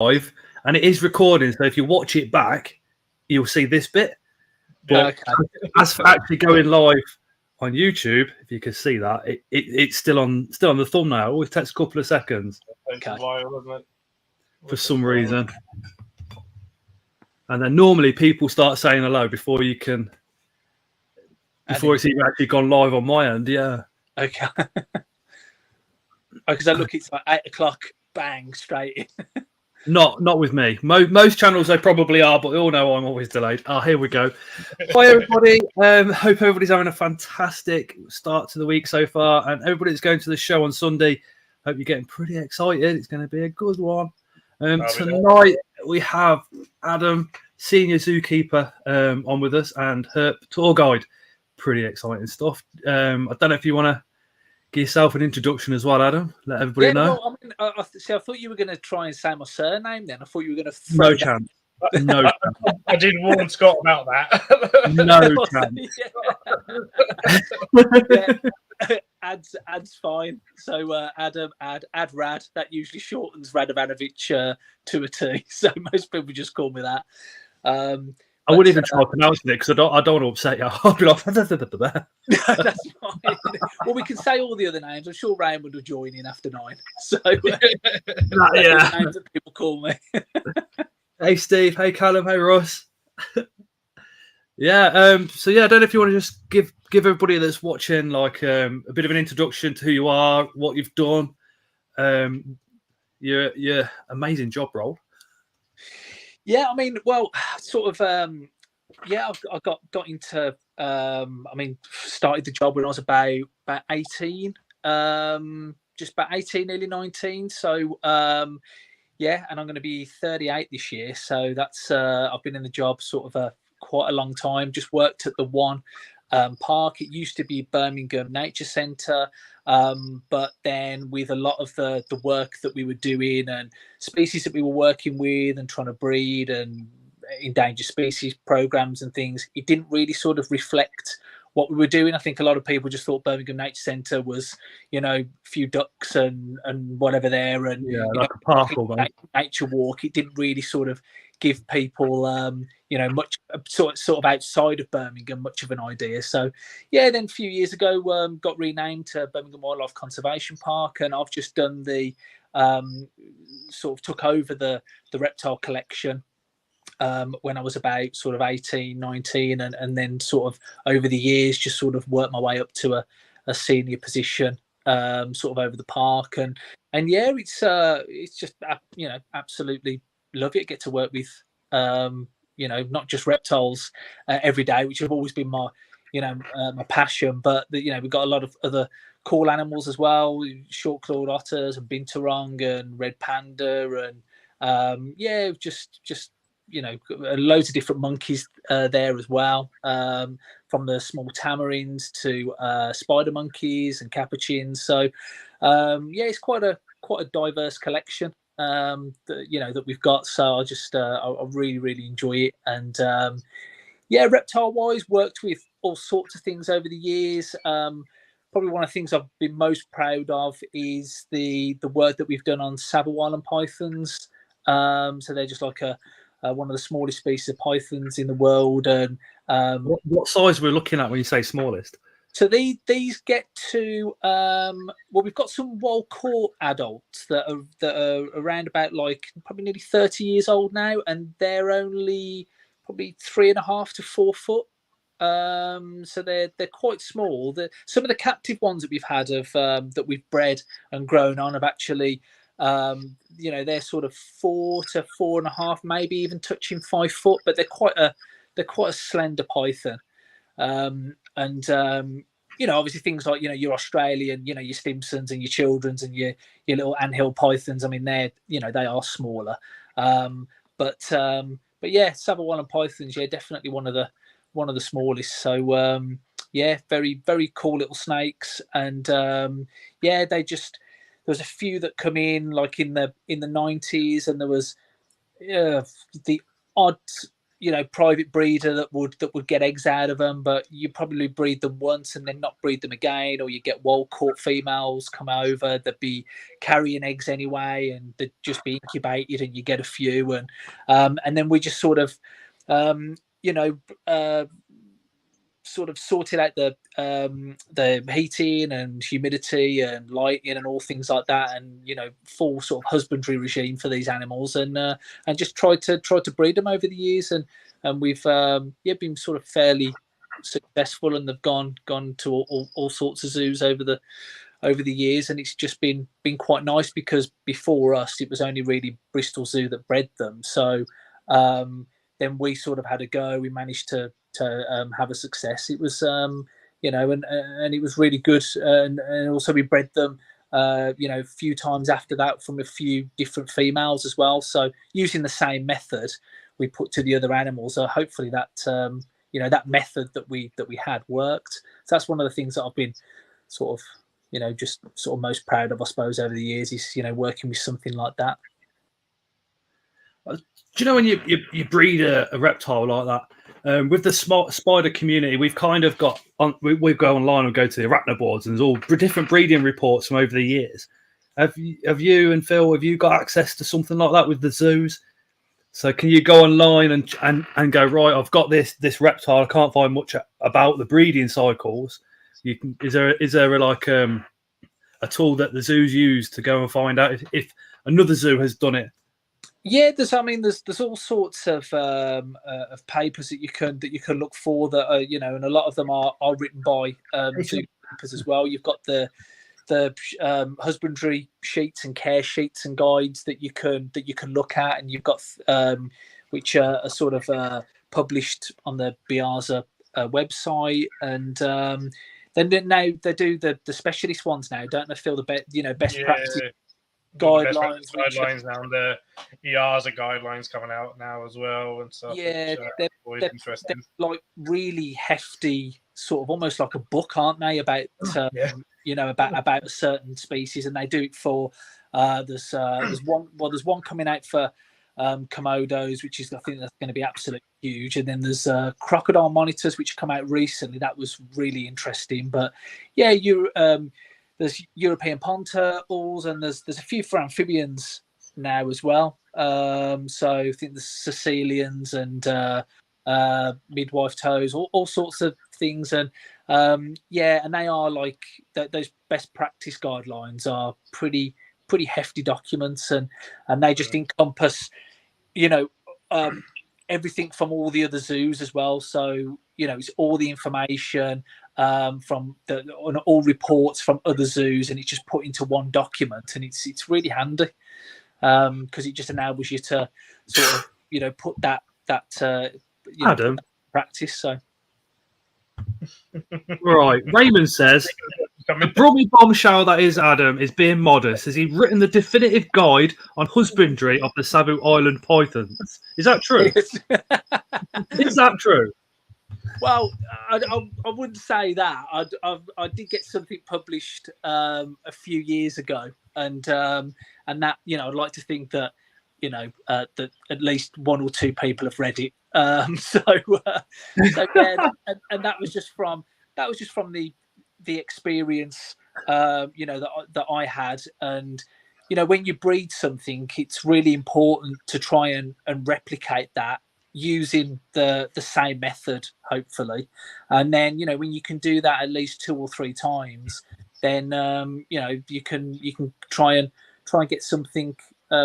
live, and it is recording. So if you watch it back, you'll see this bit. But as for actually going live on YouTube, if you can see that, it's still on the thumbnail. It always takes a couple of seconds. For some reason. And then normally people start saying hello before you can, before it's even actually gone live on my end. Yeah. Okay. Because I look, it's like 8 o'clock, bang, straight in. Not with me. Most channels they probably are, but they all know I'm always delayed. Oh, here we go. Hi everybody. Hope everybody's having a fantastic start to the week so far, and everybody that's going to the show on Sunday, hope you're getting pretty excited. It's going to be a good one. Tonight we have Adam, senior zookeeper, on with us, and Herp, tour guide. Pretty exciting stuff. I don't know if you want to give yourself an introduction as well, Adam. Let everybody know. Well, I mean, I thought you were going to try and say my surname then. I thought you were going to throw chance. No chance. I did warn Scott about that. No chance. Ad's fine. So Adam, Ad Rad. That usually shortens Radovanovic to a T. So most people just call me that. I wouldn't even try pronouncing it because I don't want to upset you. I'll be like, that's fine. Well, we can say all the other names. I'm sure Raymond will join in after 9. So yeah, names that people call me. Hey Steve, hey Callum, hey Russ. Yeah. So yeah, I don't know if you want to just give everybody that's watching like a bit of an introduction to who you are, what you've done, your amazing job role. Yeah, I mean, well, sort of, I got into, started the job when I was about 18, just about 18, nearly 19. So, and I'm going to be 38 this year. So that's, I've been in the job sort of quite a long time, just worked at the one park. It used to be Birmingham Nature Centre. But then with a lot of the work that we were doing and species that we were working with and trying to breed and endangered species programs and things, it didn't really sort of reflect what we were doing. I think a lot of people just thought Birmingham Nature Centre was, a few ducks and whatever there, and like a park nature walk. It didn't really sort of give people much sort of outside of Birmingham much of an idea. So then a few years ago got renamed to Birmingham Wildlife Conservation Park, and I've just done the sort of took over the reptile collection when I was about sort of 18, 19, and then sort of over the years just sort of worked my way up to a senior position sort of over the park, and it's just absolutely love it. Get to work with not just reptiles every day, which have always been my my passion, but we've got a lot of other cool animals as well, short-clawed otters and binturong and red panda, and just loads of different monkeys there as well, from the small tamarins to spider monkeys and capuchins. So it's quite a diverse collection that we've got. So I really, really enjoy it. And reptile wise, worked with all sorts of things over the years. Probably one of the things I've been most proud of is the work that we've done on Saber-Island pythons. So they're just like one of the smallest species of pythons in the world. And what size we're looking at when you say smallest? So these get to we've got some wild caught adults that are around about like probably nearly 30 years old now, and they're only probably 3.5 to 4 foot. So they're quite small. Some of the captive ones that we've had that we've bred and grown on have actually they're sort of 4 to 4.5, maybe even touching 5 foot, but they're quite a slender python. Obviously things like your Australian, your Stimsons and your Children's and your little anthill pythons. I mean, they are smaller, but Saber-Island pythons, definitely one of the smallest. So very, very cool little snakes, and there was a few that come in like in the 90s, and there was the odd private breeder that would get eggs out of them, but you probably breed them once and then not breed them again, or you get wild caught females come over that be carrying eggs anyway, and they'd just be incubated, and you get a few, and then we just sort of sort of sorted out the heating and humidity and lighting and all things like that, and full sort of husbandry regime for these animals, and just tried to breed them over the years, and we've been sort of fairly successful, and they've gone to all sorts of zoos over the years, and it's just been quite nice, because before us it was only really Bristol Zoo that bred them. So then we sort of had a go. We managed to have a success. It was and it was really good, and also we bred them a few times after that from a few different females as well. So using the same method we put to the other animals, hopefully that that method that we had worked. So that's one of the things that I've been sort of just sort of most proud of, I suppose, over the years, is working with something like that. Do you know when you breed a reptile like that, with the spider community, we've kind of got on, we go online and go to the arachno boards, and there's all different breeding reports from over the years. Have you and Phil, have you got access to something like that with the zoos? So can you go online and go, right, I've got this reptile, I can't find much about the breeding cycles. Is there like a tool that the zoos use to go and find out if another zoo has done it? Yeah, there's all sorts of papers that you can look for that are, and a lot of them are written by zookeepers as well. You've got the husbandry sheets and care sheets and guides that you can look at, and you've got which are sort of published on the Biaza website, and then now they do the specialist ones now, don't they? Feel the best practice guidelines now, and the EASA guidelines coming out now as well, and stuff. Yeah, which, they're interesting. They're like really hefty, sort of almost like a book, aren't they? About about a certain species, and they do it for there's one coming out for Komodos, which is, I think that's going to be absolutely huge, and then there's crocodile monitors which come out recently. That was really interesting, but yeah, there's European pond turtles, and there's a few for amphibians now as well. So I think the Sicilians and midwife toes, all sorts of things, and and they are like those best practice guidelines are pretty hefty documents, and they just encompass everything from all the other zoos as well. So it's all the information from on all reports from other zoos, and it's just put into one document, and it's really handy because it just enables you to sort of put that Adam, practice. So right, Raymond says the Brummy bombshell that is Adam is being modest. Has he written the definitive guide on husbandry of the Savu Island pythons? Is that true? Is that true? Well, I wouldn't say that. I did get something published a few years ago, and that I'd like to think that that at least one or two people have read it. So yeah, and that was just from the experience that I had, and when you breed something, it's really important to try and replicate that using the same method, hopefully, and then when you can do that at least 2 or 3 times, then you can try and get something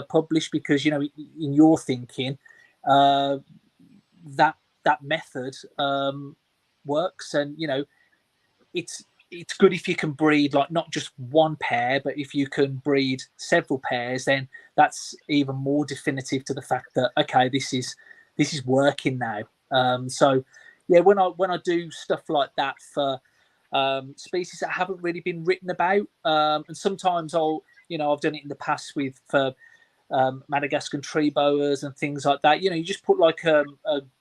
published, because in your thinking that method works, and it's good if you can breed like not just one pair, but if you can breed several pairs, then that's even more definitive to the fact that okay, this is working now. So yeah, when I do stuff like that for species that haven't really been written about, and sometimes I've done it in the past for Madagascar tree boas and things like that. You just put like a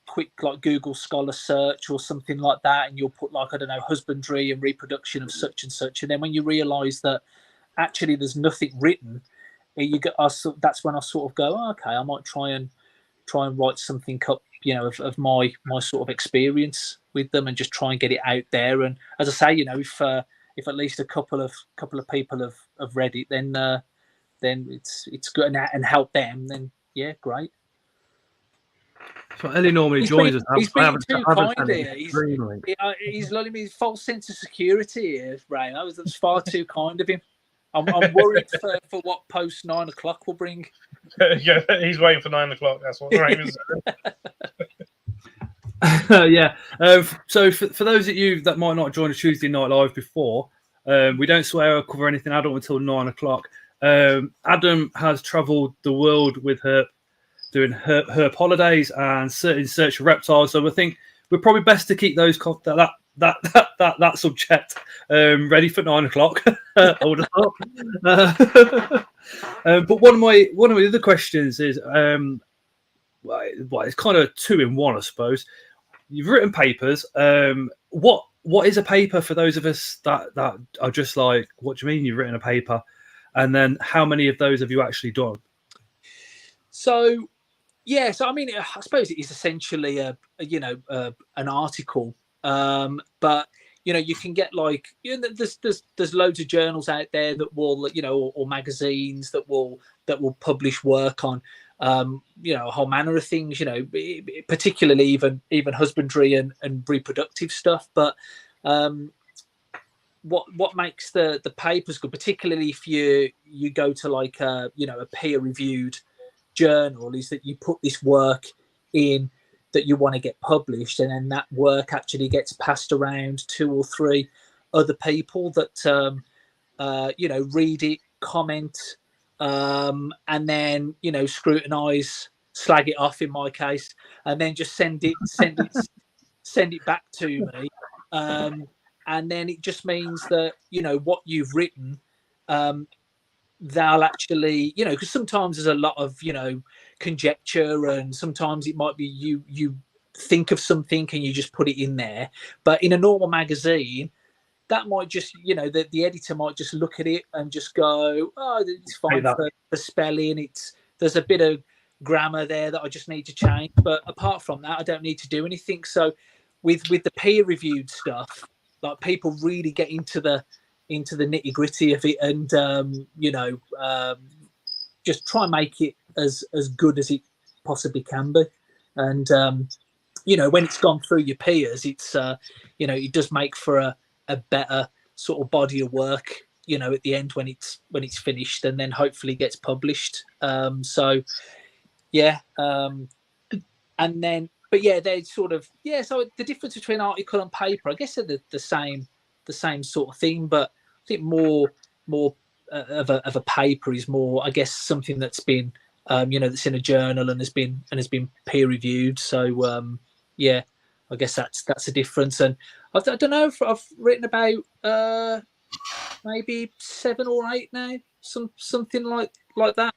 quick like Google Scholar search or something like that, and you'll put like, I don't know, husbandry and reproduction of such and such, and then when you realise that actually there's nothing written, that's when I sort of go, okay, I might try and write something up of my sort of experience with them, and just try and get it out there. And as I say, if at least a couple of people have read it, then it's good, and help them. Then yeah, great. So Ellie normally joins us. He's being too kind said here. He's letting me false sense of security here, Ray. That's far too kind of him. I'm worried for what post 9 o'clock will bring. Yeah, he's waiting for 9 o'clock. That's what Raymond's yeah. So for those of you that might not join a Tuesday Night Live before, we don't swear or cover anything adult until 9 o'clock. Adam has travelled the world with her, doing herp holidays and in search of reptiles. So I think we're probably best to keep those that subject ready for 9 o'clock. I would have thought. But one of my other questions is, well, it's kind of two in one, I suppose. You've written papers. What is a paper for those of us that are just like, what do you mean you've written a paper? And then how many of those have you actually done? So I mean, I suppose it is essentially an article, but you can get there's loads of journals out there that will or magazines that will publish work on a whole manner of things, particularly even husbandry and reproductive stuff. But what makes the papers good, particularly if you go to a peer reviewed journal, is that you put this work in that you want to get published, and then that work actually gets passed around 2 or 3 other people that read it, comment, and then scrutinize, slag it off in my case, and then just send it back to me, and then it just means that what you've written, they'll actually, because sometimes there's a lot of conjecture, and sometimes it might be you think of something and you just put it in there. But in a normal magazine, that might just the editor might just look at it and just go, oh, it's fine for spelling, there's a bit of grammar there that I just need to change, but apart from that I don't need to do anything. So with the peer reviewed stuff, like, people really get into the nitty gritty of it, and just try and make it as good as it possibly can be. And when it's gone through your peers, it's it does make for a better sort of body of work at the end when it's finished, and then hopefully gets published. And then they're sort of so the difference between article and paper, I guess, they're the same sort of thing, but I think more of a paper is more, I guess, something that's been that's in a journal and has been peer reviewed. So I guess that's a difference. And I don't know if I've written about maybe 7 or 8 now, something like that.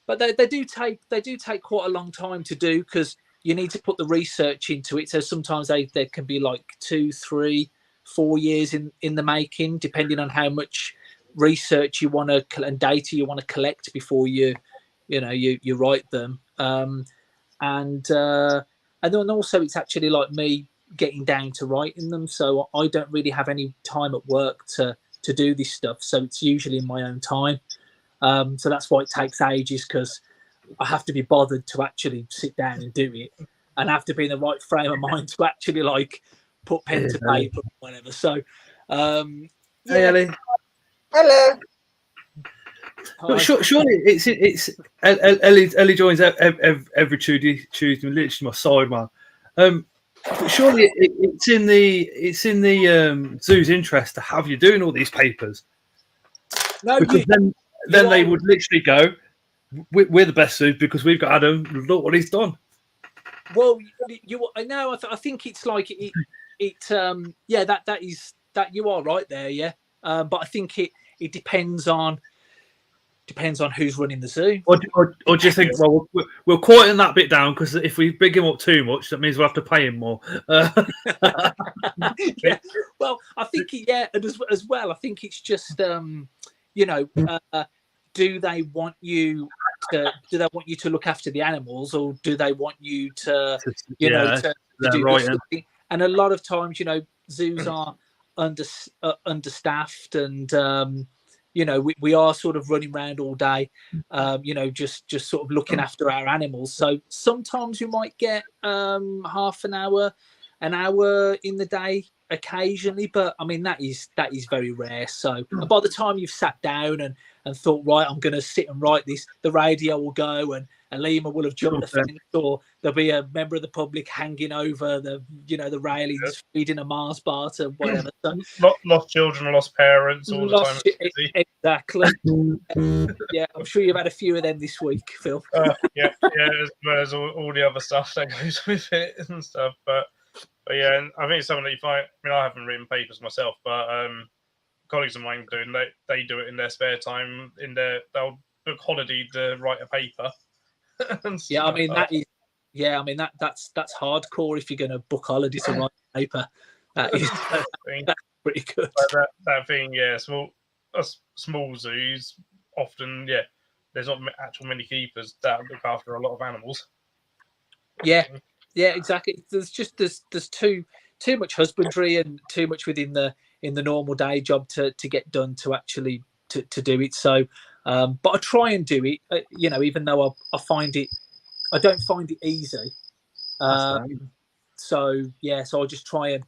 But they do take quite a long time to do, because you need to put the research into it. So sometimes they can be like 2, 3, 4 years in the making, depending on how much research you want to and data you want to collect before you write them. And then also it's actually like me getting down to writing them. So I don't really have any time at work to do this stuff. So it's usually in my own time. So that's why it takes ages, because I have to be bothered to actually sit down and do it, and I have to be in the right frame of mind to actually put pen to paper or whatever. So Hey Ellie. Hello. But surely it's Ellie joins every Tuesday, literally my sideman. But surely it's in the zoo's interest to have you doing all these papers. No, because then they would literally go, we're the best zoo because we've got Adam. Look what he's done. Well, I think it's like that is that you are right there, yeah. But I think it depends on who's running the zoo. Or do you think, well, we'll quieten that bit down, because if we big him up too much, that means we'll have to pay him more. Yeah. Well, I think and as well, I think it's just do they want you you to look after the animals, or do they want you to to do right, something? And a lot of times, zoos are understaffed, and we are sort of running around all day, just sort of looking after our animals. So sometimes you might get half an hour in the day occasionally, but I mean that is very rare. So by the time you've sat down and thought, right, I'm going to sit and write this, the radio will go, and Lima will have jumped the fence, or there'll be a member of the public hanging over the railings feeding a Mars bar to whatever. So, lost children, lost parents, all the time. Exactly. Yeah, I'm sure you've had a few of them this week, Phil. Yeah, there's all the other stuff that goes with it and stuff, but yeah, and I think it's something that you find. I mean, I haven't written papers myself, but colleagues of mine do, and they do it in their spare time. They'll book holiday to write a paper. Yeah, I mean that's hardcore. If you're going to book holiday to write a paper, that's pretty good. That thing, yeah. Small zoos often, yeah. There's not many keepers that look after a lot of animals. Yeah, exactly. There's too much husbandry and too much within the normal day job to get done to actually to do it. So, but I try and do it. Even though I don't find it easy. So I just try and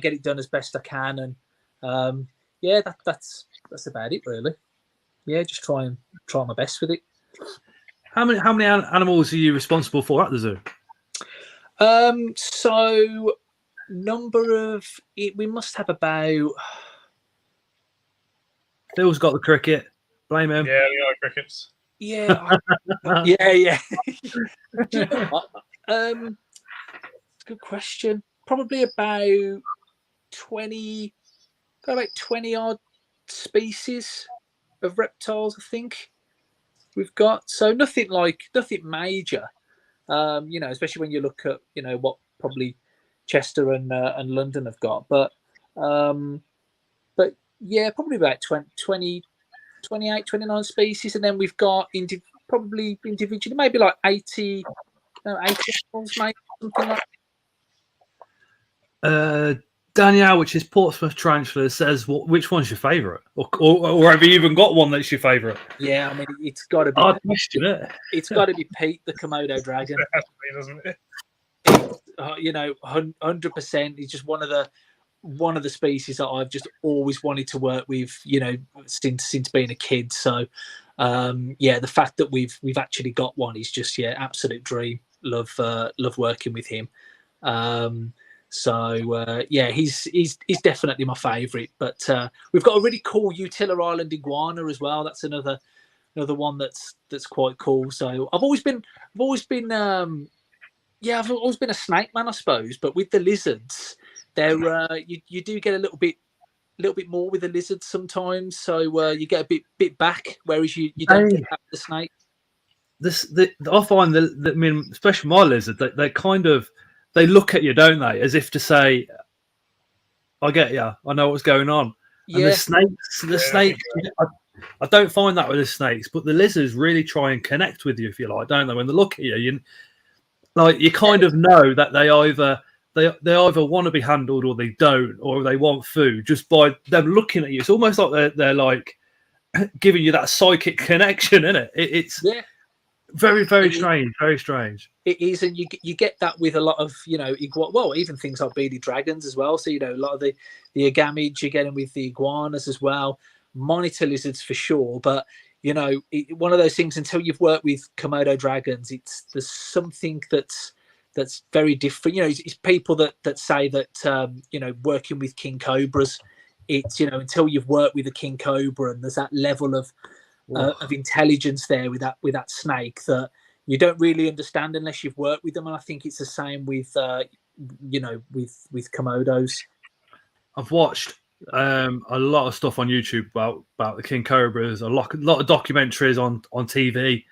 get it done as best I can, and that's about it really. Yeah, just try my best with it. How many animals are you responsible for at the zoo? So number of it, we must have about. Phil's got the cricket. Blame him. Yeah, we got crickets. Yeah, yeah. Do you know what? Good question. Probably about 20 odd species of reptiles, I think we've got. So nothing major. Especially when you look at what probably Chester and London have got, but yeah, probably about 28, 29 species, and then we've got probably individually maybe like 80 animals, maybe something like that. Danielle, which is Portsmouth Tarantula, says, "Which one's your favourite, or have you even got one that's your favourite?" Yeah, I mean, it's got to be. I'd question it. It's got to be Pete, the Komodo dragon. It has to be, doesn't it? 100%. He's just one of the species that I've just always wanted to work with. Since being a kid. So, the fact that we've actually got one is just absolute dream. Love working with him. He's definitely my favourite. But we've got a really cool Utila Island iguana as well. That's another one that's quite cool. So I've always been a snake man, I suppose. But with the lizards, you do get a little bit more with the lizards sometimes. So you get a bit back, whereas you don't get that with the snake. I find that I mean, especially my lizard, they kind of. They look at you, don't they, as if to say, "I get you. I know what's going on." And the snakes. I don't find that with the snakes, but the lizards really try and connect with you, if you like, don't they? When they look at you, you kind of know that they either want to be handled or they don't, or they want food just by them looking at you. It's almost like they're like giving you that psychic connection, isn't it? It's very, very strange. Very strange. It is, and you get that with a lot of even things like beady dragons as well. So a lot of the agamids you're getting with the iguanas as well. Monitor lizards for sure, but one of those things. Until you've worked with Komodo dragons, there's something that's very different. It's people that say that working with king cobras, it's until you've worked with a king cobra and there's that level of intelligence there with that snake that you don't really understand unless you've worked with them. And I think it's the same with with Komodos. I've watched a lot of stuff on YouTube about the king cobras, a lot of documentaries on TV,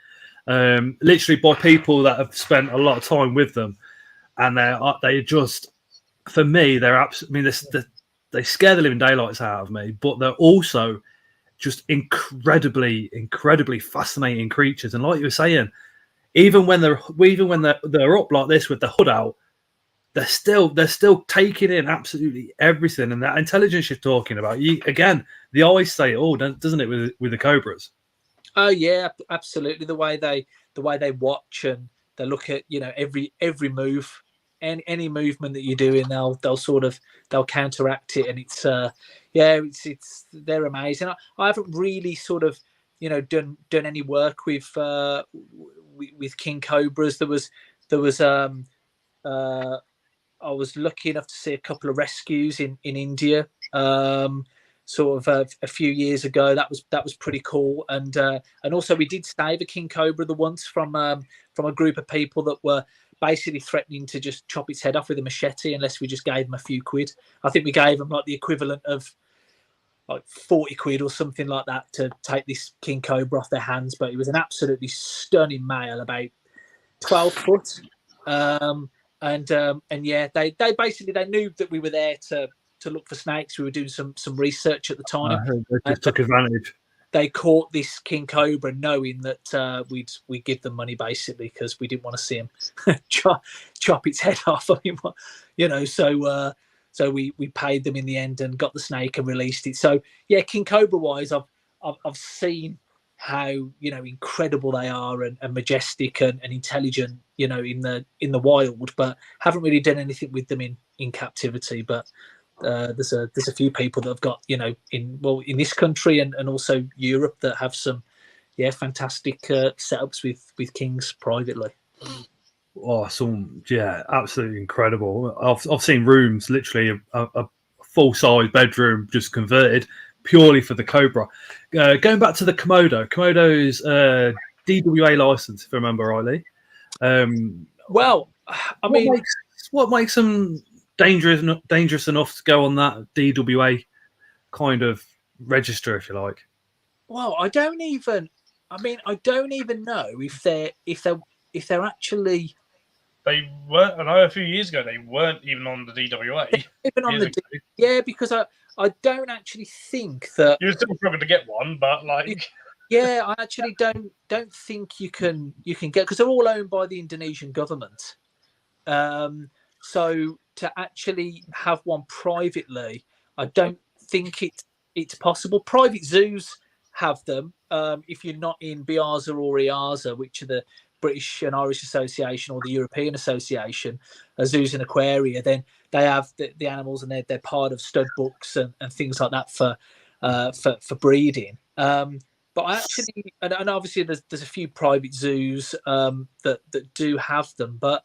literally by people that have spent a lot of time with them, and they just, for me, they're absolutely. I mean, they scare the living daylights out of me, but they're also just incredibly fascinating creatures. And like you were saying, even when they're up like this with the hood out, they're still taking in absolutely everything. And that intelligence you're talking about, again, the eyes say it all, doesn't it, with the cobras? Oh yeah, absolutely. The way they watch, and they look at, you know, every move, any movement that you're doing, they'll counteract it, and it's they're amazing. I haven't really sort of, you know, done any work with king cobras. There was I was lucky enough to see a couple of rescues in India, sort of a few years ago. That was pretty cool, and also we did save a king cobra once from a group of people that were basically threatening to just chop its head off with a machete unless we just gave them a few quid. I think we gave them like the equivalent of like 40 quid or something like that to take this king cobra off their hands. But it was an absolutely stunning male, about 12 foot. And yeah, they basically, they knew that we were there to look for snakes. We were doing some research at the time. They just took advantage. They caught this king cobra knowing that we'd give them money, basically, because we didn't want to see him chop its head off. I mean, you know, so we paid them in the end and got the snake and released it. So yeah, king cobra wise, I've seen how, you know, incredible they are and majestic and intelligent, you know, in the wild, but haven't really done anything with them in captivity. But there's a few people that have got, you know, in this country and also Europe that have some fantastic setups with kings privately. Awesome. Yeah, absolutely incredible. I've seen rooms, literally a full-size bedroom just converted purely for the cobra. Going back to the Komodo's DWA license, if I remember rightly. Well, I mean, what makes them dangerous enough to go on that DWA kind of register, if you like? Well, I don't even know if they're actually. They weren't. I know a few years ago they weren't even on the DWA. Even on the because I don't actually think that you're still struggling to get one, but like. Yeah, I actually don't think you can get, because they're all owned by the Indonesian government. So to actually have one privately, I don't think it's possible. Private zoos have them. If you're not in BIASA or IASA, which are the British and Irish Association or the European Association, zoos and aquaria, then they have the animals, and they're part of stud books and things like that for breeding. But I actually, and obviously there's a few private zoos that do have them, but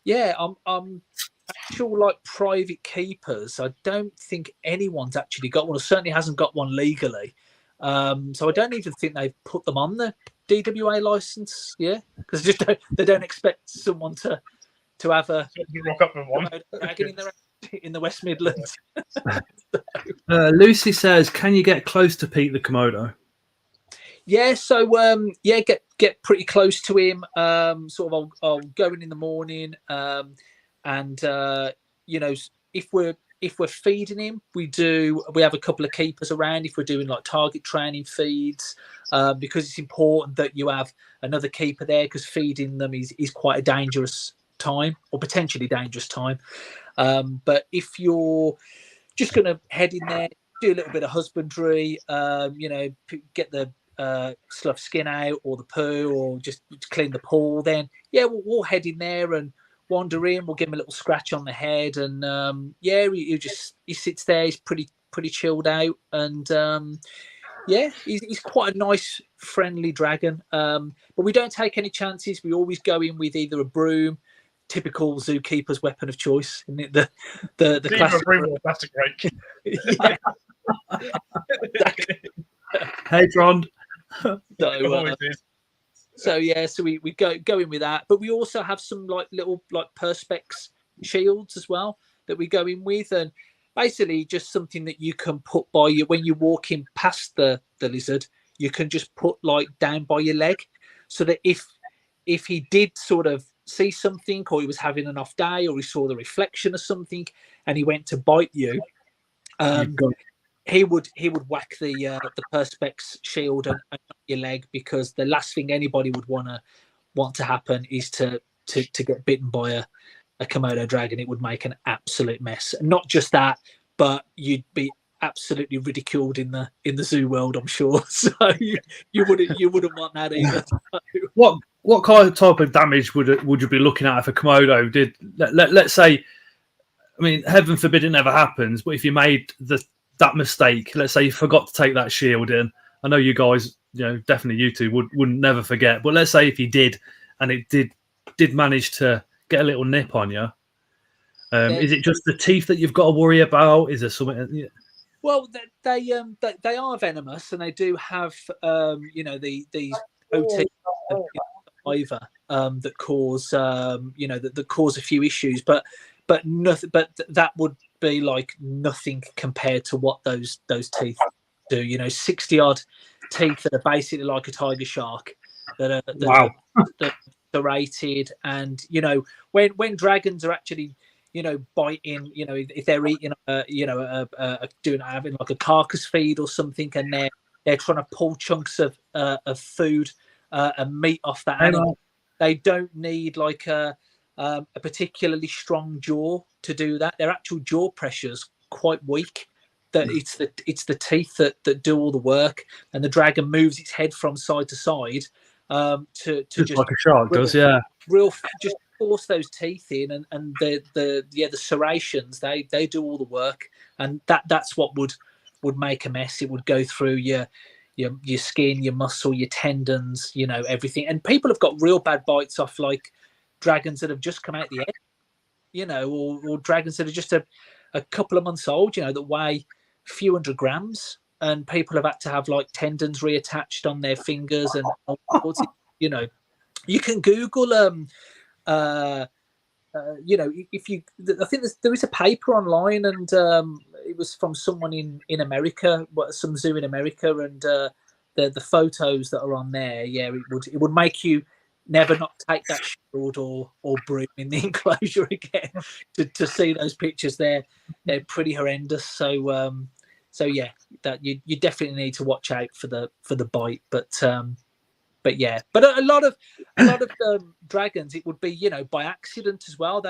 yeah, I'm actual like private keepers. I don't think anyone's actually got one, or certainly hasn't got one legally. So I don't even think they've put them on the DWA license. Yeah, because they don't expect someone to have a rock up with one in the West Midlands. Lucy says, "Can you get close to Pete the Komodo?" Yeah, so get pretty close to him. Sort of, I'll go in the morning, and you know, if we're feeding him, we have a couple of keepers around if we're doing like target training feeds, because it's important that you have another keeper there, because feeding them is quite a dangerous time, or potentially dangerous time. But if you're just going to head in there, do a little bit of husbandry, you know, get the slough skin out or the poo, or just clean the pool, then yeah, we'll head in there and wander in. We'll give him a little scratch on the head, and he sits there. He's pretty chilled out, and yeah, he's quite a nice, friendly dragon. But we don't take any chances. We always go in with either a broom, typical zookeeper's weapon of choice, isn't it? The classic broom or plastic rake. Yeah. Hey, Trond. So yeah, so we go in with that, but we also have some like little like perspex shields as well that we go in with, and basically just something that you can put by you when you're walking past the lizard. You can just put like down by your leg, so that if he did sort of see something, or he was having an off day, or he saw the reflection of something and he went to bite you, he would whack the perspex shield and your leg, because the last thing anybody would want to happen is to get bitten by a Komodo dragon. It would make an absolute mess. Not just that, but you'd be absolutely ridiculed in the zoo world, I'm sure. So you wouldn't want that either. What kind of type of damage would you be looking at if a Komodo did? Let's say, I mean, heaven forbid it never happens, but if you made that mistake, let's say you forgot to take that shield in. I know you guys, definitely you two wouldn't never forget. But let's say if you did, and it did manage to get a little nip on you, is it just the teeth that you've got to worry about? Is there something? Yeah. Well, they are venomous, and they do have these proteins that cause that cause a few issues, but nothing. But that would be like nothing compared to what those teeth do. 60 odd teeth that are basically like a tiger shark that are serrated, and when dragons are actually biting, if they're eating having like a carcass feed or something, and they're trying to pull chunks of food and meat off that animal. They don't need like a particularly strong jaw to do that. Their actual jaw pressure's quite weak. That it's the teeth that do all the work, and the dragon moves its head from side to side to just like a shark does, just force those teeth in, and the serrations, they do all the work, and that's what would make a mess. It would go through your skin, your muscle, your tendons, everything. And people have got real bad bites off like dragons that have just come out the egg, or dragons that are just a couple of months old, that weigh a few hundred grams, and people have had to have like tendons reattached on their fingers and all sorts of, you can Google if you, I think there is a paper online, and it was from someone in America, some zoo in America, and the photos that are on there, it would make you never not take that shield or broom in the enclosure again to see those pictures. They're pretty horrendous. So yeah, that you definitely need to watch out for the bite, but a lot of dragons, it would be by accident as well.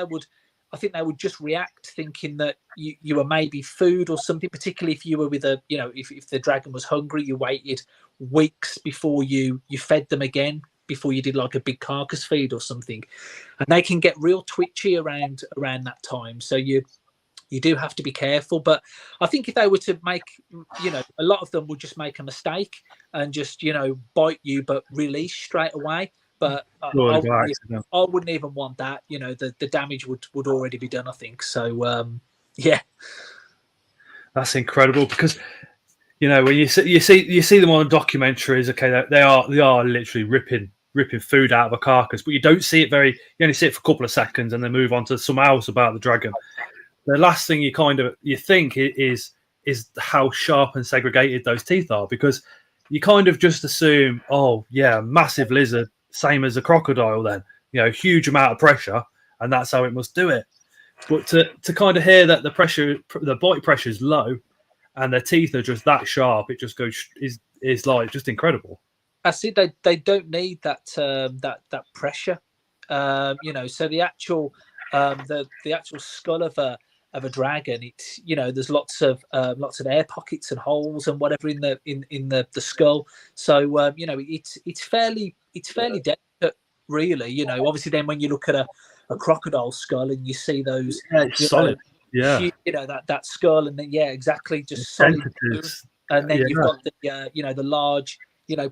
I think they would just react thinking that you were maybe food or something, particularly if you were with if the dragon was hungry, you waited weeks before you fed them again, before you did like a big carcass feed or something, and they can get real twitchy around that time. So you do have to be careful. But I think if they were to make, a lot of them would just make a mistake and just, bite you, but release straight away. But I wouldn't even want that. The damage would already be done, I think. So, yeah. That's incredible, because, when you see them on documentaries, okay, they are literally ripping food out of a carcass, but you don't see it you only see it for a couple of seconds and then move on to something else about the dragon. The last thing you think is how sharp and segregated those teeth are, because you kind of just assume, oh yeah, massive lizard, same as a crocodile, then huge amount of pressure, and that's how it must do it. But to kind of hear that the bite pressure is low, and their teeth are just that sharp, it just goes is like just incredible. I see they don't need that pressure, So the actual the actual skull of a dragon, it's there's lots of air pockets and holes and whatever in the skull. So it's fairly delicate, really. Obviously then when you look at a crocodile skull and you see those, it's solid, that skull, and then exactly, just solid. And then you've got the the large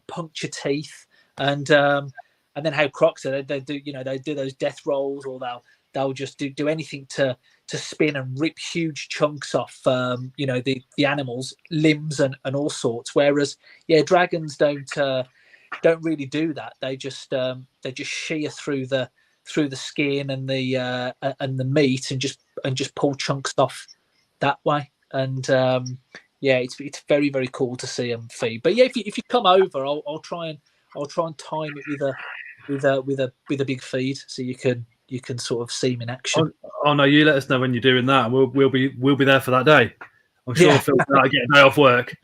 puncture teeth, and then how crocs they do those death rolls, or they'll just do anything to spin and rip huge chunks off the animals' limbs and all sorts. Whereas dragons don't really do that. They just shear through the skin and the meat and just pull chunks off that way. And it's very, very cool to see them feed. But if you come over, I'll try and time it with a big feed, so you can sort of see them in action. Oh no, you let us know when you're doing that. We'll be there for that day. I'm sure Yeah. Phil might get a day off work.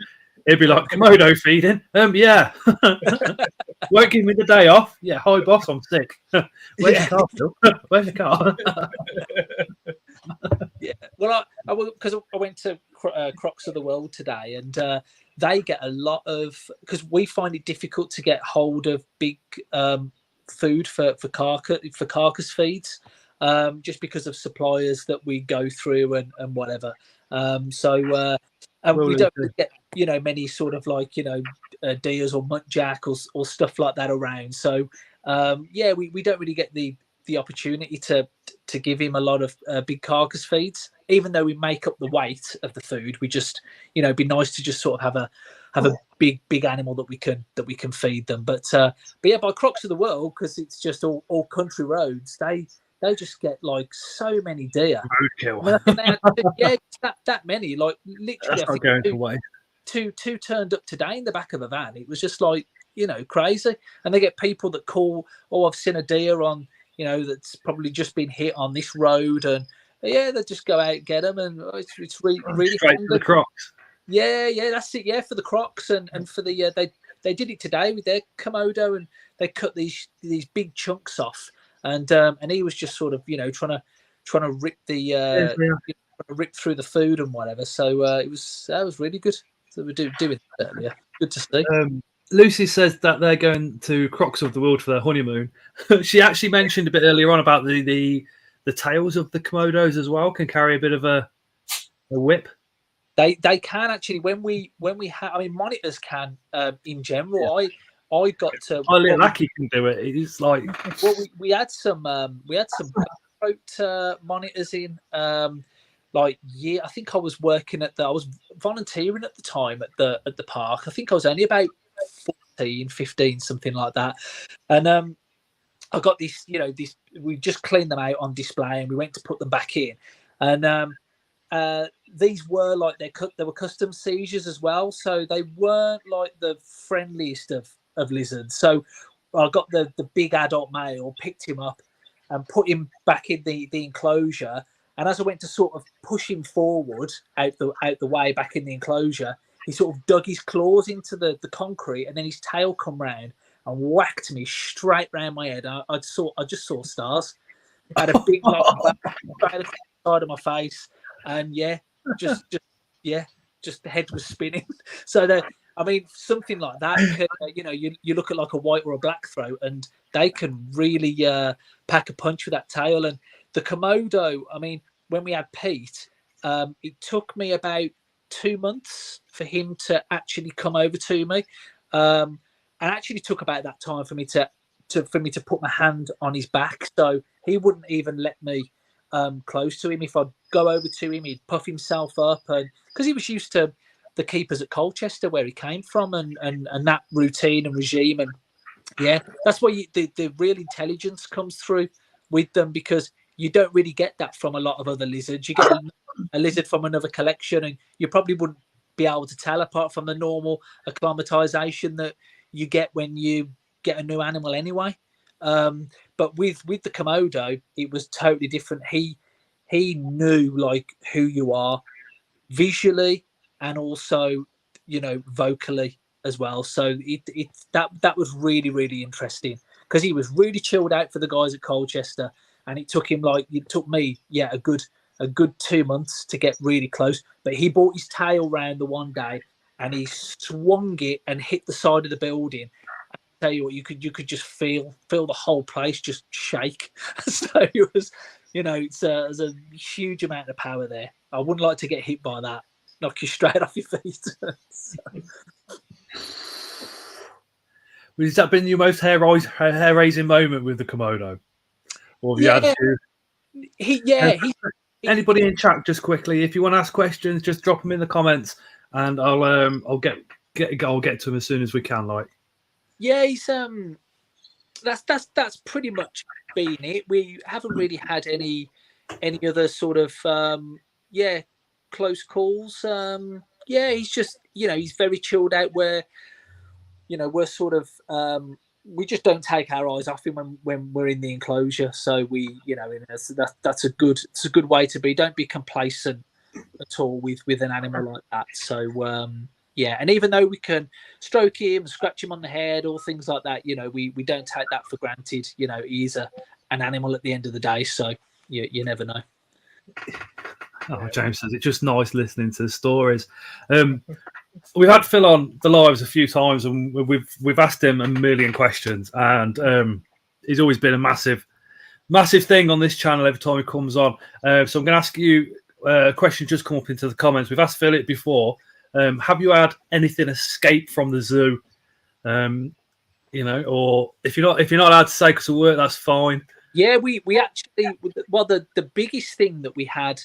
He'd be like, Komodo feeding? Yeah. Won't give me the day off. Yeah, hi boss, I'm sick. Where's your car, Phil? Where's your car? Yeah. Well, because I went to Crocs of the World today, and they get a lot of, because we find it difficult to get hold of big food for carcass feeds, just because of suppliers that we go through and whatever. So we don't really get many sort of like deers or muntjac or stuff like that around. So we don't really get the opportunity to give him a lot of big carcass feeds, even though we make up the weight of the food. We just it'd be nice to just sort of have a big animal that we can feed them. But yeah, by Crocs of the World, because it's just all country roads, they just get like so many deer. Roadkill. I mean, I think they had, that many, like literally. That's not going to waste. Two turned up today in the back of a van. It was just like crazy. And they get people that call, "Oh, I've seen a deer on that's probably just been hit on this road," and yeah, they just go out and get them, and it's really straight to the Crocs. Yeah, that's it. Yeah, for the Crocs and for the they did it today with their Komodo, and they cut these big chunks off, and he was just sort of trying to rip the rip through the food and whatever. So that was really good. So we're doing that earlier. Good to see. Lucy says that they're going to Crocs of the World for their honeymoon. She actually mentioned a bit earlier on about the tails of the Komodos as well can carry a bit of a whip. They can actually when we have. I mean, monitors can in general. Yeah. I got to. My little Aki can do it. It's like we had some throat monitors in. I think I was working I was volunteering at the time at the park. I think I was only about 14, 15, something like that. And I got this, we just cleaned them out on display and we went to put them back in. And these were like, they were custom seizures as well. So they weren't like the friendliest of lizards. So I got the big adult male, picked him up and put him back in the enclosure. And as I went to sort of push him forward out the way back in the enclosure, he sort of dug his claws into the concrete, and then his tail come round and whacked me straight round my head. I just saw stars. I had a big lump right across the side of my face, and just the head was spinning. So something like that. You look at like a white or a black throat, and they can really pack a punch with that tail. And the Komodo, I mean, when we had Pete, it took me about 2 months for him to actually come over to me, and actually took about that time for me to put my hand on his back. So he wouldn't even let me close to him. If I'd go over to him, he'd puff himself up, and because he was used to the keepers at Colchester where he came from, and that routine and regime. And that's why the real intelligence comes through with them, because you don't really get that from a lot of other lizards. You get a lizard from another collection, and you probably wouldn't be able to tell, apart from the normal acclimatization that you get when you get a new animal anyway. But with the Komodo, it was totally different. He knew like who you are visually and also vocally as well. So that was really, really interesting, because he was really chilled out for the guys at Colchester, and it took me a good 2 months to get really close. But he brought his tail round the one day and he swung it and hit the side of the building. I tell you what, you could just feel the whole place just shake. So it was, there's a huge amount of power there. I wouldn't like to get hit by that. Knock you straight off your feet. Has that been your most hair-raising moment with the Komodo? Or have you had to? Anybody in chat, just quickly, if you want to ask questions, just drop them in the comments, and I'll get to them as soon as we can. Like, he's that's pretty much been it. We haven't really had any other sort of close calls. He's just he's very chilled out. Where we're sort of we just don't take our eyes off him when we're in the enclosure. So we that's a good way to be. Don't be complacent at all with an animal like that. So yeah, and even though we can stroke him, scratch him on the head, or things like that, you know, we don't take that for granted. You know, he's an animal at the end of the day, so you never know. Oh, James says it's just nice listening to the stories. We've had Phil on the lives a few times, and we've asked him a million questions, and he's always been a massive thing on this channel every time he comes on. So I'm going to ask you a question just come up into the comments. We've asked Phil it before. Have you had anything escape from the zoo? You know, or if you're not allowed to say because of work, that's fine. Yeah, we actually, well, the biggest thing that we had,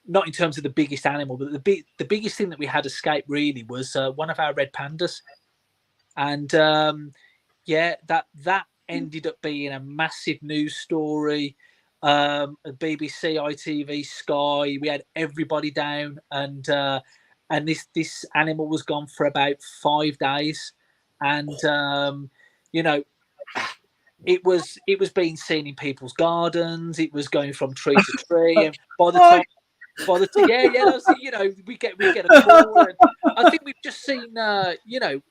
not in terms of the biggest animal, but the biggest thing that we had escape really was one of our red pandas, and yeah, that ended up being a massive news story. BBC, ITV, Sky, we had everybody down, and this animal was gone for about 5 days, and you know, it was being seen in people's gardens. It was going from tree to tree, and by the time, you know, we get a call, and I think we've just seen, you know,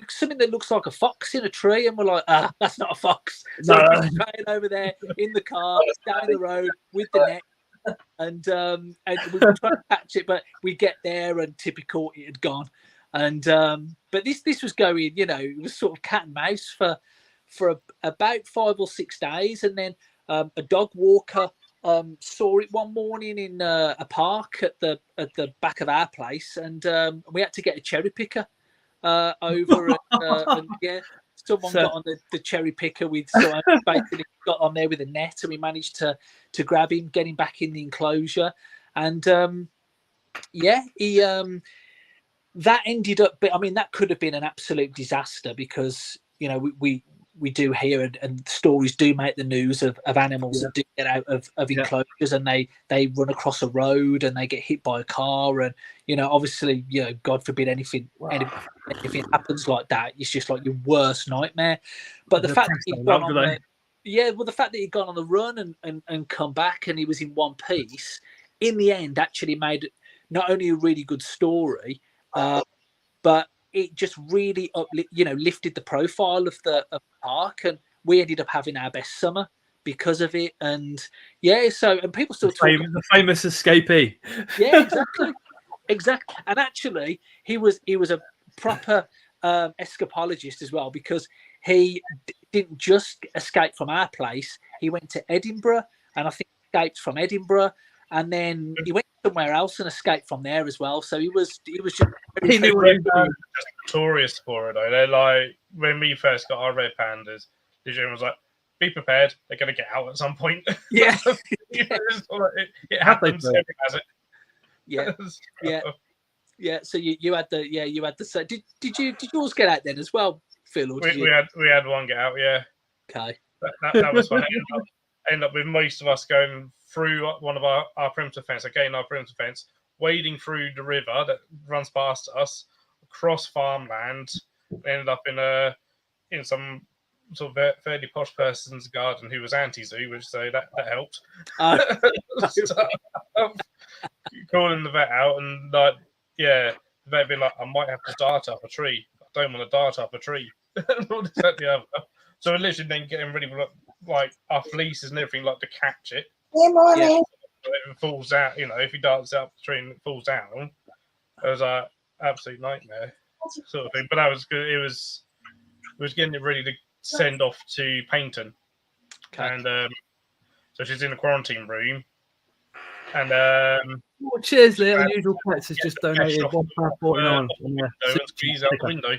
something that looks like a fox in a tree, and we're like, that's not a fox. So we're playing over there in the car down the road with the net, and we were trying to catch it, but we get there and typical, it had gone. And but this was going, you know, it was sort of cat and mouse for about 5 or 6 days, and then a dog walker saw it one morning in a park at the back of our place, and we had to get a cherry picker over, and yeah, someone got on the cherry picker with basically got on there with a net, and we managed to grab him, get him back in the enclosure, and yeah, he that ended up. I mean, that could have been an absolute disaster, because you know we do hear, and stories do make the news of animals that do get out of enclosures, and they run across a road and they get hit by a car, and you know, obviously, you know, God forbid anything happens like that, it's just like your worst nightmare. But the fact that he'd gone on the fact that he'd gone on the run and come back, and he was in one piece, in the end actually made not only a really good story, but it just really lifted the profile of the park, and we ended up having our best summer because of it. And yeah, so, and people still talk the famous escapee. Yeah, exactly. And actually, he was a proper escapologist as well, because he didn't just escape from our place. He went to Edinburgh, and I think escaped from Edinburgh, and then he went somewhere else and escaped from there as well. So he was just just notorious for it, though. They're like, when we first got our red pandas, the gym was like, be prepared, they're going to get out at some point. Yeah. It happens. Everyone has it. Yeah. Yeah. So you had the did yours get out then as well, Phil? Or we had one get out, yeah. Okay. That was fun. End up with most of us going through one of our perimeter fence, again our perimeter fence, wading through the river that runs past us, across farmland, ended up in some sort of fairly posh person's garden who was anti-zoo, which so that helped. Calling the vet out, and like, yeah, the vet being like, I might have to dart up a tree. I don't want to dart up a tree. So we're literally then getting ready for like our fleeces and everything, like to catch it. Good morning. Yeah. It falls out, you know, if he darts up the tree and it falls down, it was an absolute nightmare sort of thing. But that was good. It was getting it ready to send off to Paynton. Okay. And so she's in the quarantine room. And cheers there. Unusual Pets has just donated £1.49. Squeeze out the window.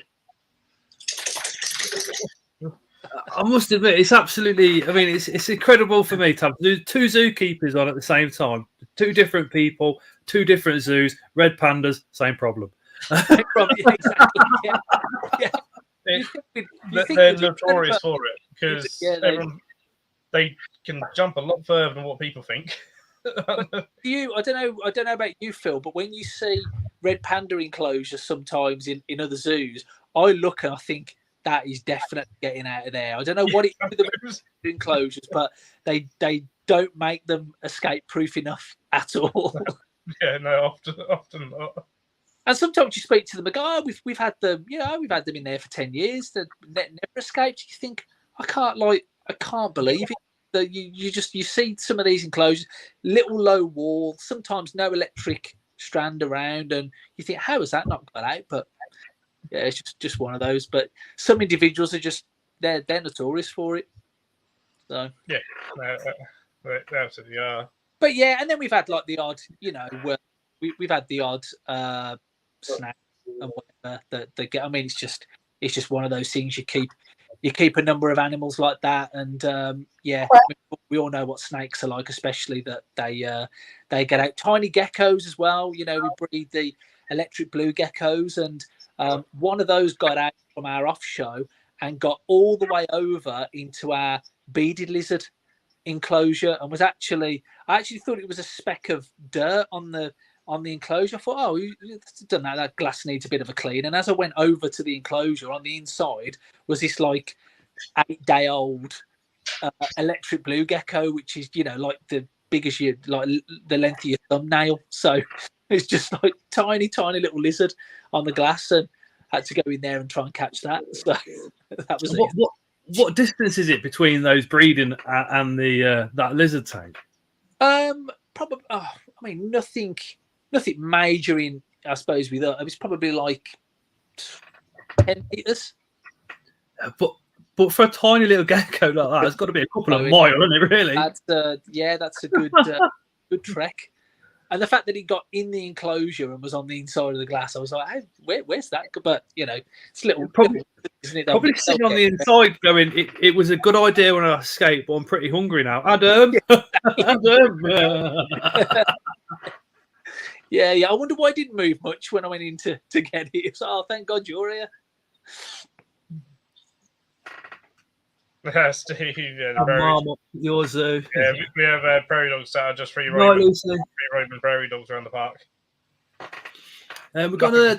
I must admit, it's absolutely. I mean, it's incredible for me to have two zookeepers on at the same time. 2 different people, 2 different zoos, red pandas, same problem. Exactly. Yeah. They're notorious for it, because they can jump a lot further than what people think. I don't know about you, Phil, but when you see red panda enclosures sometimes in other zoos, I look and I think, that is definitely getting out of there. I don't know what it is with the enclosures, but they don't make them escape proof enough at all. Yeah, no, often not. And sometimes you speak to them and go, "Oh, we've had them, we've had them in there for 10 years. They never escaped." You think, I can't believe it. That you see some of these enclosures, little low wall, sometimes no electric strand around, and you think, how has that not got out? But yeah, it's just one of those. But some individuals are just they're notorious for it. So yeah, they absolutely are. But yeah, and then we've had like the odd, we've had the odd snack and whatever that they get. I mean, it's just one of those things. You keep a number of animals like that, and we all know what snakes are like, especially that they get out. Tiny geckos as well. We breed the electric blue geckos, and one of those got out from our off show and got all the way over into our beaded lizard enclosure, and I actually thought it was a speck of dirt on the enclosure. I thought, oh, it's done that glass needs a bit of a clean. And as I went over to the enclosure, on the inside was this like 8-day-old electric blue gecko, which is like the big as the length of your thumbnail. So it's just like tiny little lizard on the glass, and had to go in there and try and catch that. So that was what distance is it between those breeding and the that lizard tank? Probably. I mean, nothing major in. I suppose with it was probably like 10 meters. But for a tiny little gecko like that, it's got to be a couple of miles, isn't it? Really? That's a good good trek. And the fact that he got in the enclosure and was on the inside of the glass, I was like, hey, where's that? But it's little, isn't it? Probably sitting on the inside, going, it was a good idea when I escaped, but I'm pretty hungry now. Adam, Adam. Yeah. I wonder why I didn't move much when I went in to get it. It's like, oh, thank God you're here. Steve, your zoo. Yeah, we have prairie dogs that are just free roaming prairie dogs around the park. We've got another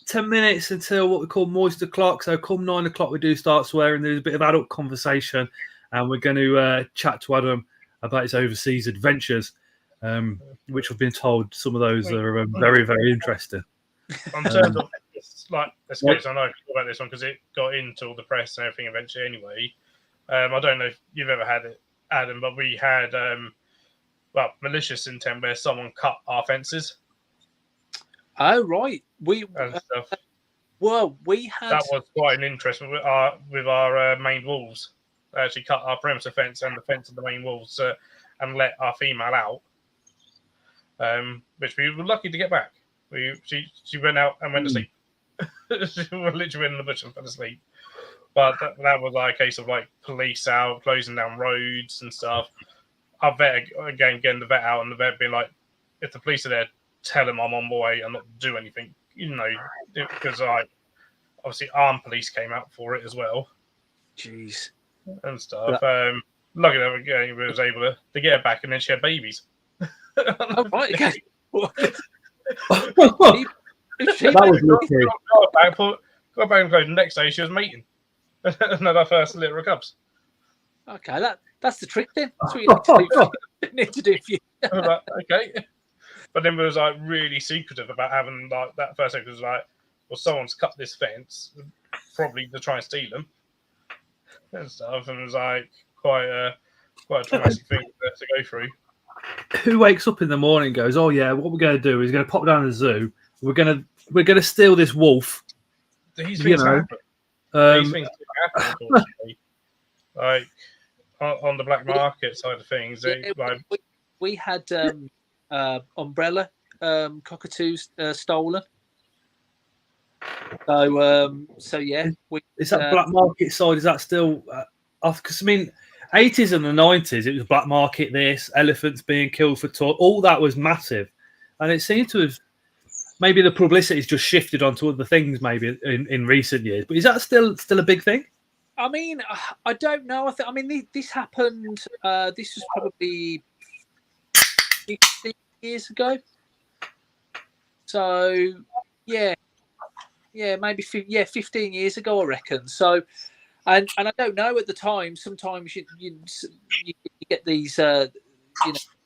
10 minutes until what we call moisture clock. So come 9 o'clock, we do start swearing. There's a bit of adult conversation, and we're going to chat to Adam about his overseas adventures, which I've been told some of those are very, very interesting. On terms of escapes, I know about this one because it got into all the press and everything eventually anyway. I don't know if you've ever had it, Adam, but we had malicious intent where someone cut our fences. Oh right, we had that was quite an interest with our main walls. They actually cut our perimeter fence and the fence of the main walls and let our female out, which we were lucky to get back. She went out and went to sleep. She literally went in the bush and fell asleep. But that was like a case of like police out, closing down roads and stuff. Our vet getting the vet out, and the vet being like, if the police are there, tell them I'm on my way and not do anything, because obviously armed police came out for it as well. Jeez. And stuff. Lucky that we was able to get her back, and then she had babies. Oh, right, okay. That was lucky. Got back and closed. The next day she was mating. Another first litter of cubs. Okay, that's the trick then. That's what you need to do for you. Okay. But then we was like really secretive about having like that first second was like, well, someone's cut this fence, probably to try and steal them and stuff, and it was like quite a traumatic thing to go through. Who wakes up in the morning and goes, oh yeah, what we're going to do is going to pop down to the zoo. We're going to steal this wolf. These things happen. These things happen, unfortunately. Like on the black market side of things, we had umbrella cockatoos stolen. So yeah, is that black market side? Is that still off? Because I mean, 80s and the 90s, it was black market. This elephants being killed for toy, all that was massive, and it seemed to have maybe the publicity's just shifted onto other things maybe in recent years. But is that still a big thing? I mean, I don't know. I mean, this happened. This was probably 15 years ago. So, yeah, maybe 15 years ago, I reckon. So, and I don't know at the time. Sometimes you get these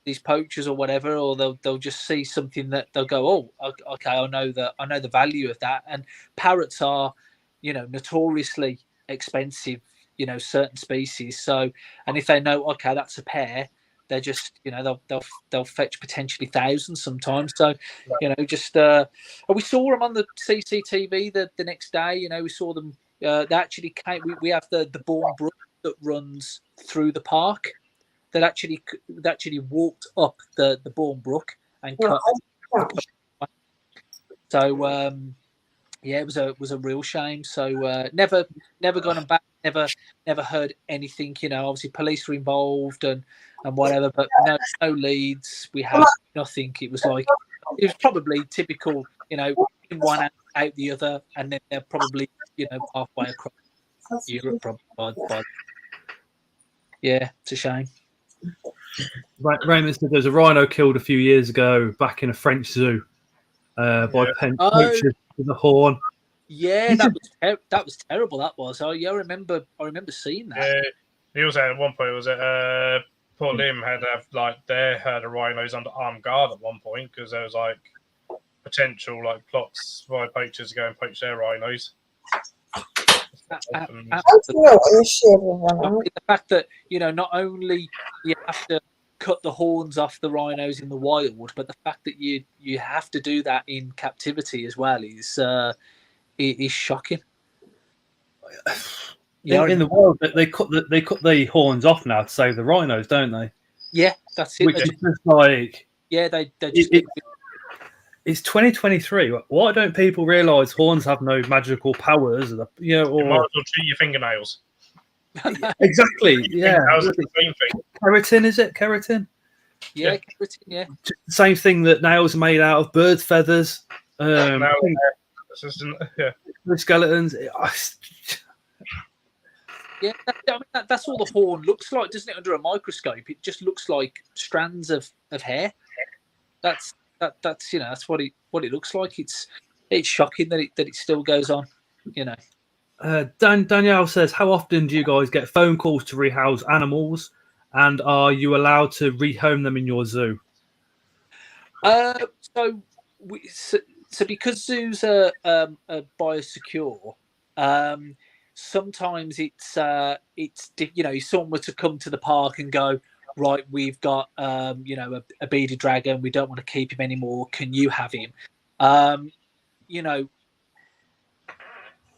these poachers or whatever, or they'll just see something that they'll go, oh, okay, I know the value of that. And parrots are, notoriously expensive, certain species. So, and if they know, okay, that's a pair, they're just, they'll fetch potentially thousands sometimes. So, just we saw them on the CCTV the next day. We saw them. They actually came. We have the Bourne Brook that runs through the park. That actually walked up the Bourne Brook and cut. So yeah, it was a real shame. So never gone back. Never heard anything. Obviously police were involved and whatever, but no leads. We had nothing. It was probably typical. In one out the other, and then they're probably halfway across Europe. Probably. Yeah, it's a shame. Raymond said there was a rhino killed a few years ago back in a French zoo by poachers with a horn. Yeah, that was terrible. That was. Oh, yeah, I remember seeing that. Yeah, he also at one point was it Port Lim had they had a rhinos under armed guard at one point because there was potential plots by poachers to go and poach their rhinos. The fact that not only you have to cut the horns off the rhinos in the wild, but the fact that you have to do that in captivity as well is shocking. In the wild, they cut the horns off now to save the rhinos, don't they? Yeah, that's it. Which is just they just. It's 2023. Why don't people realise horns have no magical powers? Or you might as well treat your fingernails. Exactly. Yeah. That was the same thing. Keratin, is it? Keratin? Yeah, keratin. Yeah. Same thing that nails are made out of bird feathers. Skeletons. Yeah, that's all the horn looks like, doesn't it? Under a microscope, it just looks like strands of hair. That's what it looks like. It's shocking that it still goes on. Danielle says, how often do you guys get phone calls to rehouse animals, and are you allowed to rehome them in your zoo? So because zoos are biosecure, sometimes if someone were to come to the park and go, right, we've got a bearded dragon, we don't want to keep him anymore, can you have him?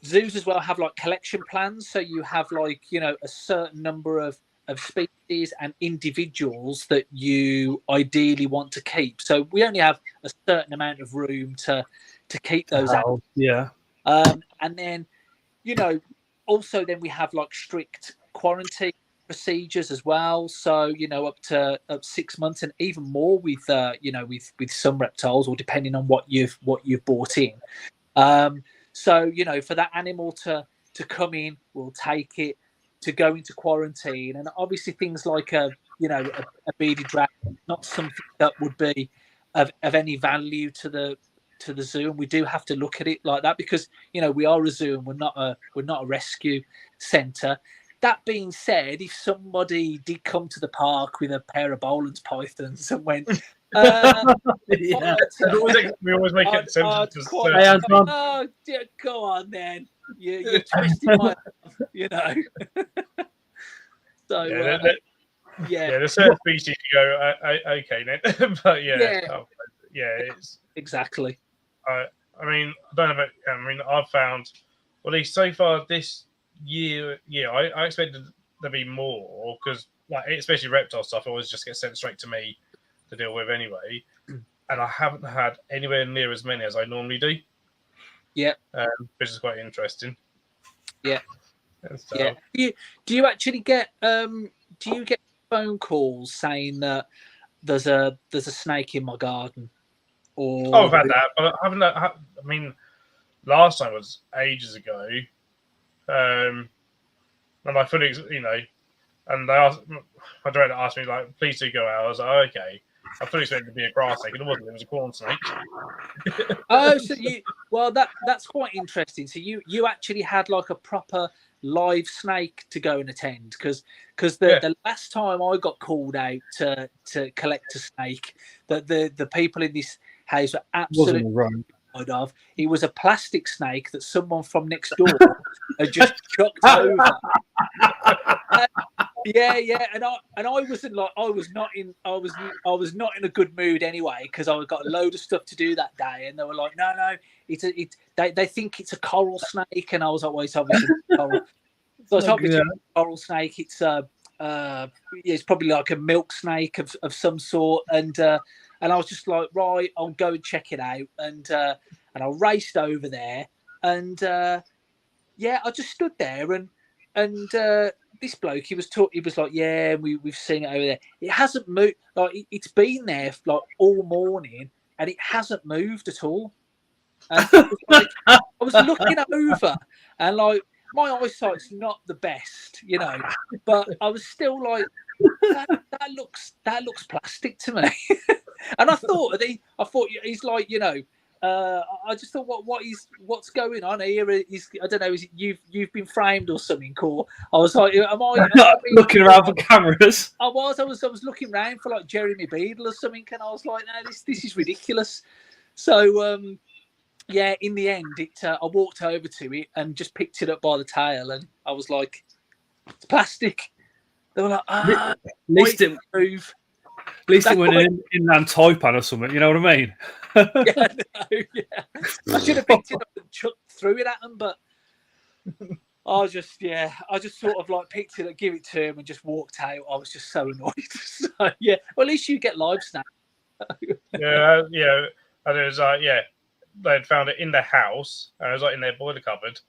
Zoos as well have collection plans, so you have a certain number of species and individuals that you ideally want to keep. So we only have a certain amount of room to keep those animals. Yeah. And then also then we have strict quarantine procedures as well. So up 6 months and even more with with some reptiles, or depending on what you've bought in. So for that animal to come in, we'll take it, to go into quarantine, and obviously things like a bearded dragon, not something that would be of any value to the zoo, and we do have to look at it like that because we are a zoo and we're not a rescue centre. That being said, if somebody did come to the park with a pair of Boland's pythons and went, we always make it simple. Oh, dear, go on then. You're twisting my arm, So there's certain species you go, okay then, but it's exactly. I mean, I don't know. I've found, well, at least so far this year, I expected there to be more because, especially reptile stuff, always just gets sent straight to me to deal with anyway, and I haven't had anywhere near as many as I normally do. Yeah, which is quite interesting. Yeah, so, yeah. Do you actually get phone calls saying that there's a snake in my garden? Or I've had that, but I haven't. Last time was ages ago, and I fully, and they asked, my director asked me please do go out. I was like, okay. I fully expected it to be a grass snake, and it wasn't. It was a corn snake. Oh, so that's quite interesting. So you actually had a proper live snake to go and attend because the last time I got called out to collect a snake, that the people in this house were absolutely of. It was a plastic snake that someone from next door had just chucked over. And I wasn't like I was not in a good mood anyway because I got a load of stuff to do that day, and they were like, no, they think it's a coral snake, and I was like, well, it's obviously coral. So it's obviously a coral snake. It's it's probably like a milk snake of some sort, and I was just like, right, I'll go and check it out. And I raced over there. And, I just stood there. And this bloke, he was like, yeah, we've seen it over there. It hasn't moved. Like, it's been there for, like, all morning. And it hasn't moved at all. And I was looking over. And, like, my eyesight's not the best, but I was still like, that looks plastic to me. And I thought he's like, I just thought, what's going on here? I don't know, is it you've been framed or something? Or I was like, am I looking around for cameras? I was looking around for like Jeremy Beadle or something, and I was like, no, this is ridiculous. So in the end, I walked over to it and just picked it up by the tail, and I was like, it's plastic. They were like, at least it move. At least it went in inland Taipan or something, you know what I mean? I should have picked it up and chucked threw it at them, but I just sort of like picked it up, give it to him, and just walked out. I was just so annoyed. So, well, at least you get live snap. And it was they'd found it in the house, and it was like in their boiler cupboard,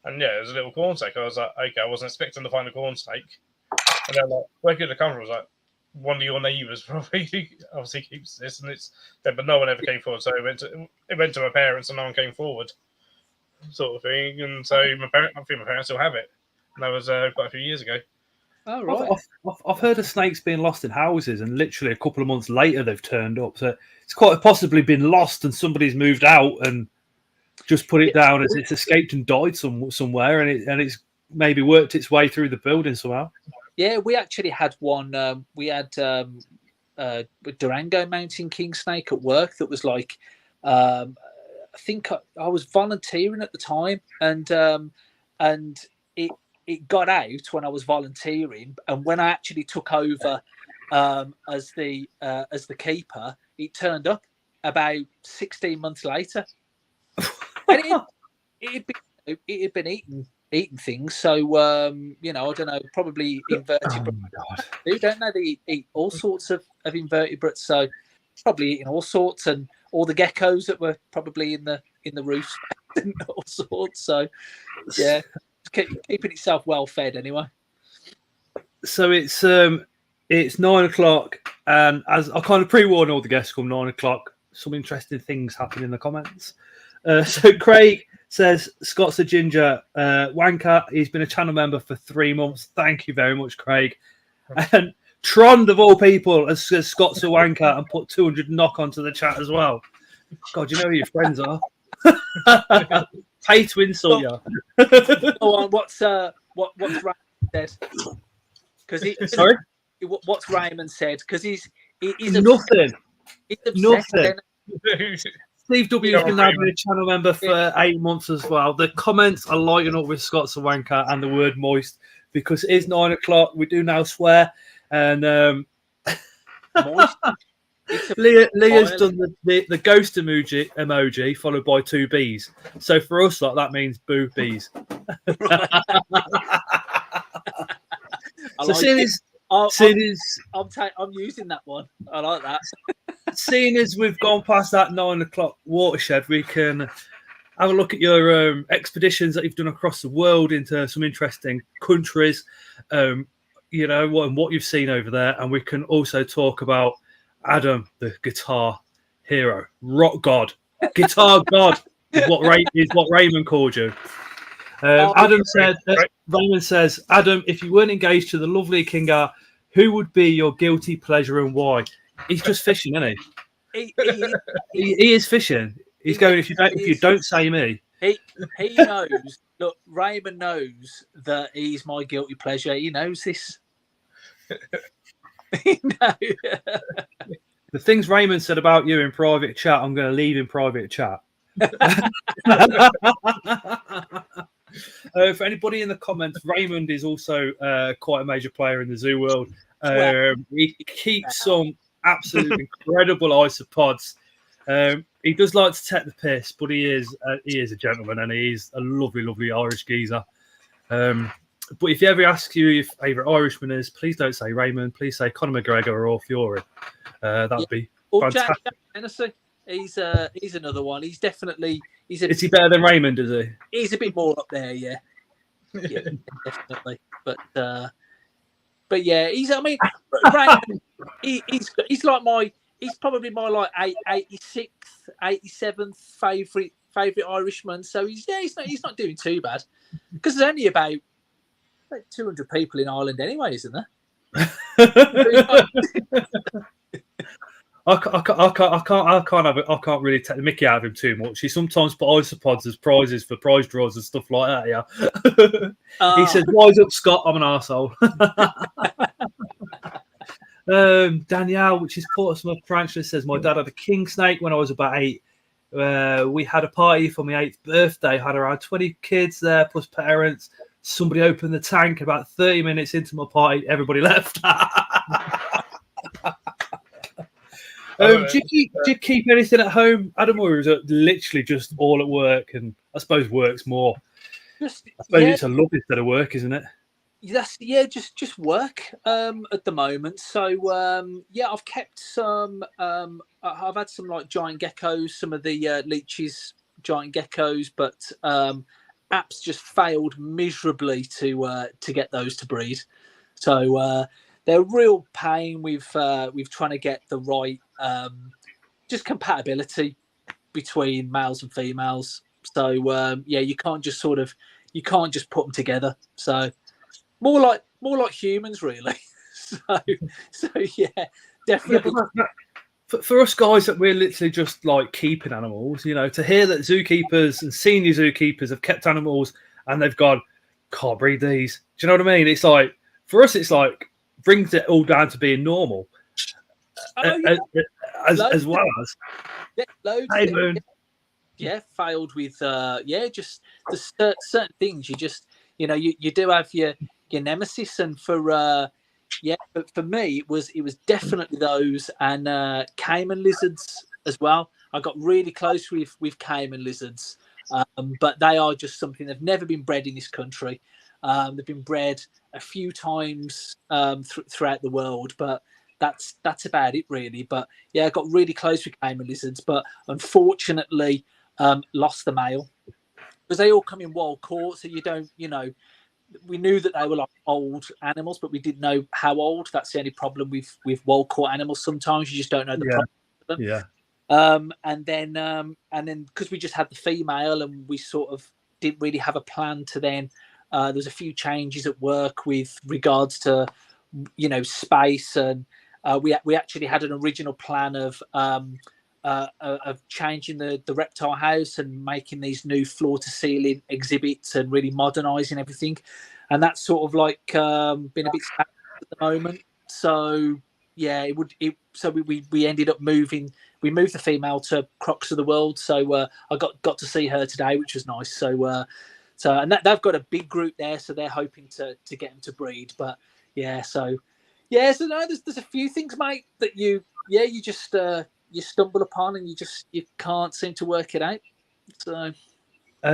and it was a little corn snake. I was like, okay, I wasn't expecting to find a corn snake, and they're like, where could it come from? I was like, one of your neighbours probably obviously keeps this, and it's there, but no one ever came forward. So it went to my parents, and no one came forward, sort of thing. And so I think my parents still have it. And that was quite a few years ago. Oh right. I've heard of snakes being lost in houses, and literally a couple of months later they've turned up. So it's quite possibly been lost, and somebody's moved out and just put it down as it's escaped and died somewhere, and it's maybe worked its way through the building somehow. Yeah, we actually had one. We had a Durango mountain king snake at work that was like, I think I was volunteering at the time, and it got out when I was volunteering, and when I actually took over as the keeper, it turned up about 16 months later, and it had been eating things. So I don't know, probably invertebrates. Don't know, they eat all sorts of invertebrates, so probably eating all sorts, and all the geckos that were probably in the roof and all sorts. So yeah, keeping itself well fed anyway. So it's 9 o'clock, and as I kind of pre-warn all the guests, come 9 o'clock, some interesting things happen in the comments. So Craig says, Scott's a ginger wanker. He's been a channel member for 3 months. Thank you very much, Craig. And Trond, of all people, has says Scott's a wanker and put 200 knock onto the chat as well. God, you know who your friends are. Pay to insult you. Go on, what's Raymond said? Sorry? What's Raymond said? Because he's nothing. He's obsessed. Nothing. Steve W has been now been a channel member for 8 months as well. The comments are lighting up with Scott's a wanker and the word moist, because it is 9 o'clock. We do now swear. And moist. Leah's done the ghost emoji followed by 2 bees. So for us, like, that means boo bees. I'm using that one. I like that. Seeing as we've gone past that 9 o'clock watershed, we can have a look at your expeditions that you've done across the world into some interesting countries, and what you've seen over there. And we can also talk about Adam, the guitar hero, rock god, guitar god, is what Raymond called you. Raymond says, Adam, if you weren't engaged to the lovely Kinga, who would be your guilty pleasure and why? He's just fishing, isn't he? He is fishing. He's going, if you don't say me. He knows Look, Raymond knows that he's my guilty pleasure. He knows this. The things Raymond said about you in private chat, I'm going to leave in private chat. For anybody in the comments, Raymond is also quite a major player in the zoo world. He keeps some absolutely incredible isopods. He does like to take the piss, but he is a gentleman, and he's a lovely, lovely Irish geezer. But if he ever asks you your favourite Irishman is, please don't say Raymond. Please say Conor McGregor or Fury. That'd be fantastic. Jack Hennessy, he's another one. He's definitely Is he better than Raymond? Is he? He's a bit more up there, yeah, definitely. But yeah, he's. I mean, Raymond, he's like he's probably my like 86th, 87th favourite Irishman. So he's not doing too bad, because there's only about 200 people in Ireland anyway, isn't there? I can't really take the mickey out of him too much. He sometimes put isopods as prizes for prize draws and stuff like that. Yeah, he says, "Wise up, Scott. I'm an arsehole." Danielle, which is Portsmouth Tarantula, says, "My dad had a king snake when I was about 8. We had a party for my 8th birthday. Had around 20 kids there plus parents. Somebody opened the tank. About 30 minutes into my party, everybody left." Do you keep anything at home, Adam, or is it literally just all at work? And I suppose work's more. It's a love instead of work, isn't it? Just work at the moment. So I've kept some. I've had some like giant geckos, some of the leeches, giant geckos, but apps just failed miserably to get those to breed. So they're real pain with trying to get the right just compatibility between males and females. So you can't just put them together. So more like humans, really. so yeah, definitely. Yeah, for us guys that we're literally just like keeping animals, to hear that zookeepers and senior zookeepers have kept animals and they've gone, can't breed these. Do you know what I mean? It's like, for us, it's like brings it all down to being normal. As well as loads failed with just the certain things. You just you do have your nemesis, and for me it was definitely those, and caiman lizards as well. I got really close with caiman lizards, but they are just something they've never been bred in this country. They've been bred a few times throughout the world, but that's about it really. But yeah, I got really close with caiman lizards, but unfortunately lost the male, because they all come in wild caught, so you don't, we knew that they were like old animals, but we didn't know how old. That's the only problem with wild caught animals. Sometimes you just don't know the problem with them. And then because we just had the female, and we sort of didn't really have a plan to then there's a few changes at work with regards to space, and we actually had an original plan of changing the reptile house and making these new floor to ceiling exhibits and really modernizing everything, and that's sort of like been a bit sad at the moment. So yeah, we ended up moving. We moved the female to Crocs of the World, so I got to see her today, which was nice. So they've got a big group there, so they're hoping to get them to breed. But so no, there's a few things, mate, that you just you stumble upon, and you can't seem to work it out. So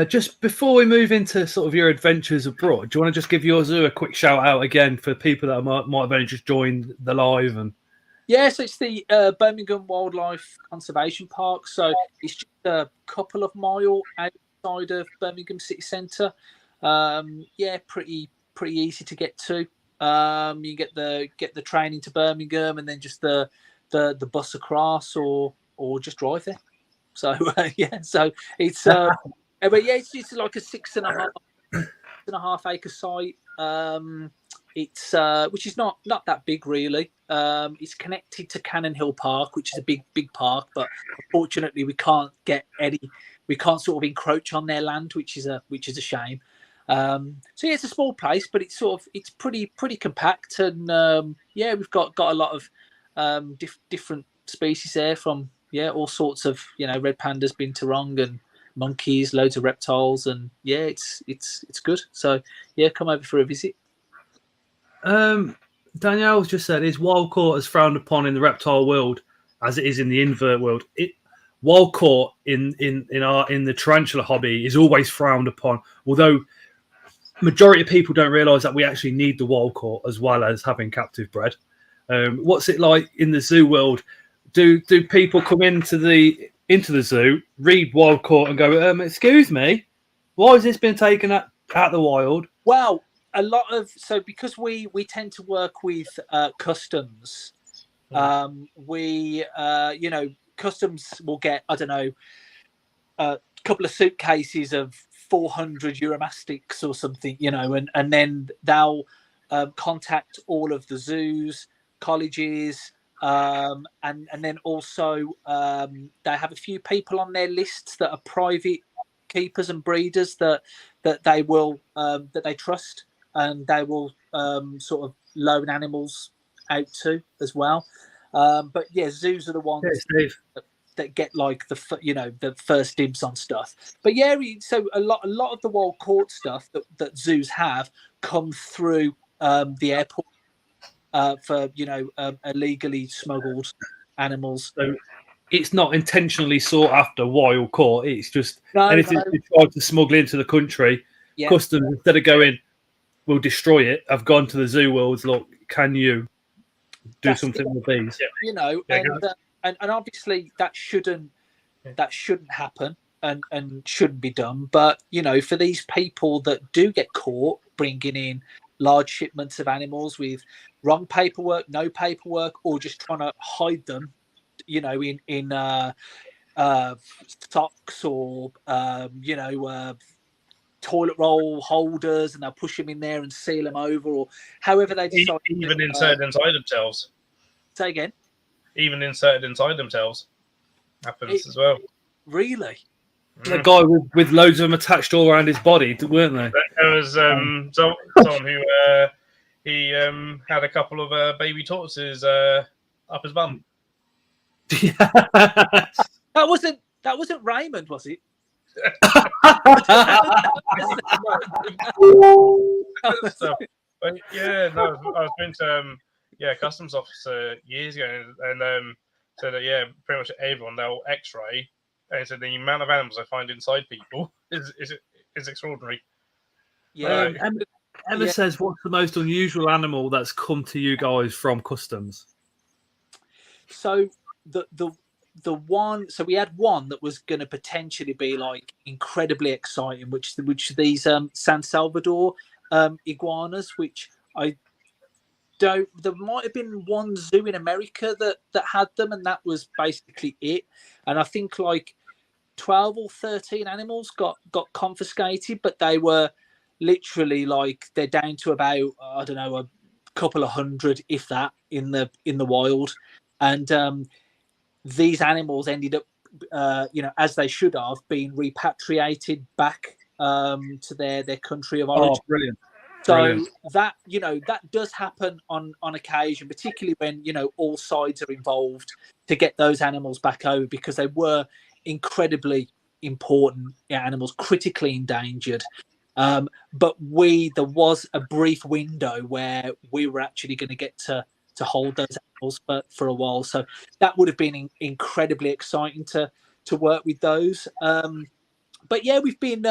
just before we move into sort of your adventures abroad, do you want to just give your zoo a quick shout out again for people that might have only just joined the live? And so it's the Birmingham Wildlife Conservation Park. So it's just a couple of miles outside of Birmingham city centre. Pretty easy to get to. You get the train into Birmingham, and then just the bus across, or just drive there. So so it's it's just like a 6.5 acre site. It's which is not that big really. It's connected to Cannon Hill Park, which is a big park, but unfortunately we can't sort of encroach on their land, which is a shame. So yeah, it's a small place, but it's pretty compact, and yeah, we've got a lot of different species there from all sorts of red pandas, binturong, and monkeys, loads of reptiles, and yeah, it's good. So yeah, come over for a visit. Danielle just said, is wild caught as frowned upon in the reptile world as it is in the invert world? Wild caught in the tarantula hobby is always frowned upon, although majority of people don't realise that we actually need the wild caught as well as having captive bred. What's it like in the zoo world? Do people come into the zoo, read wild caught, and go, "Excuse me, why has this been taken out the wild?" Well, a lot of because we tend to work with customs. We customs will get, I don't know, a couple of suitcases of 400 Euromastics or something, and then they'll contact all of the zoos, colleges, and then also they have a few people on their lists that are private keepers and breeders that they will that they trust, and they will sort of loan animals out to as well. But yeah, zoos are the ones that get like the first dibs on stuff. But yeah, so a lot of the wild caught stuff that zoos have come through the airport for illegally smuggled animals. So it's not intentionally sought after wild caught. It's just anything No. they try to smuggle into the country. Yeah. Customs, instead of going, we'll destroy it, I've gone to the zoo world. Look, can you do something with these? And obviously that shouldn't happen and shouldn't be done. But for these people that do get caught bringing in large shipments of animals with wrong paperwork, no paperwork, or just trying to hide them, in socks or toilet roll holders, and they'll push them in there and seal them over, or however they decide. Even inserted inside themselves. Say again. Even inserted inside themselves happens as well. Really? The guy with loads of them attached all around his body, weren't they? There was someone who he had a couple of baby tortoises up his bum. That wasn't Raymond, was it? But yeah, no, I was been to customs officer years ago, and said that pretty much everyone they'll X-ray, and so the amount of animals I find inside people is extraordinary. Yeah. Emma says, what's the most unusual animal that's come to you guys from customs? So the one, so we had one that was going to potentially be like incredibly exciting, which these San Salvador iguanas, which I don't. There might have been one zoo in America that had them, and that was basically it. And I think like 12 or 13 animals got confiscated, but they were literally like they're down to about, I don't know, a couple of hundred, if that, in the wild. And these animals ended up, as they should have, been repatriated back to their country of origin. Oh, brilliant. So brilliant. that does happen on occasion, particularly when all sides are involved, to get those animals back over, because they were incredibly important animals, critically endangered. But there was a brief window where we were actually going to get to hold those animals for a while, so that would have been incredibly exciting to work with those. But yeah, we've been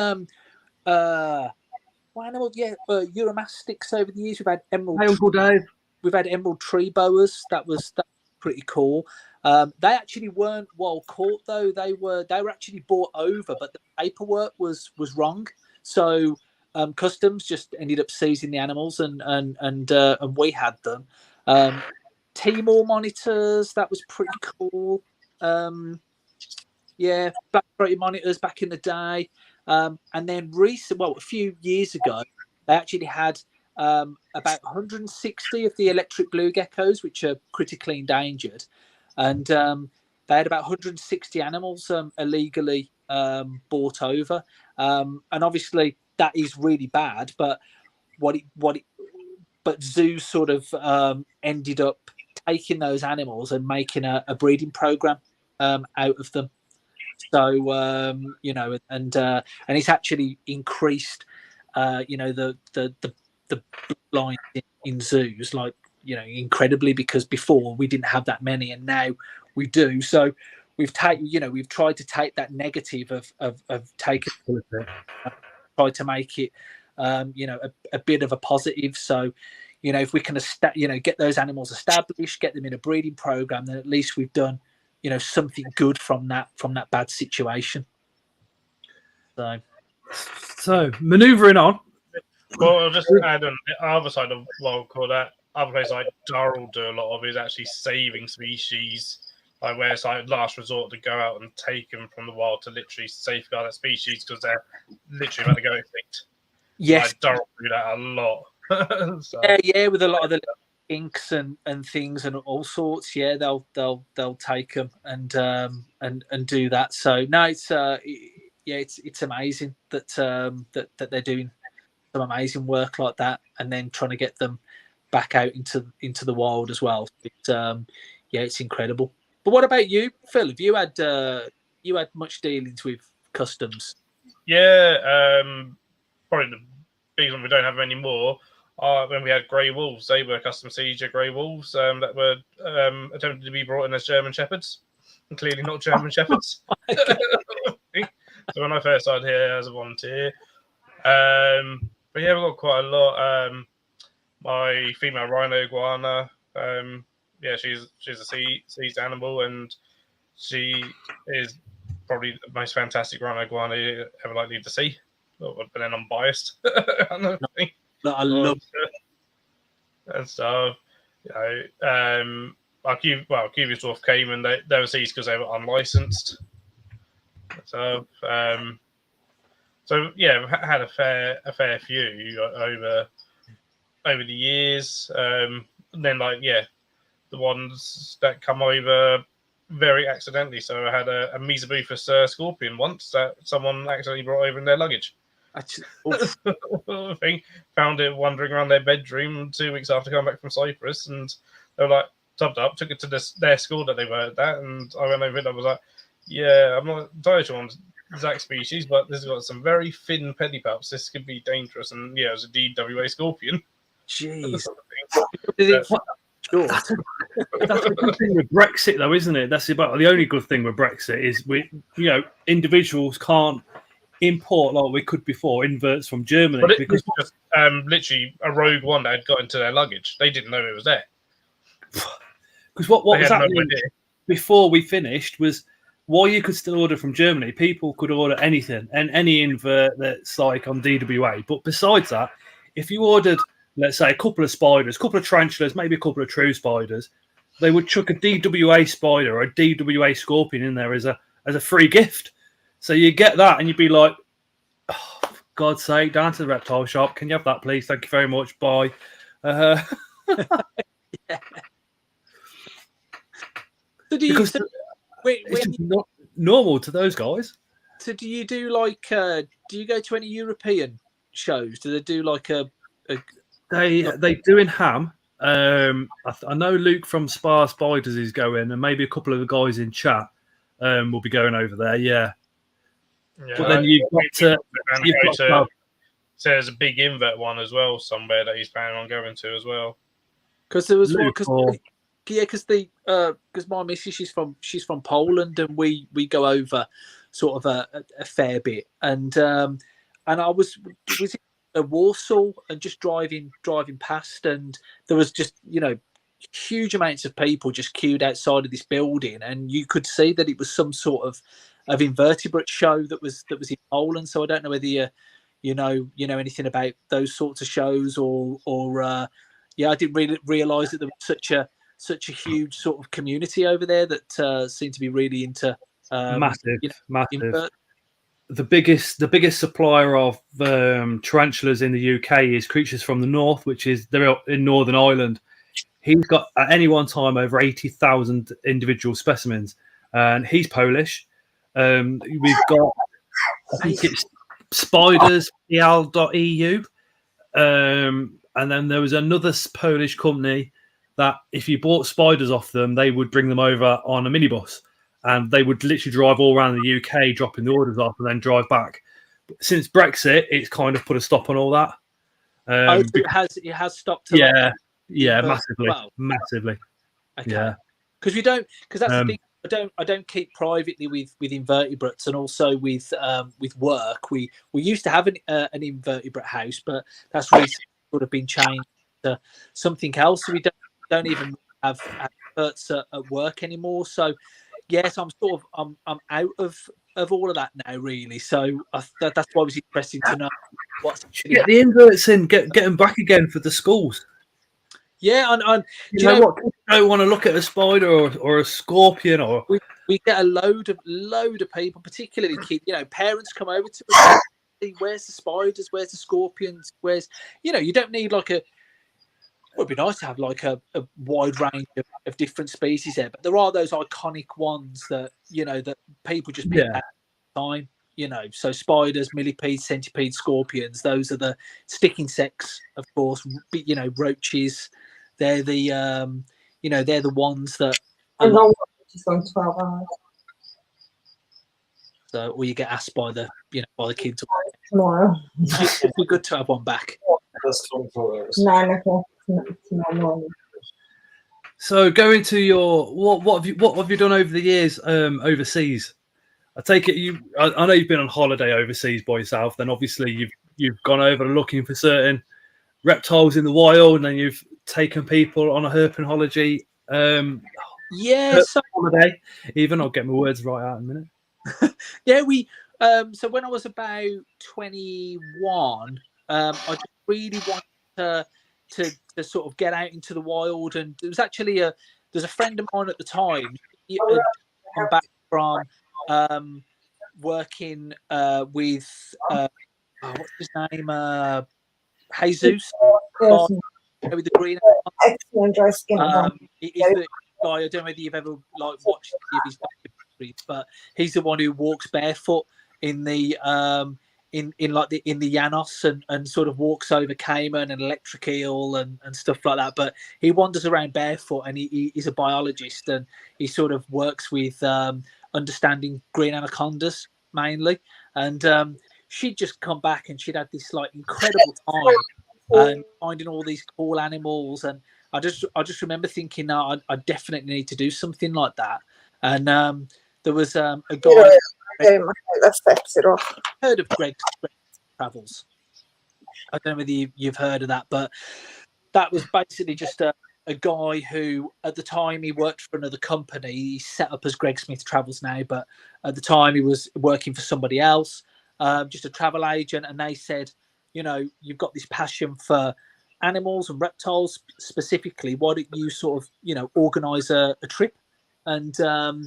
Euromastics over the years. We've had emerald. Hey, Uncle Dave. We've had emerald tree boas. That was pretty cool. They actually weren't wild caught though. They were actually brought over, but the paperwork was wrong. So customs just ended up seizing the animals, and we had them. Timor monitors. That was pretty cool. Black-throated monitors back in the day. And then a few years ago, they actually had about 160 of the electric blue geckos, which are critically endangered. And they had about 160 animals illegally bought over. And obviously, that is really bad. But but zoos sort of ended up taking those animals and making a breeding program out of them. So and it's actually increased the line in zoos, like incredibly, because before we didn't have that many and now we do. So we've tried to take that negative of taking, tried to make it a bit of a positive. So if we can get those animals established, get them in a breeding program, then at least we've done something good from that bad situation. So maneuvering on. Well, I'll just add on the other side of what I'll call that. Other places like Durrell do a lot of is actually saving species, like where it's like last resort to go out and take them from the wild to literally safeguard that species because they're literally about to go extinct. Yes, like Durrell do that a lot. So. Yeah, with a lot of the inks and things and all sorts. Yeah, they'll take them and do that. So no, it's amazing that they're doing some amazing work like that, and then trying to get them back out into the wild as well. It's incredible. But what about you, Phil? Have you had much dealings with customs? Yeah, probably the biggest one we don't have anymore. When we had grey wolves, they were custom seizure grey wolves that were attempted to be brought in as German shepherds, and clearly not German shepherds. So when I first started here as a volunteer, but yeah, we've got quite a lot. My female rhino iguana, she's a seized animal, and she is probably the most fantastic rhino iguana you ever likely to see. But then I'm biased. I love and stuff. Cuvius Dwarf came and they were seized because they were unlicensed. So yeah, I've had a fair few over the years. And then the ones that come over very accidentally. So I had a Mesobuphus scorpion once that someone accidentally brought over in their luggage. Found it wandering around their bedroom 2 weeks after coming back from Cyprus, and they were like tubbed up, took it to their school that they worked at, and I went over it and I was like, yeah, I'm not entirely sure on exact species, but this has got some very thin pedipalps. This could be dangerous, and yeah, it was a DWA scorpion. Jeez. That's a good thing with Brexit, though, isn't it? That's about the only good thing with Brexit is individuals can't import like we could before inverts from Germany. But it was just literally a rogue one that had got into their luggage. They didn't know it was there. Because what was happening before we finished was while you could still order from Germany, people could order anything and any invert that's like on DWA. But besides that, if you ordered, let's say, a couple of spiders, a couple of tarantulas, maybe a couple of true spiders, they would chuck a DWA spider or a DWA scorpion in there as a free gift. So you get that and you'd be like, oh, for God's sake, down to the reptile shop. Can you have that, please? Thank you very much. Bye. Yeah. So it's not normal to those guys. So do you do do you go to any European shows? Do they do They do in Ham. I know Luke from Spar Spiders is going, and maybe a couple of the guys in chat will be going over there. Yeah. But then you've got to. So there's a big invert one as well somewhere that he's planning on going to as well. Because there was one. Because my missus, she's from Poland, and we go over sort of a fair bit, and I was in Warsaw and just driving past, and there was just huge amounts of people just queued outside of this building, and you could see that it was some sort of invertebrate show that was in Poland. So I don't know whether you know anything about those sorts of shows or I didn't really realise that there was such a huge sort of community over there that seemed to be really into massive. Invert. The biggest supplier of tarantulas in the UK is Creatures from the North, which is they're in Northern Ireland. He's got at any one time over 80,000 individual specimens, and he's Polish. We've got, I think it's Spiders, pl.eu. And then there was another Polish company that if you bought spiders off them, they would bring them over on a minibus, and they would literally drive all around the UK, dropping the orders off, and then drive back. Since Brexit, it's kind of put a stop on all that. So it has stopped. Massively, massively. Okay. Yeah, because that's the thing. I don't keep privately with invertebrates, and also with work. We used to have an invertebrate house, but that's recently sort of been changed to something else. So we don't even have inverts at work anymore. So yes, I'm out of all of that now, really. So that's why it was interesting to know what's get the inverts in, get them back again for the schools. Yeah, and you know what? People don't want to look at a spider or a scorpion, or we get a load of people, particularly kids. Parents come over to us. Where's the spiders? Where's the scorpions? You don't need like a. It would be nice to have like a wide range of different species there, but there are those iconic ones that that people just pick at the time. So spiders, millipedes, centipedes, scorpions. Those are the stick insects, of course. Roaches. They're the they're the ones that. And long just on 12 hours. So, or you get asked by the kids tomorrow. It'd be good to have one back. That's 24 hours. 9 o'clock tomorrow morning. So, going to your what have you done over the years overseas? I take it I know you've been on holiday overseas by yourself. Then obviously you've gone over looking for certain reptiles in the wild, and then you've taken people on a herpetology holiday. Even I'll get my words right out in a minute. Yeah, we so when I was about 21, I just really wanted to sort of get out into the wild, and there was actually there's a friend of mine at the time. He had come back from working with what's his name, Jesus. With the green, excellent dry skin. He's the guy. I don't know whether you've ever watched any of his documentaries, but he's the one who walks barefoot in the in the Llanos and sort of walks over caiman and electric eel and stuff like that. But he wanders around barefoot, and he's a biologist, and he sort of works with understanding green anacondas mainly. And she'd just come back, and she'd had this incredible time. And finding all these cool animals, and I just remember thinking, no, I definitely need to do something like that. And there was a guy. That steps it off. Heard of Greg Travels? I don't know whether you've heard of that, but that was basically just a guy who, at the time, he worked for another company. He's set up as Greg Smith Travels now, but at the time he was working for somebody else, just a travel agent, and they said, you've got this passion for animals and reptiles specifically. Why don't you sort of, organise a trip? And, so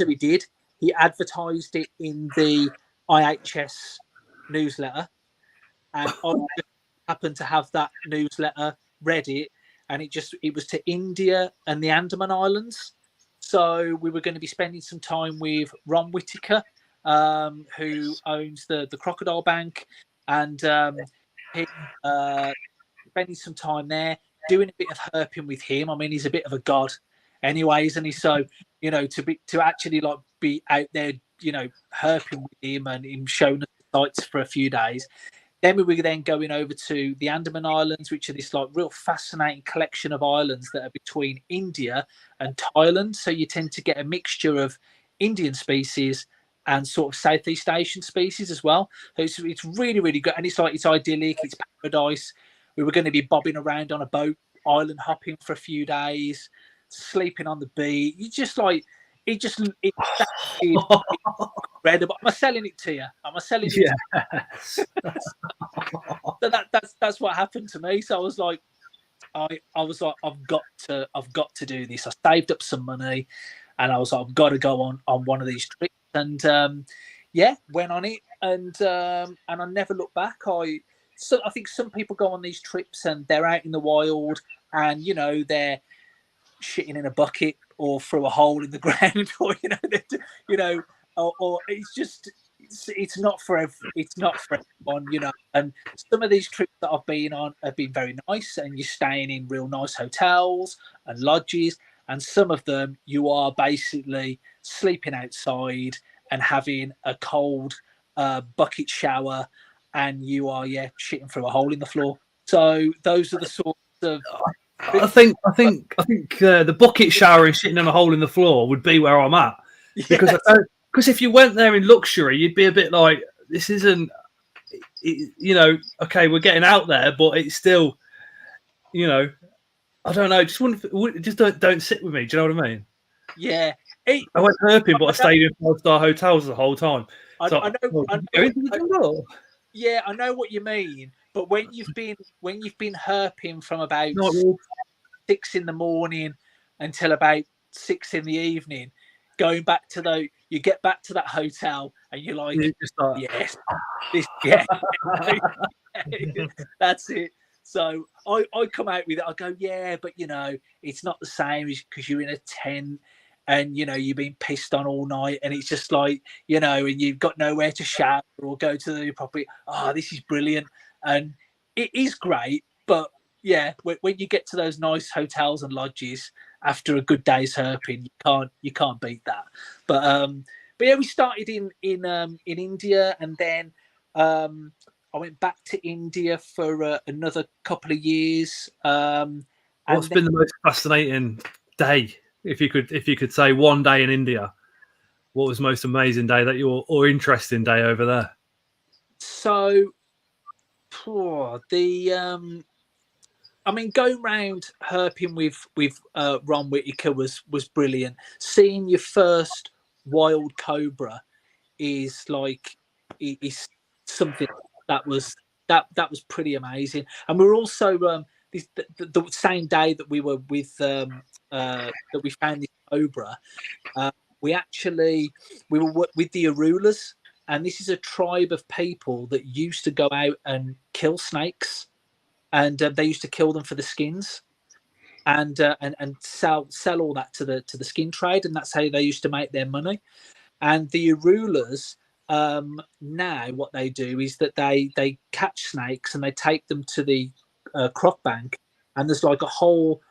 he did. He advertised it in the IHS newsletter. And I just happened to have that newsletter, read it, and it was to India and the Andaman Islands. So we were going to be spending some time with Ron Whitaker, who owns the Crocodile Bank. And he spending some time there, doing a bit of herping with him. I mean, he's a bit of a god, anyways, and he's so to actually be out there, herping with him and him showing us the sights for a few days. Then we were then going over to the Andaman Islands, which are this real fascinating collection of islands that are between India and Thailand. So you tend to get a mixture of Indian species and sort of Southeast Asian species as well. So it's really, really good. And it's idyllic, it's paradise. We were going to be bobbing around on a boat, island hopping for a few days, sleeping on the beach. It's incredible. Am I selling it to you? Yes. So that's what happened to me. So I was like, I've got to do this. I saved up some money, and I was like, I've got to go on one of these trips. And went on it, and I never looked back. I think some people go on these trips and they're out in the wild, and they're shitting in a bucket or through a hole in the ground, or or it's just it's not for everyone, you know. And some of these trips that I've been on have been very nice, and you're staying in real nice hotels and lodges. And some of them you are basically sleeping outside and having a cold bucket shower, and you are shitting through a hole in the floor. So those are the sorts of. I think the bucket shower and shitting in a hole in the floor would be where I'm at, because because if you went there in luxury, you'd be a bit like, this isn't, you know, okay, we're getting out there, but it's still, you know, I don't know, just don't sit with me. Do you know what I mean? Yeah, I went herping, but I stayed in 5-star hotels the whole time. So I know what you mean. But when you've been herping from about 6 in the morning until about 6 in the evening, going back to you get back to that hotel and you're like, yes, that's it. So I come out with it. I go, yeah, but you know, it's not the same because you're in a tent and you know you've been pissed on all night, and it's just like, you know, and you've got nowhere to shower or go to the property. This is brilliant, and it is great. But yeah, when you get to those nice hotels and lodges after a good day's herping, you can't beat that. But yeah, we started in India, and then I went back to India for another couple of years. What's been the most fascinating day? If you could say one day in India, what was the most amazing day or interesting day over there? So, I mean, going round herping with Ron Whitaker was brilliant. Seeing your first wild cobra is something that was pretty amazing. And we were also the same day that we were with that we found this cobra. We were with the Arulas, and this is a tribe of people that used to go out and kill snakes, and they used to kill them for the skins, and sell all that to the skin trade, and that's how they used to make their money. And the Arulas, now what they do is that they catch snakes and they take them to the crop bank, and there's like a whole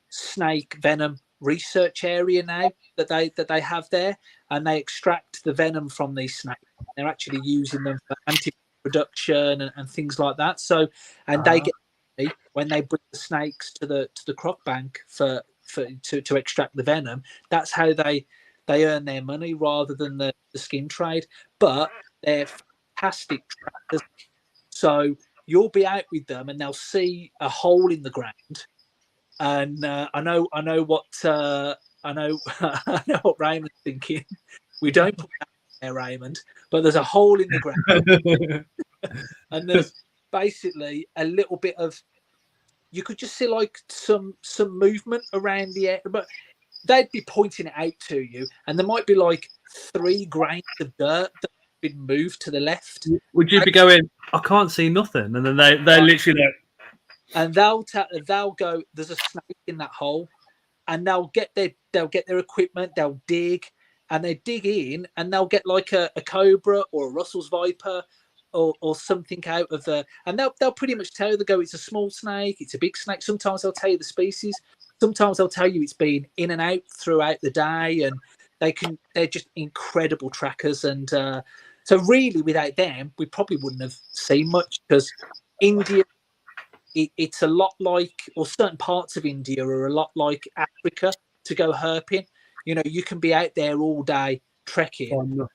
snake venom research area now that they have there, and they extract the venom from these snakes. They're actually using them for anti-production and things like that. So, and they get when they bring the snakes to the crop bank to extract the venom. That's how they earn their money rather than the skin trade. But they're fantastic trackers. So you'll be out with them and they'll see a hole in the ground. And I know what I know what Raymond's thinking. We don't put that there, Raymond, but there's a hole in the ground, and there's basically a little bit of. You could just see like some movement around the air, but they'd be pointing it out to you, and there might be like 3 grains of dirt that have been moved to the left. Would you be going, I can't see nothing, and then they're literally like. And they'll go, there's a snake in that hole, and they'll get their equipment, they'll dig, and they dig in, and they'll get like a cobra or a Russell's viper or something out of the, and they'll pretty much tell you, they go, it's a small snake, it's a big snake. Sometimes they'll tell you the species, sometimes they'll tell you it's been in and out throughout the day, and they're just incredible trackers. And so really without them we probably wouldn't have seen much, because India, it's a lot like, or certain parts of India are a lot like Africa to go herping. You know, you can be out there all day trekking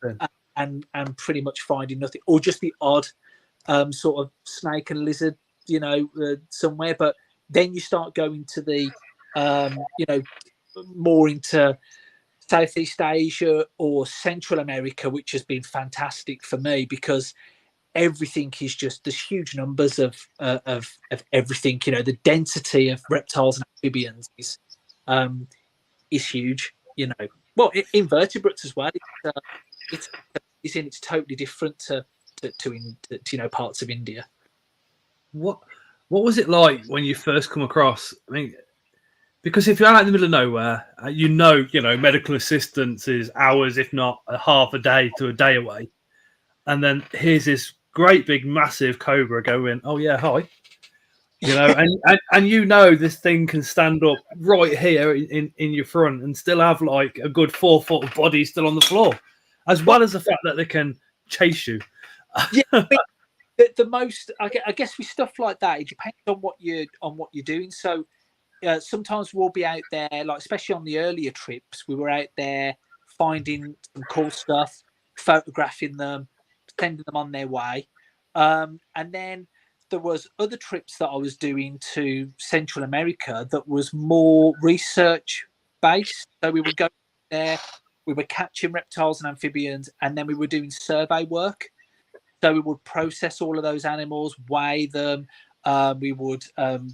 and pretty much finding nothing, or just the odd sort of snake and lizard, you know, somewhere. But then you start going to the, you know, more into Southeast Asia or Central America, which has been fantastic for me, because everything is just, there's huge numbers of everything. You know, the density of reptiles and amphibians is huge. You know, well, invertebrates as well. It's totally different to you know, parts of India. What was it like when you first come across? I mean, Because if you're out in the middle of nowhere, you know, medical assistance is hours, if not a half a day to a day away. And then here's this great big massive cobra going, oh yeah, hi. And this thing can stand up right here in your front and still have like a good 4 foot of body still on the floor, as well as the fact that they can chase you. Yeah, the most, I guess, with stuff like that, it depends on what you're doing. So sometimes we'll be out there, like especially on the earlier trips, we were out there finding some cool stuff, photographing them, sending them on their way, and then there was other trips that I was doing to Central America that was more research based. So we would go there, we were catching reptiles and amphibians, and then we were doing survey work. So we would process all of those animals, weigh them. We would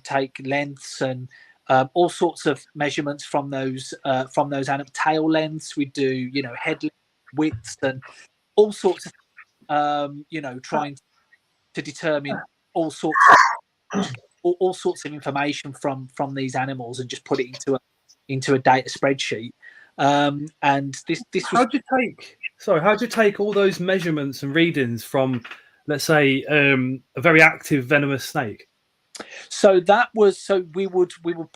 take lengths and all sorts of measurements from those animal tail lengths. We do, head widths and all sorts of, trying to determine all sorts of information from these animals and just put it into a data spreadsheet. And this was. How'd you take all those measurements and readings from, let's say, a very active venomous snake? So we would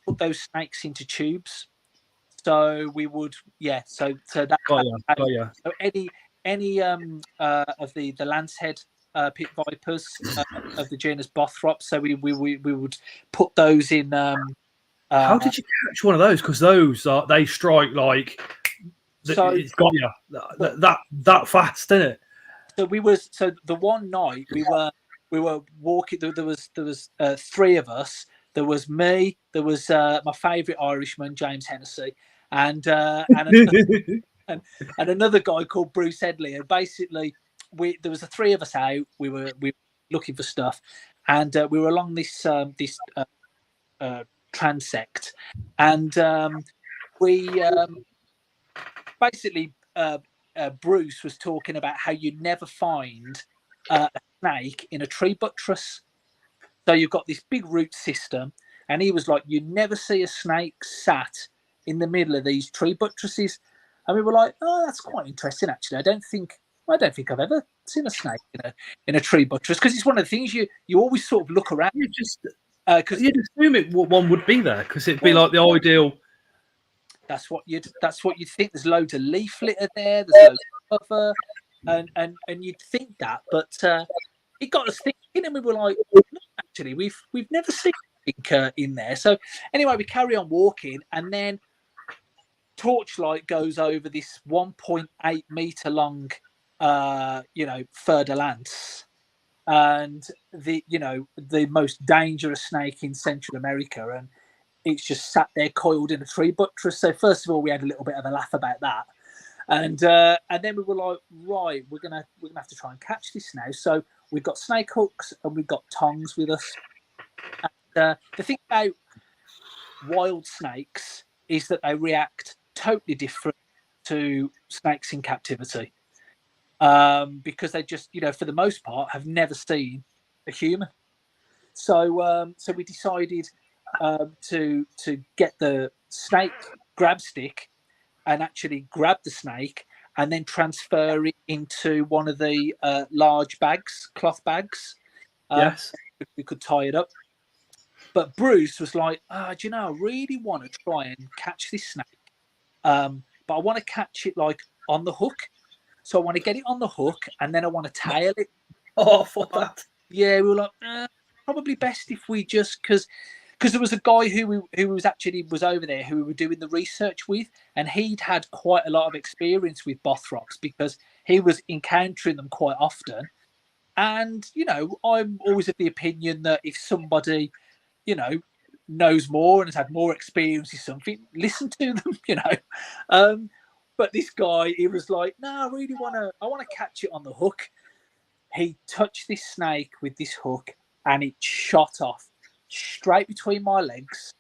put those snakes into tubes. So we would, So that. So any of the lancehead pit vipers of the genus Bothrops. So we would put those in. How did you catch one of those? Because they strike like. It's got you that fast, isn't it? So the one night we were walking. There was 3 of us. There was me. There was my favourite Irishman, James Hennessy, and another guy called Bruce Headley. And basically, there was the 3 of us out. We were looking for stuff, and we were along this transect, and we. Basically, Bruce was talking about how you never find a snake in a tree buttress. So you've got this big root system, and he was like, you never see a snake sat in the middle of these tree buttresses. And we were like, oh, that's quite interesting, actually. I don't think I've ever seen a snake in a tree buttress, because it's one of the things you always sort of look around. Because you'd assume one would be there, because it'd be like the ideal. That's what you'd think. There's loads of leaf litter there. There's loads of cover, and you'd think that, but it got us thinking, and we were like, actually, we've never seen anything in there. So anyway, we carry on walking, and then torchlight goes over this 1.8 meter long, fer de lance, and the most dangerous snake in Central America, and it's just sat there coiled in a tree buttress. So first of all, we had a little bit of a laugh about that, and then we were like, right, we're gonna have to try and catch this now. So we've got snake hooks and we've got tongs with us. And, the thing about wild snakes is that they react totally different to snakes in captivity, because they just, for the most part, have never seen a human. So we decided to get the snake grab stick and actually grab the snake and then transfer it into one of the large bags, cloth bags. Yes, we could tie it up. But Bruce was like, I really want to try and catch this snake, but I want to catch it like on the hook. So I want to get it on the hook and then I want to tail it. Oh, fuck that. Yeah, we were like, probably best if we just, because there was a guy who was over there who we were doing the research with, and he'd had quite a lot of experience with Bothrops because he was encountering them quite often. And, I'm always of the opinion that if somebody, knows more and has had more experience with something, listen to them, But this guy, he was like, no, I want to catch it on the hook. He touched this snake with this hook and it shot off straight between my legs,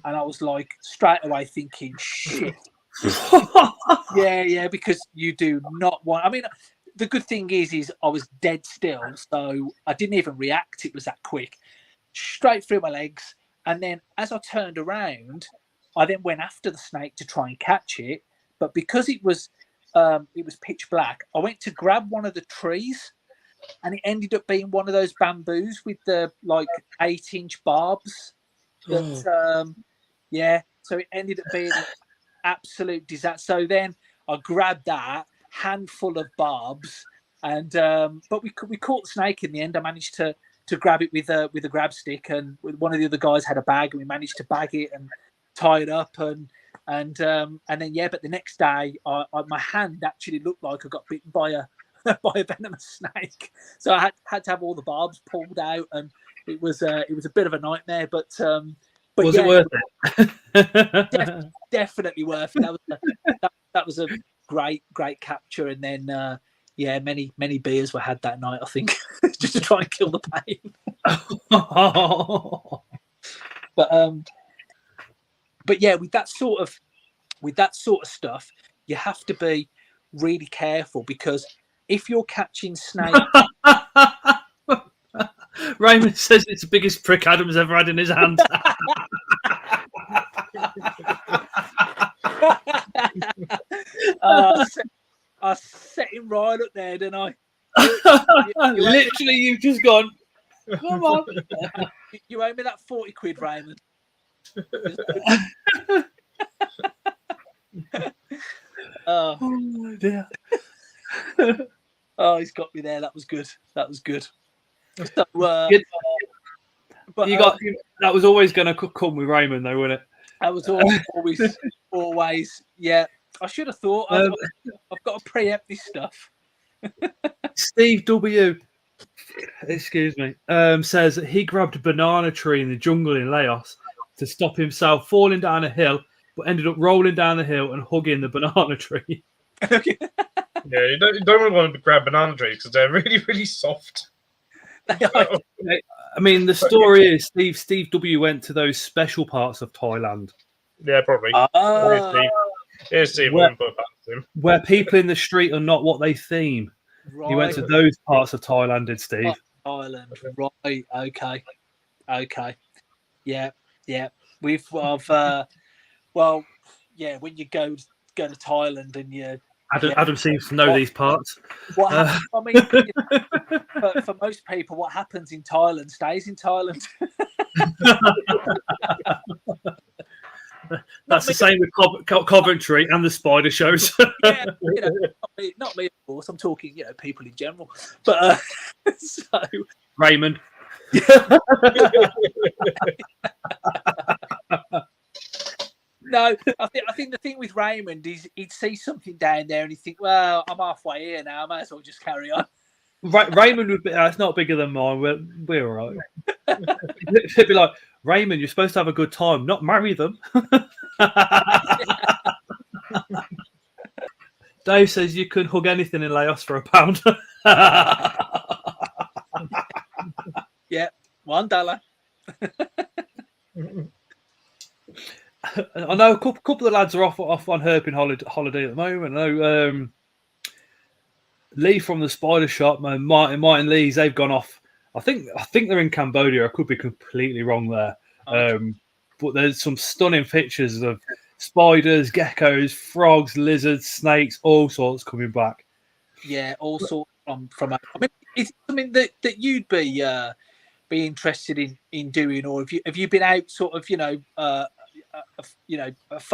and I was like straight away thinking, shit. yeah, because you do not want. I mean, the good thing is I was dead still, so I didn't even react. It was that quick, straight through my legs. And then as I turned around, I then went after the snake to try and catch it, but because it was pitch black, I went to grab one of the trees, and it ended up being one of those bamboos with the like 8-inch barbs. That so it ended up being an absolute disaster. So then I grabbed that handful of barbs, and but we caught the snake in the end. I managed to grab it with a grab stick, and one of the other guys had a bag, and we managed to bag it and tie it up, and then but the next day my hand actually looked like I got bitten by a venomous snake, so I had to have all the barbs pulled out, and it was a bit of a nightmare, but was it worth it? Definitely worth it. That was a great capture, and then many beers were had that night, I think, just to try and kill the pain. But yeah, with that sort of stuff, you have to be really careful, because if you're catching snakes, Raymond says it's the biggest prick Adam's ever had in his hand. I set him right up there, didn't I? Literally, you've just gone, come on. You owe me that 40 quid, Raymond. Oh dear. Oh, he's got me there. That was good. So, but that was always going to come with Raymond, though, wasn't it? That was always. Yeah, I should have thought. I've got to preempt this stuff. Steve W, excuse me, says that he grabbed a banana tree in the jungle in Laos to stop himself falling down a hill, but ended up rolling down the hill and hugging the banana tree. Yeah, you don't want to grab banana trees because they're really, really soft. I mean, the story is Steve W went to those special parts of Thailand. Yeah, probably. Here's Steve. Where people in the street are not what they seem. Right. He went to those parts of Thailand, did Steve? Thailand, right? Okay. Yeah. When you go to Thailand and you. Adam seems to know these parts. What happens, I mean, for most people, what happens in Thailand stays in Thailand. That's the same with Coventry and the spider shows. Yeah, not me, of course. I'm talking, people in general. But so Raymond. No, I think the thing with Raymond is he'd see something down there and he'd think, well, I'm halfway here now. I might as well just carry on. Raymond would be, it's not bigger than mine. We're all right. It'd be like, Raymond, you're supposed to have a good time, not marry them. Dave says you can hug anything in Laos for £1. Yeah, $1. I know a couple of lads are off on herping holiday at the moment. I know Lee from the Spider Shop, Martin Lee's, they've gone off. I think they're in Cambodia. I could be completely wrong there. But there's some stunning pictures of spiders, geckos, frogs, lizards, snakes, all sorts coming back. Yeah, all sorts from. I mean, is it something that you'd be interested in doing, or have you been out sort of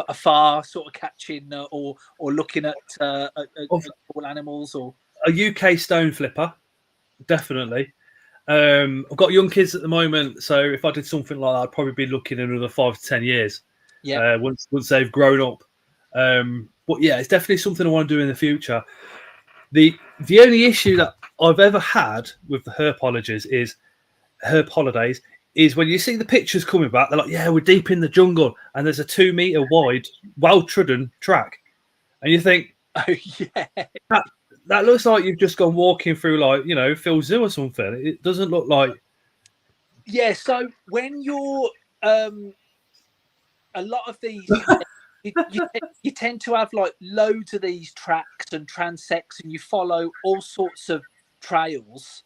afar, sort of catching or looking at all animals, or a UK stone flipper, definitely. I've got young kids at the moment, so if I did something like that, I'd probably be looking at another 5 to 10 years. Yeah. Once they've grown up. But yeah, it's definitely something I want to do in the future. The only issue that I've ever had with the herp holidays is when you see the pictures coming back, they're like, yeah, we're deep in the jungle and there's a 2 meter wide, well-trodden track. And you think, oh, yeah. That looks like you've just gone walking through, like, Phil Zoo or something. It doesn't look like. Yeah, so when you're a lot of these, you tend to have like loads of these tracks and transects, and you follow all sorts of trails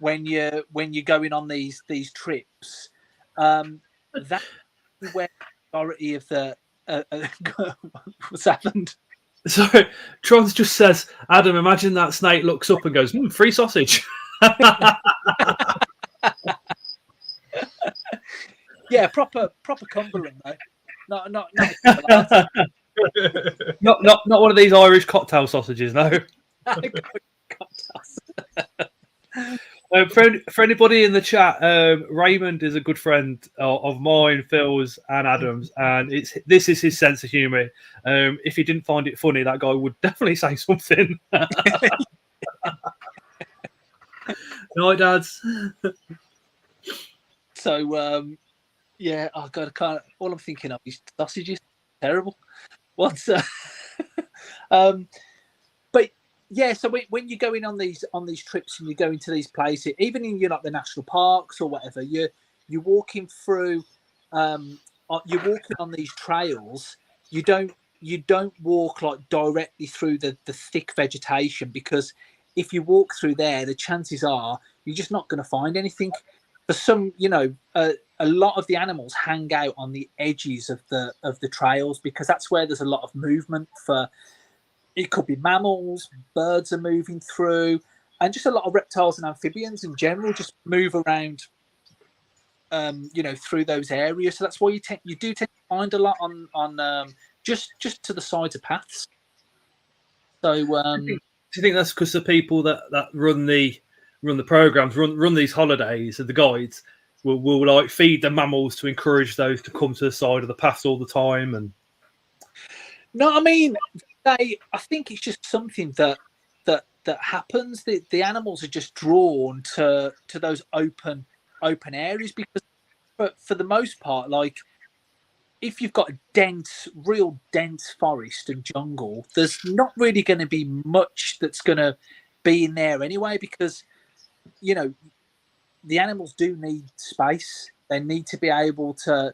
when you're going on these trips. That's where the majority of the what's happened? Sorry, Trons just says, Adam, imagine that snake looks up and goes, free sausage. Yeah, proper Cumberland though. Not not one of these Irish cocktail sausages, no. For anybody in the chat, Raymond is a good friend of mine, Phil's, and Adam's, and this is his sense of humour. If he didn't find it funny, that guy would definitely say something. Night, dads. So yeah, oh god, I can't. All I'm thinking of is sausages. Terrible. What's but yeah, so when you're going on these trips and you're going to these places, even in like the national parks or whatever, you're walking through, you're walking on these trails. You don't walk like directly through the thick vegetation, because if you walk through there, the chances are you're just not going to find anything. For some, a lot of the animals hang out on the edges of the trails, because that's where there's a lot of movement for. It could be mammals, birds are moving through, and just a lot of reptiles and amphibians in general just move around, through those areas. So that's why you do tend to find a lot on just to the sides of paths. So do you think that's because the people that run the programs, run these holidays, and the guides will like feed the mammals to encourage those to come to the side of the paths all the time? And no, I mean, I think it's just something that happens. The animals are just drawn to those open areas, because for the most part, like if you've got a real dense forest and jungle, there's not really going to be much that's going to be in there anyway, because the animals do need space. They need to be able to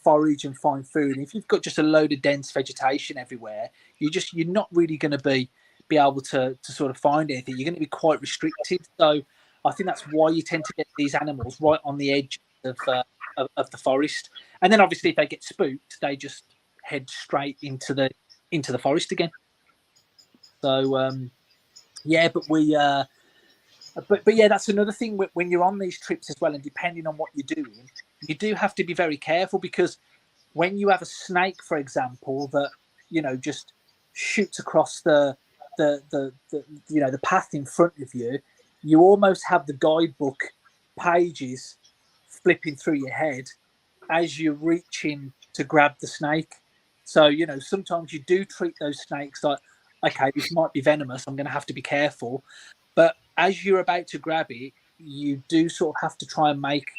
forage and find food. And if you've got just a load of dense vegetation everywhere, you're not really going to be able to sort of find anything. You're going to be quite restricted. So I think that's why you tend to get these animals right on the edge of the forest. And then obviously if they get spooked, they just head straight into the forest again. So yeah, but yeah, that's another thing when you're on these trips as well, and depending on what you're doing, you do have to be very careful, because when you have a snake, for example, that just shoots across the path in front of you, you almost have the guidebook pages flipping through your head as you're reaching to grab the snake. So sometimes you do treat those snakes like, okay, this might be venomous, I'm going to have to be careful. But as you're about to grab it, you do sort of have to try and make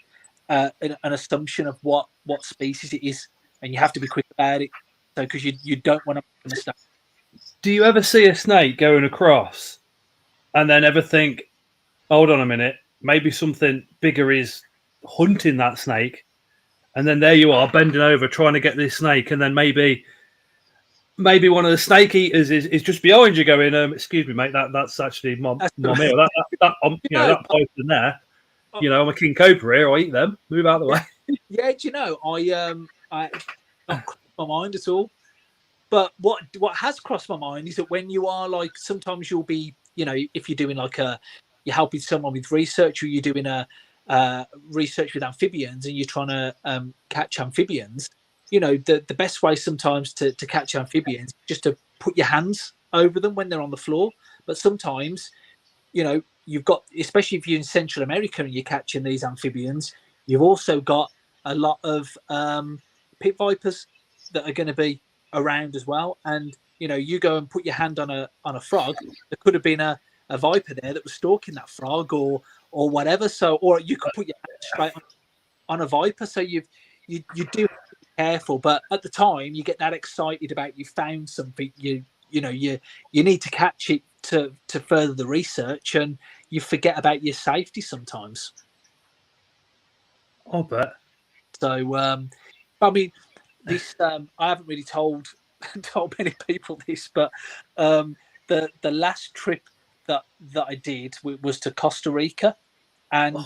an assumption of what species it is, and you have to be quick about it, so because you don't want to make a mistake. Do you ever see a snake going across and then ever think, hold on a minute, maybe something bigger is hunting that snake, and then there you are bending over trying to get this snake, and then maybe one of the snake eaters is just behind you going, excuse me, mate, that's actually my meal. That python there, I'm a king cobra here, I eat them. Move out of the way. Yeah, do you know, I not crossed my mind at all. But what has crossed my mind is that when you are like, sometimes you'll be, if you're doing like you're helping someone with research, or you're doing a research with amphibians, and you're trying to catch amphibians. The best way sometimes to catch amphibians is just to put your hands over them when they're on the floor. But sometimes, you've got, especially if you're in Central America and you're catching these amphibians, you've also got a lot of pit vipers that are going to be around as well. And, you go and put your hand on a frog, there could have been a viper there that was stalking that frog or whatever. So, or you could put your hand straight on a viper. So you do careful, but at the time you get that excited about you found something, you need to catch it to further the research, and you forget about your safety sometimes. I'll bet. So I mean, this I haven't really told many people this, but the last trip that I did was to Costa Rica, and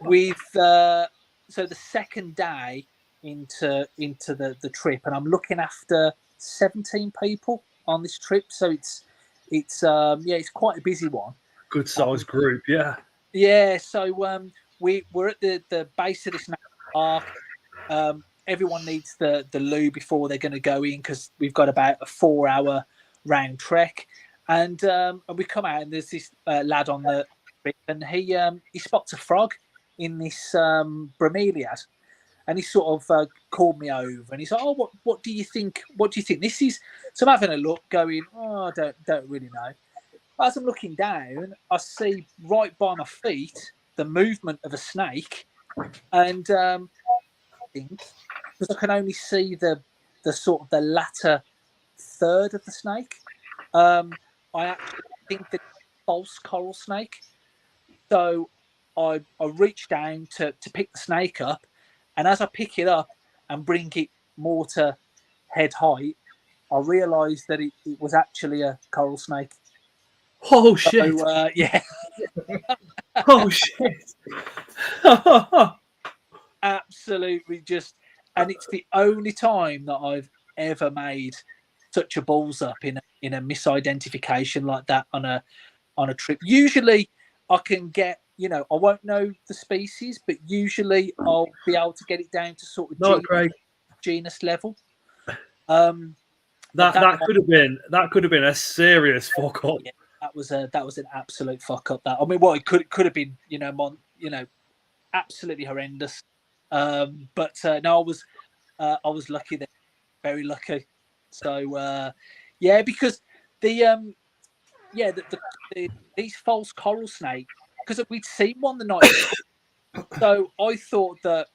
with so the second day into the trip, and I'm looking after 17 people on this trip, so it's quite a busy one. Good sized group, yeah. Yeah, so we're at the base of this national park. Everyone needs the loo before they're going to go in because we've got about a 4-hour round trek, and we come out and there's this lad on the trip, and he spots a frog in this bromeliad, and he sort of called me over, and he's like, "Oh, what do you think? What do you think this is?" So I'm having a look, going, "Oh, I don't really know." As I'm looking down, I see right by my feet the movement of a snake, and I think, because I can only see the sort of the latter third of the snake, I actually think that false coral snake. So I reach down to pick the snake up, and as I pick it up and bring it more to head height, I realise that it was actually a coral snake. Oh shit! So, yeah. Oh shit! Absolutely, and it's the only time that I've ever made such a balls up in a misidentification like that on a trip. Usually, I can get, I won't know the species, but usually I'll be able to get it down to sort of genus level. That could have been a serious fuck up. Yeah, that was an absolute fuck up. That, I mean, it could have been, absolutely horrendous. But no, I was lucky there, very lucky. So because these false coral snakes, because we'd seen one the night before, so I thought that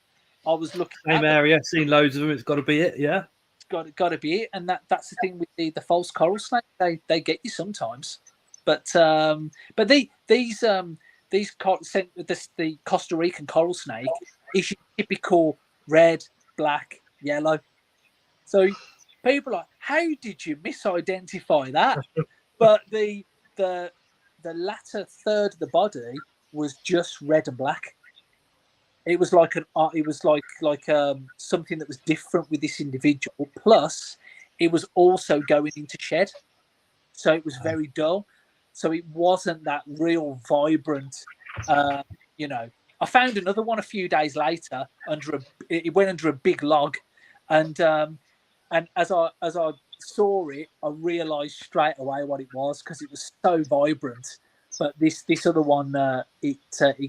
I was looking same area, seen loads of them. It's got to be it, yeah. It's got to be it, and that's the thing with the false coral snake. They get you sometimes, but the Costa Rican coral snake is your typical red, black, yellow. So people are like, how did you misidentify that? But the latter third of the body was just red and black. It was like something that was different with this individual. Plus, it was also going into shed, so it was very dull. So it wasn't that real vibrant. I found another one a few days later it went under a big log, and as I saw it, I realised straight away what it was because it was so vibrant. But this other one, it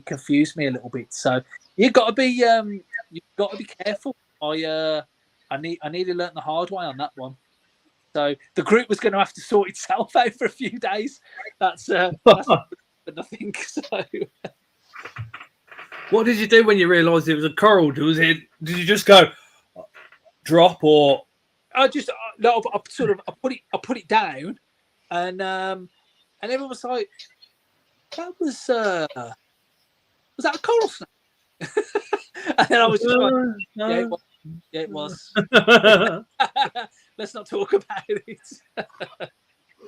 confused me a little bit. So you've got to be careful. I nearly learnt the hard way on that one. So the group was going to have to sort itself out for a few days. That's nothing. So. What did you do when you realised it was a coral? Did you just go drop or? I put it down, and everyone was like, "That was that a coral snake?" And then I was just like, no. "Yeah, it was." Let's not talk about it.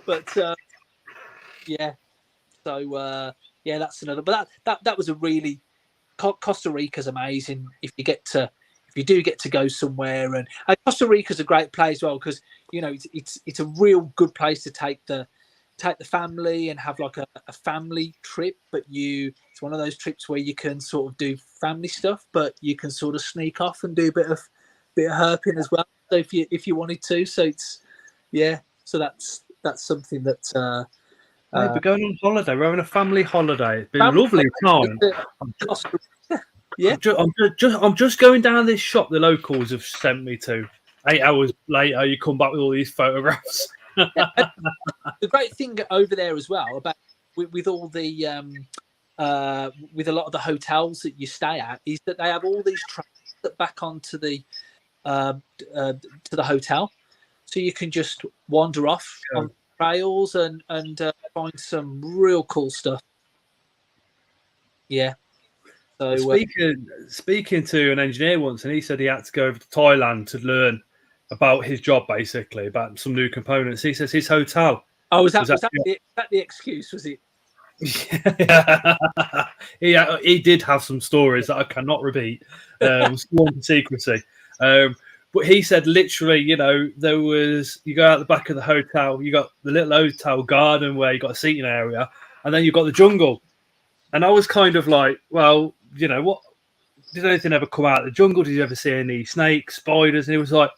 But yeah, so that's another. But that was a really Costa Rica's amazing. If you do get to go somewhere, and Costa Rica's a great place as well because it's a real good place to take the family and have like a family trip. But it's one of those trips where you can sort of do family stuff, but you can sort of sneak off and do a bit of herping as well. So if you wanted to, so that's something that. We're going on holiday. We're having a family holiday. It's been a lovely time. Yeah, I'm just going down this shop the locals have sent me to. 8 hours later, you come back with all these photographs. The great thing over there as well about with all the with a lot of the hotels that you stay at is that they have all these trails that back onto the to the hotel, so you can just wander off on trails and find some real cool stuff. Yeah. So speaking to an engineer once, and he said he had to go over to Thailand to learn about his job, basically about some new components. He says his hotel. Oh, was that the excuse? Was it? Yeah, he did have some stories that I cannot repeat. Sworn to secrecy. But he said literally, you know, there was, you go out the back of the hotel, you got the little hotel garden where you got a seating area, and then you've got the jungle. And I was kind of like, well, you know, what, did anything ever come out of the jungle? Did you ever see any snakes, spiders? And he was like,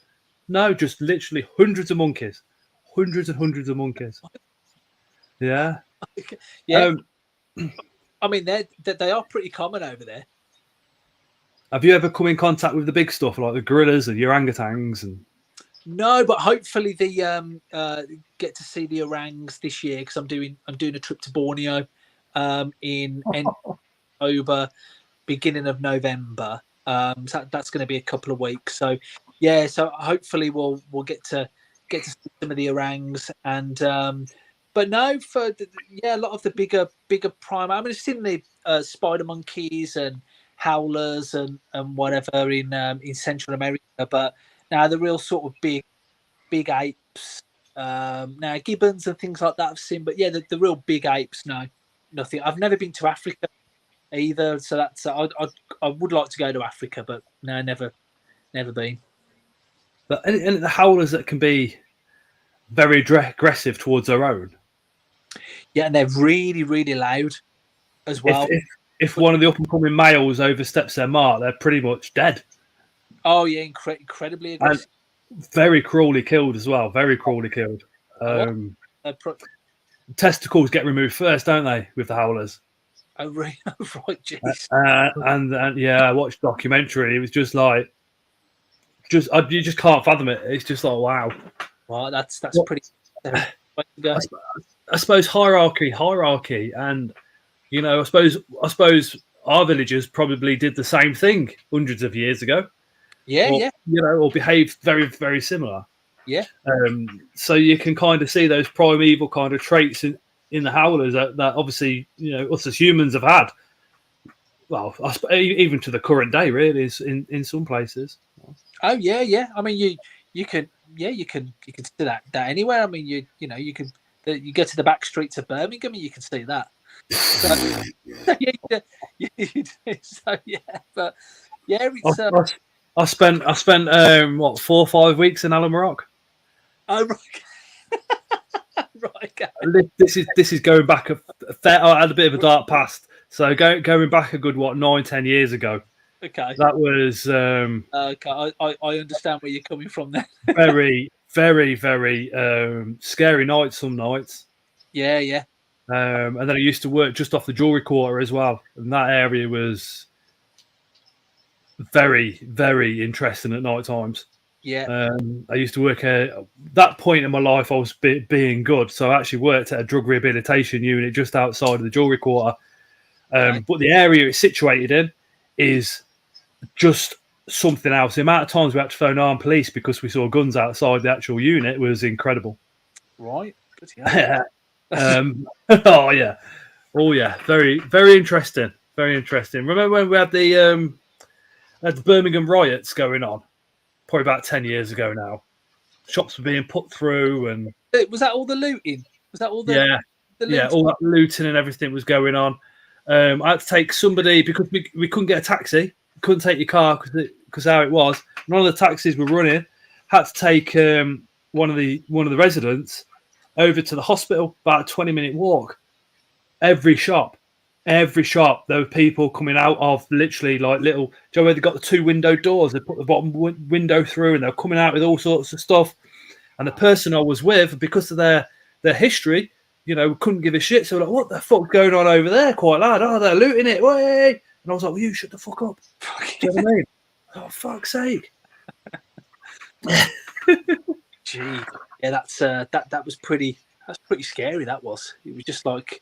no, just literally hundreds of monkeys. Hundreds and hundreds of monkeys. Yeah. Yeah. I mean, they are pretty common over there. Have you ever come in contact with the big stuff like the gorillas and orangutans? And no, but hopefully they get to see the orangs this year because I'm doing a trip to Borneo in end of October, beginning of November. So that's going to be a couple of weeks. So yeah, so hopefully we'll get to see some of the orangs and. But no, for a lot of the bigger prime. I mean, I've seen the spider monkeys and howlers and whatever in Central America, but now the real sort of big apes. Now gibbons and things like that I've seen, but yeah, the real big apes. No, nothing. I've never been to Africa either, so that's I would like to go to Africa, but no, never been. But and the howlers that can be very aggressive towards their own. Yeah, and they're really, really loud as well. If one of the up-and-coming males oversteps their mark, they're pretty much dead. Oh, yeah, incredibly aggressive. And very cruelly killed as well. Very cruelly killed. Testicles get removed first, don't they, with the howlers? Oh, right, jeez. And yeah, I watched a documentary. It was just like, you just can't fathom it. It's just like, wow. Well, that's pretty. I suppose hierarchy, and you know, I suppose our villagers probably did the same thing hundreds of years ago. Yeah, you know, or behaved very, very similar. Yeah. So you can kind of see those primeval kind of traits in the howlers that obviously, you know, us as humans have had. Well, even to the current day, really, is in some places. Oh yeah. I mean, you can see that anywhere. I mean, you go to the back streets of Birmingham and you can see that. So, but yeah, it's. I spent 4 or 5 weeks in Alum Rock. Oh right, right. Okay. This is going back a fair. I had a bit of a dark past, so going back a good 9-10 years ago. Okay. That was. Okay, I understand where you're coming from there. Very, very, very scary nights. Some nights. Yeah. And then I used to work just off the jewelry quarter as well, and that area was very, very interesting at night times. Yeah. I used to work at that point in my life. I was being good, so I actually worked at a drug rehabilitation unit just outside of the jewelry quarter. Right. But the area it's situated in is just something else. The amount of times we had to phone armed police because we saw guns outside the actual unit was incredible. Right. Yeah. Oh yeah. Very, very interesting. Very interesting. Remember when we had the Birmingham riots going on? Probably about 10 years ago now. Shops were being put through, and was that all the looting? Was that all the all that looting and everything was going on. I had to take somebody because we couldn't get a taxi. We couldn't take your car because how it was. None of the taxis were running. Had to take one of the residents over to the hospital, about a 20-minute walk. Every shop, there were people coming out of literally like little. Joe, where they got the 2 window doors, they put the bottom window through, and they're coming out with all sorts of stuff. And the person I was with, because of their history, you know, couldn't give a shit. So like, what the fuck's going on over there? Quite loud. Oh, they're looting it. Way. And I was like, well, you shut the fuck up. Do you know what I mean? Oh, fuck's sake. Gee, yeah, that was pretty scary. That was. It was just like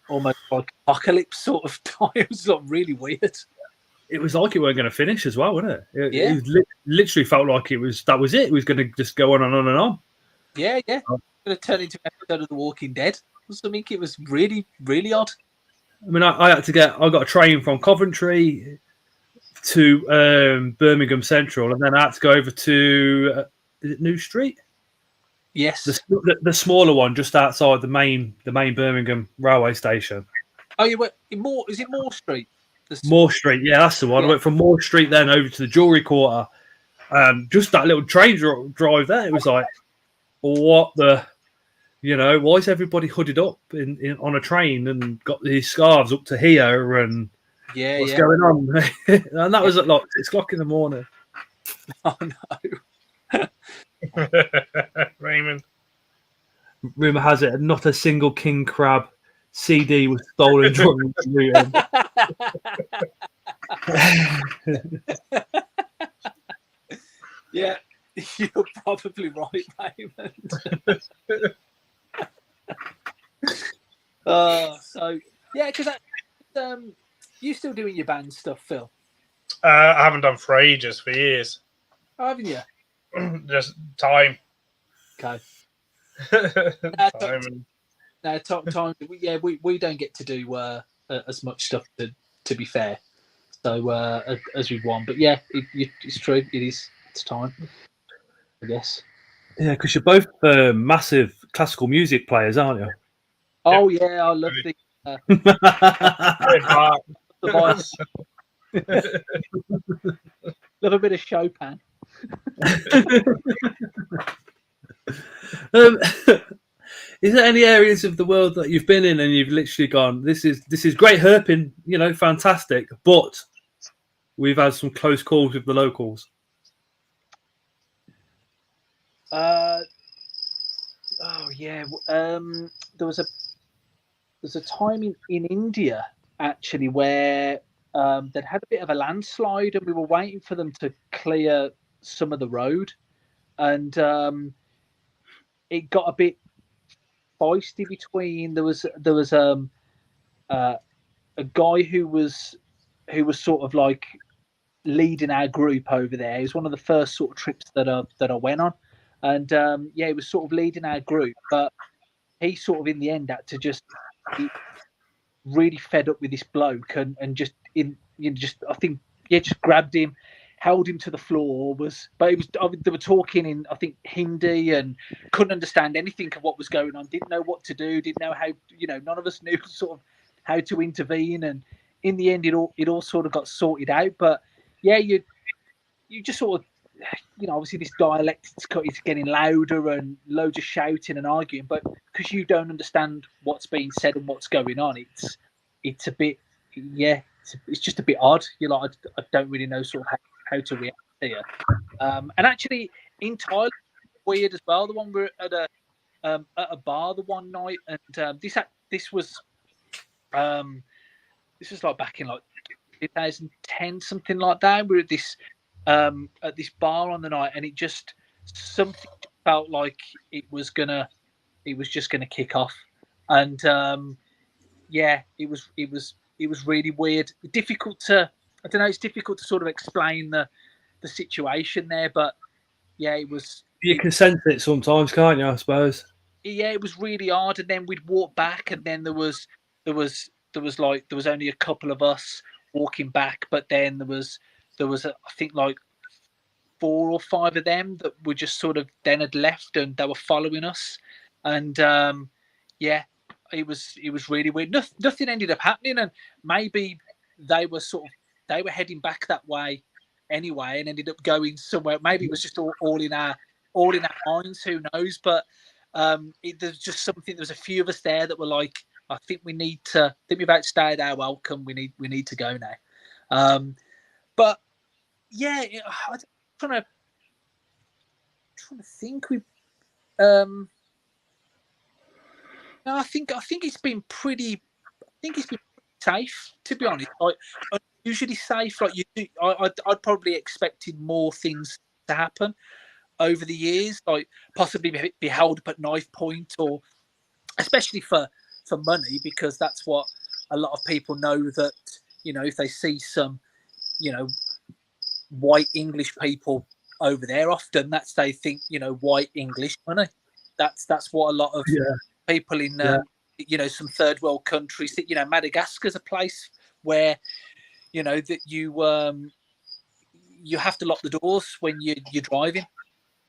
almost like apocalypse sort of time. It was like really weird. It was like it weren't going to finish as well, wasn't it? Yeah. It literally felt like that was it. It was going to just go on and on and on. Yeah. It's going to turn into an episode of The Walking Dead or something. It was really, really odd. I mean, I got a train from Coventry to Birmingham Central, and then I had to go over to is it New Street? Yes, the smaller one just outside the main Birmingham railway station. Oh, you went in Moore? Is it Moore Street? Moore Street, yeah, that's the one. Yeah. I went from Moore Street then over to the jewelry quarter, And just that little train drive there, it was like, what the, why is everybody hooded up in on a train and got these scarves up to here and what's going on? And that was at like 6 o'clock in the morning. Oh no. Raymond. Rumor has it, not a single King Crab CD was stolen during the meeting. Yeah, you're probably right, Raymond. So yeah, because you still doing your band stuff, Phil? I haven't done for ages, for years. Oh, haven't you? Just time. Okay. Time. Time. Yeah, we don't get to do as much stuff to be fair. So as we want, but yeah, it's true. It is. It's time, I guess. Yeah, because you're both massive classical music players, aren't you? Oh yeah, I love the voice. Love a bit of Chopin. Is there any areas of the world that you've been in and you've literally gone, this is great herping, fantastic, but we've had some close calls with the locals? Oh yeah. There's a time in India actually where they'd had a bit of a landslide and we were waiting for them to clear some of the road, and it got a bit feisty between. There was a guy who was sort of like leading our group over there. It was one of the first sort of trips that I went on, and he was sort of leading our group, but he sort of in the end had to just really fed up with this bloke and just just grabbed him, held him to the floor. They were talking in, I think, Hindi, and couldn't understand anything of what was going on. Didn't know what to do. Didn't know how. None of us knew sort of how to intervene. And in the end, it all sort of got sorted out. But yeah, you just sort of, obviously this dialect is getting louder and loads of shouting and arguing. But because you don't understand what's being said and what's going on, it's a bit, it's just a bit odd. You're like, I don't really know sort of how to react here. And actually, in Thailand, weird as well. The one we were at a bar the one night, and this was like back in like 2010, something like that. We were at this bar on the night, and it just something felt like it was just gonna kick off, and it was really weird. Difficult to, I don't know, it's difficult to sort of explain the situation there, but yeah, it was. You can sense it sometimes, can't you? I suppose. Yeah, it was really hard, and then we'd walk back, and then there was only a couple of us walking back, but then there was I think like 4 or 5 of them that were just sort of then had left and they were following us, and it was really weird. Nothing ended up happening, and maybe they were heading back that way anyway and ended up going somewhere. Maybe it was just all in our minds, who knows? But there's just something. There was a few of us there that were like, I think we've outstayed our welcome. We need to go now. But yeah, I'm trying to think. I think it's been pretty. I think it's been safe, to be honest. Like, unusually safe. Like I'd probably expected more things to happen over the years, like possibly be held up at knife point, or especially for money, because that's what a lot of people know, that if they see some white English people over there, often they think white English money. That's what a lot of people in some third world countries think. Madagascar's a place where that you have to lock the doors when you're driving,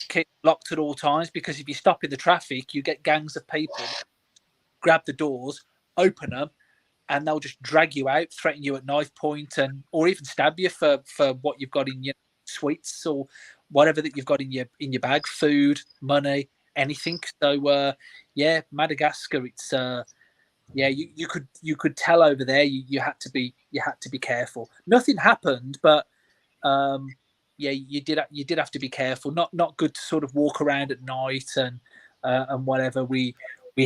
keep locked at all times, because if you stop in the traffic, you get gangs of people grab the doors, open them, and they'll just drag you out, threaten you at knife point, or even stab you for what you've got in your sweets or whatever that you've got in your bag, food, money, anything. So yeah, Madagascar, it's yeah, you could tell over there you had to be careful. Nothing happened, but yeah, you did have to be careful. Not good to sort of walk around at night and whatever. We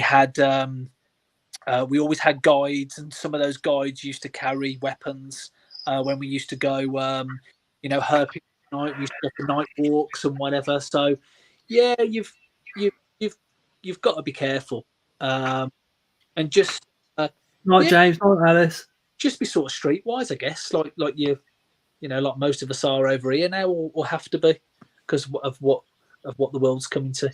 had we always had guides, and some of those guides used to carry weapons when we used to go, you know, herping at night. We used to go for night walks and whatever. So yeah, you've got to be careful, and just Not yeah, James, not Alice. just be sort of streetwise, I guess, like you know, like most of us are over here now, or have to be because of what the world's coming to.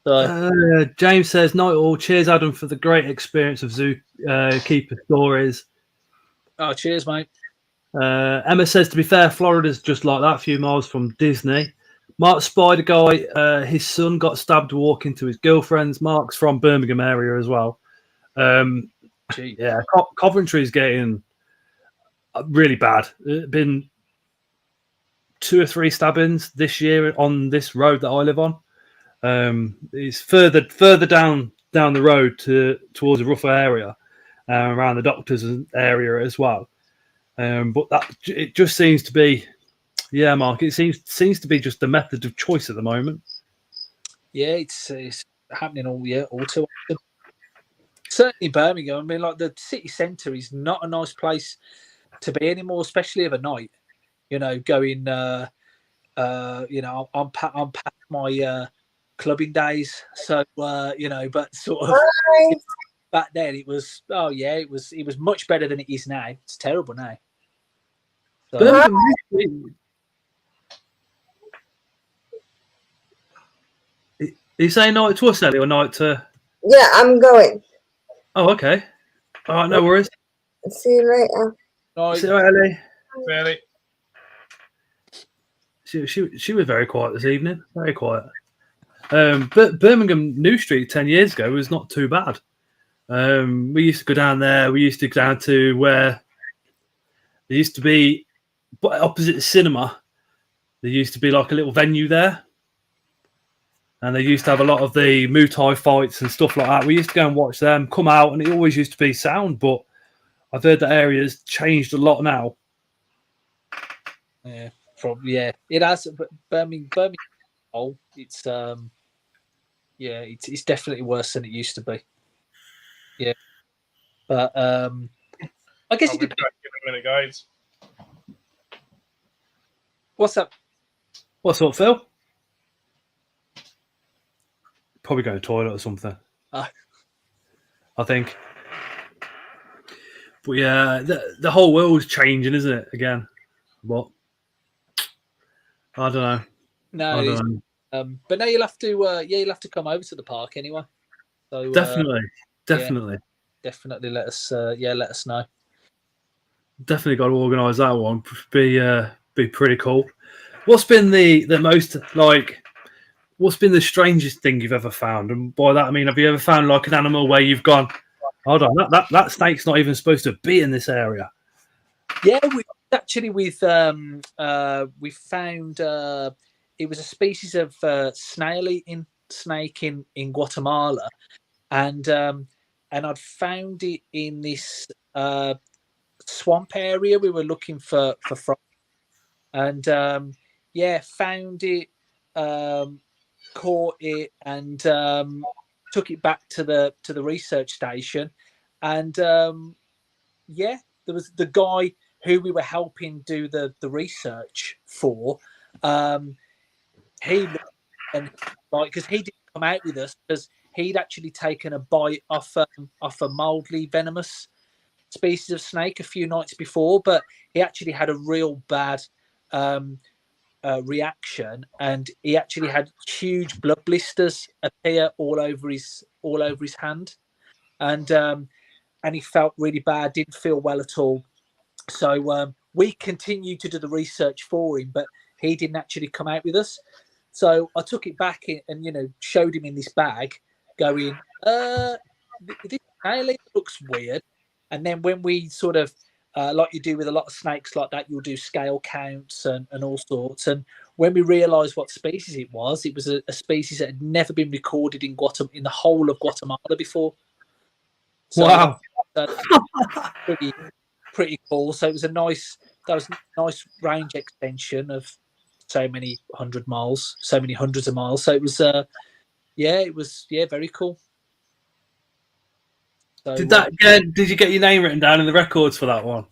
So James says, "Night all. Cheers, Adam, for the great experience of zookeeper stories." oh, cheers, mate. Emma says, "To be fair, Florida's just like that, a few miles from Disney." Mark Spider Guy, his son got stabbed walking to his girlfriend's. Mark's from Birmingham area as well. Yeah, Coventry's getting really bad. It's been 2 or 3 stabbings this year on this road that I live on. It's further down the road towards a rougher area, around the doctor's area as well. But it just seems to be, yeah, Mark. It seems to be just the method of choice at the moment. Yeah, it's happening all too often. Certainly Birmingham. I mean, like the city centre is not a nice place to be anymore, especially of a night. You know, going. You know, I'm past my clubbing days, so you know, but sort of back then it was. Oh yeah, it was much better than it is now. It's terrible now. So, are you saying night to us, Ellie, or night to? Yeah, I'm going. Oh, okay. All right, no worries. See you later. night. See you later, Ellie. Really? She was very quiet this evening. Very quiet. But Birmingham New Street 10 years ago was not too bad. We used to go down there. We used to go down to where there used to be, opposite the cinema, there used to be like a little venue there. And they used to have a lot of the Muay Thai fights and stuff like that. We used to go and watch them, come out, and it always used to be sound. But I've heard that area's changed a lot now. Yeah, probably. Yeah, it has. But Birmingham, it's yeah, it's definitely worse than it used to be. Yeah, but I guess I'll it be depends. back in a minute, guys. What's up? What's up, Phil? Probably going to the toilet or something. I think. But yeah, the whole world's changing, isn't it? Again, but I don't know. No, I don't know. but no, you'll have to. Yeah, you'll have to come over to the park anyway. So Definitely. definitely let us. Yeah, let us know. Definitely got to organise that one. Be pretty cool. What's been the most like? What's been the strangest thing you've ever found? And by that I mean, have you ever found like an animal where you've gone, hold on, that snake's not even supposed to be in this area? Yeah, we found it was a species of snail-eating snake in Guatemala, and I'd found it in this swamp area we were looking for from, and yeah, found it, caught it, and took it back to the research station, and yeah, there was the guy who we were helping do the research for. He and like because he didn't come out with us because he'd actually taken a bite off a mildly venomous species of snake a few nights before, but he actually had a real bad reaction, and he actually had huge blood blisters appear all over his hand, and he felt really bad, didn't feel well at all. So we continued to do the research for him, but he didn't actually come out with us. So I took it back and showed him in this bag, going, "This snail looks weird." And then when we sort of like you do with a lot of snakes like that, you'll do scale counts and all sorts. And when we realised what species it was a species that had never been recorded in in the whole of Guatemala before. So Wow. that's pretty cool. So it was a nice range extension of so many hundreds of miles. So it was very cool. So, Did you get your name written down in the records for that one?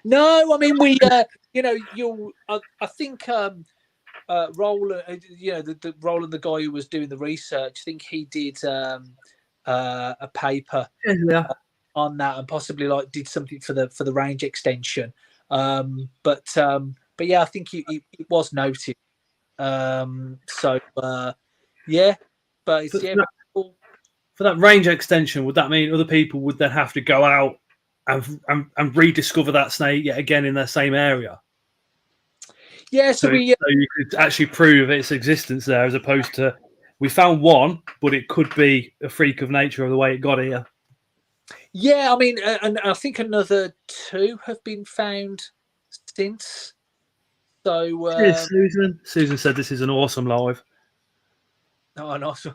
No, I mean we, I think Roland, the Roland, the guy who was doing the research, I think he did a paper on that, and possibly like did something for the range extension. But yeah, I think it was noted. But it's cool. For that range extension, would that mean other people would then have to go out and rediscover that snake yet again in their same area? Yeah, so you could actually prove its existence there, as opposed to we found one, but it could be a freak of nature of the way it got here. Yeah, I mean, and I think another 2 have been found since. So Susan said this is an awesome live. Oh, an awesome.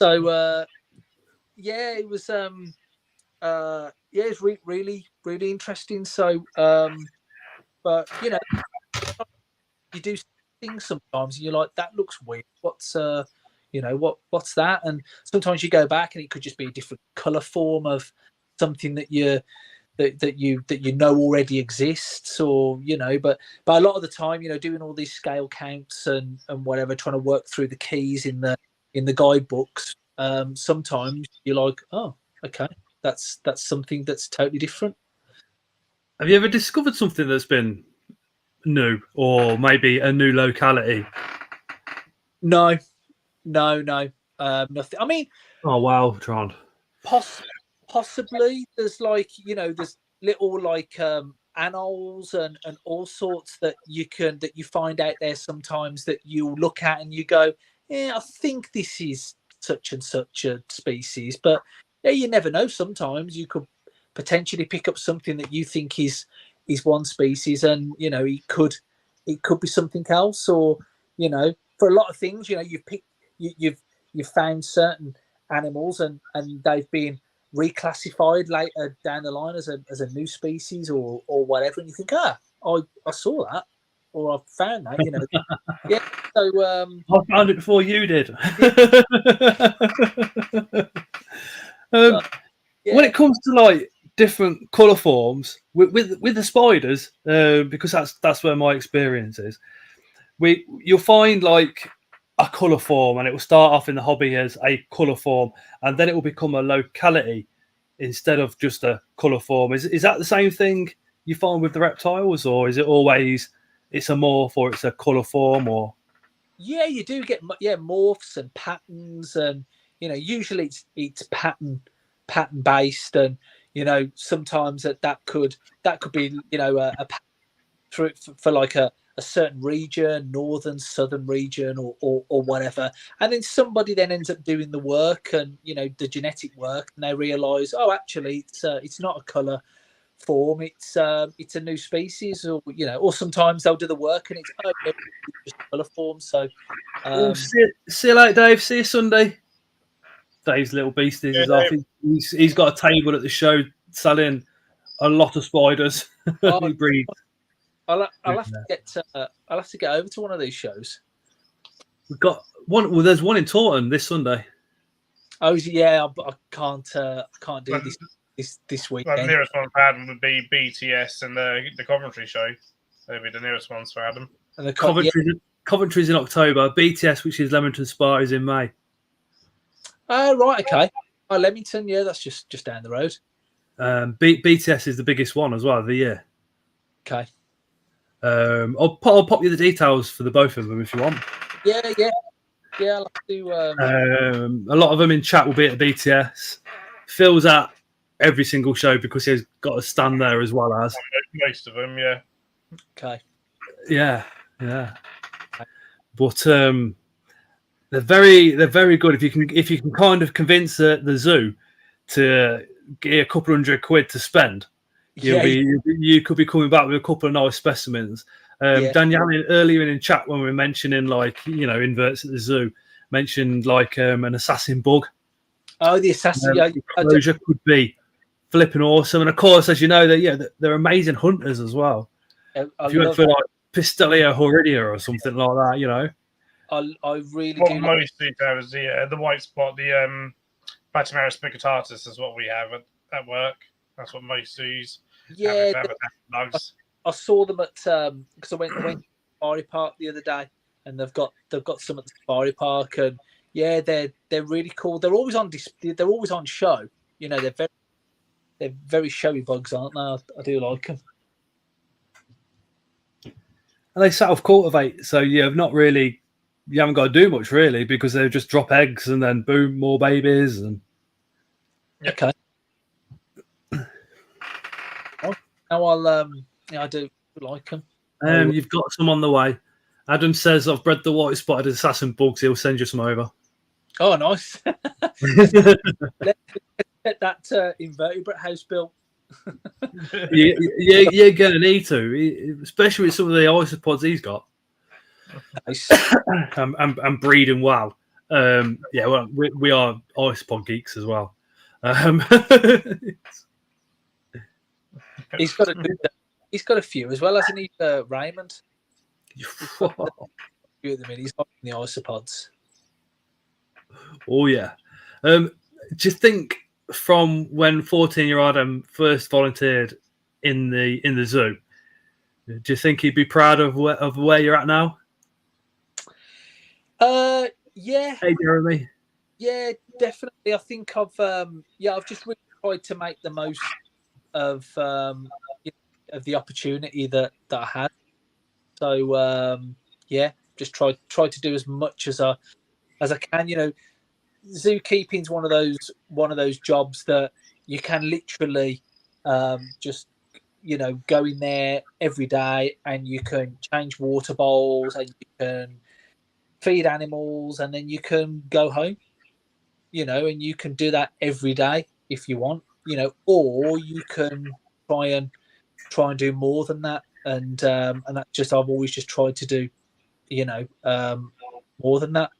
So yeah, it was it's really interesting. So but you do things sometimes and you're like, that looks weird, what's that? And sometimes you go back and it could just be a different color form of something that you know already exists, or but a lot of the time, doing all these scale counts and whatever, trying to work through the keys in the guidebooks, sometimes you're like, oh, okay, that's something that's totally different. Have you ever discovered something that's been new, or maybe a new locality? No. Nothing. I mean, oh wow, Tron. Possibly there's like there's little like anoles and all sorts that you find out there sometimes, that you look at and you go, yeah, I think this is such and such a species, but yeah, you never know. Sometimes you could potentially pick up something that you think is one species, and it could be something else, or for a lot of things, you've found certain animals and they've been reclassified later down the line as a new species or whatever, and you think, I saw that, or I found that, yeah. So I found it before you did. When it comes to like different colour forms with the spiders, because that's where my experience is, you'll find like a colour form, and it will start off in the hobby as a colour form, and then it will become a locality instead of just a colour form. Is that the same thing you find with the reptiles, or is it always it's a morph or it's a colour form? Or yeah, you do get morphs and patterns, and usually it's pattern based, and sometimes that could be a for like a certain region, northern, southern region, or whatever, and then somebody then ends up doing the work and the genetic work, and they realize, oh, actually it's not a color form, it's a new species, or sometimes they'll do the work and it's just color form. So see you later, Dave. See you Sunday. Dave's little beasties is off. He's got a table at the show selling a lot of spiders. He breeds. I'll have to get over to one of these shows. We've got one. Well, there's one in Taunton this Sunday. Oh yeah, I can't do this weekend. The nearest one for Adam would be BTS and the Coventry show. They'd be the nearest ones for Adam. And the Coventry's in October. BTS, which is Leamington Spa, is in May. Oh right, okay. Oh, Leamington, yeah, that's just down the road. BTS is the biggest one as well of the year. Okay. I'll pop you the details for the both of them if you want. Yeah. I'll have to. A lot of them in chat will be at BTS. Phil's at every single show because he's got a stand there as well as most of them. Yeah. Okay. Yeah. But they're very good if you can kind of convince the zoo to get a couple £100 to spend, you could be coming back with a couple of nice specimens. Danielle, earlier in chat when we were mentioning inverts at the zoo, mentioned an assassin bug. Oh, the assassin closure could be flipping awesome, and of course, as you know, they're amazing hunters as well. If you went for Pistelia horridia or something like that, I really what do. Most have is the white spot, the Pachymeris picatatus is what we have at work. That's what most zoos have bugs. I saw them at because I went to Safari Park the other day, and they've got some at the Safari Park, and they're really cool. They're always on display. They're always on show. They're very showy bugs, aren't they? I do like them. And they self-cultivate, so you haven't got to do much really, because they just drop eggs and then boom, more babies. And okay. Now I do like them. You've got some on the way. Adam says I've bred the white spotted assassin bugs. He'll send you some over. Oh, nice. Let's get that invertebrate house built. You're gonna need to, especially with some of the isopods he's got. Nice. and breeding well. Well, we are isopod geeks as well. He's got a few as well, hasn't he, Raymond? He's in the isopods. Oh yeah. Do you think from when 14-year-old Adam first volunteered in the zoo, do you think he'd be proud of where you're at now? Yeah. Hey, Jeremy. Yeah, definitely. I think I've just really tried to make the most of the opportunity that I had. So just try to do as much as I can. Zookeeping's one of those jobs that you can literally just go in there every day, and you can change water bowls, and you can feed animals, and then you can go home, and you can do that every day if you want, or you can try and do more than that, and that's just, I've always just tried to do more than that.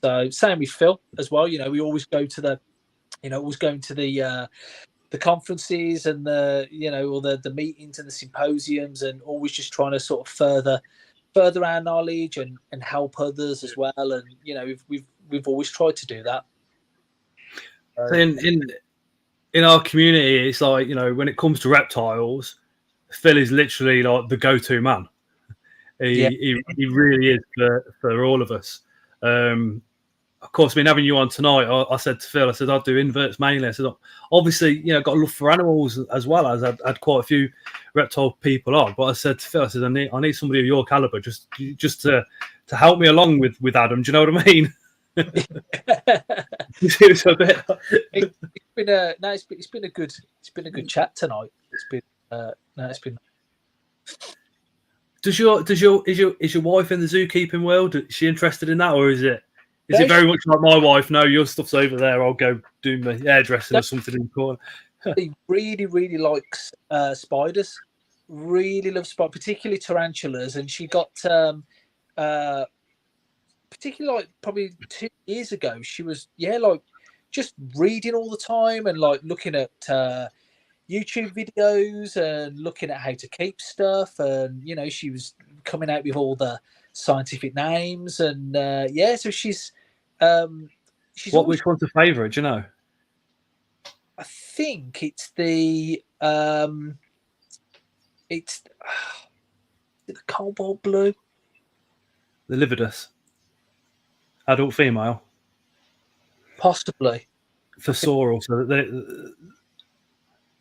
So same with Phil as well. We always go to the conferences and all the meetings and the symposiums, and always just trying to sort of further our knowledge and help others as well. And we've always tried to do that. So in our community, it's like, when it comes to reptiles, Phil is literally like the go-to man. He really is for all of us. Of course, having you on tonight, I said to Phil, I'd do inverts mainly. I said, obviously, got a love for animals as well, as I'd had quite a few reptile people on. But I said to Phil, I need somebody of your caliber just to help me along with Adam. Do you know what I mean? It's a bit. It's been a good chat tonight. It's been. Is your wife in the zookeeping world? Is she interested in that, or is it very much like my wife? No, your stuff's over there. I'll go do my hairdressing or something in the corner. He really, really likes spiders. Really loves spiders, particularly tarantulas. And she got particularly like probably 2 years ago. She was just reading all the time and looking at YouTube videos and looking at how to keep stuff, and she was coming out with all the scientific names, and so she's which one's her favourite, do you know? I think it's the cobalt blue, the lividus, adult female, possibly Thesaurus. So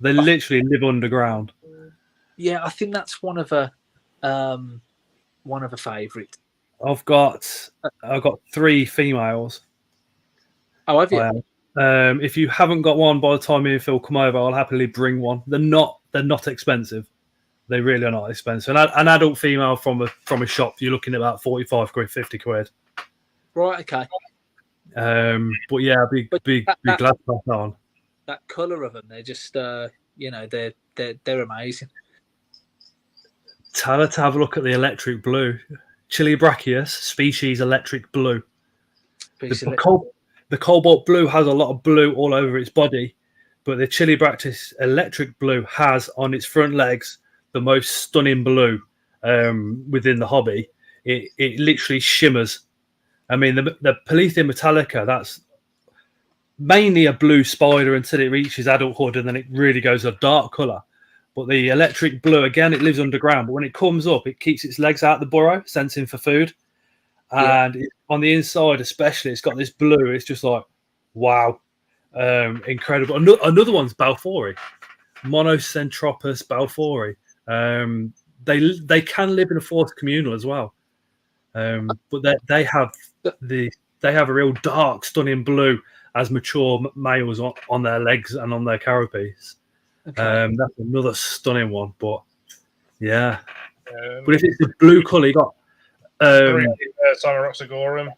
they literally live underground. Yeah, I think that's one of her favourites. I've got 3 females. Oh, have you? If you haven't got one by the time me and Phil come over, I'll happily bring one. They're not expensive. They really are not expensive. An adult female from a shop, you're looking at about 45 quid, 50 quid. Right. Okay. But yeah, I'd be glad to pass that on. that colour of them. They're just they're amazing. Tell her to have a look at the electric blue. Chilibrachius species electric blue. The cobalt blue has a lot of blue all over its body, but the Chilibrachius electric blue has on its front legs the most stunning blue within the hobby. It literally shimmers. I mean, the Paletheia metallica, that's mainly a blue spider until it reaches adulthood, and then it really goes a dark colour. But the electric blue, again, it lives underground, but when it comes up, it keeps its legs out the burrow, sensing for food. And on the inside especially, it's got this blue. It's just like, wow, incredible. Another one's Balfouri, Monocentropus balfouri. They can live in a forest communal as well, but they have a real dark, stunning blue as mature males on their legs and on their carapace. Okay. That's another stunning one, but yeah. But if it's the blue colour, you got Cymeroxagorum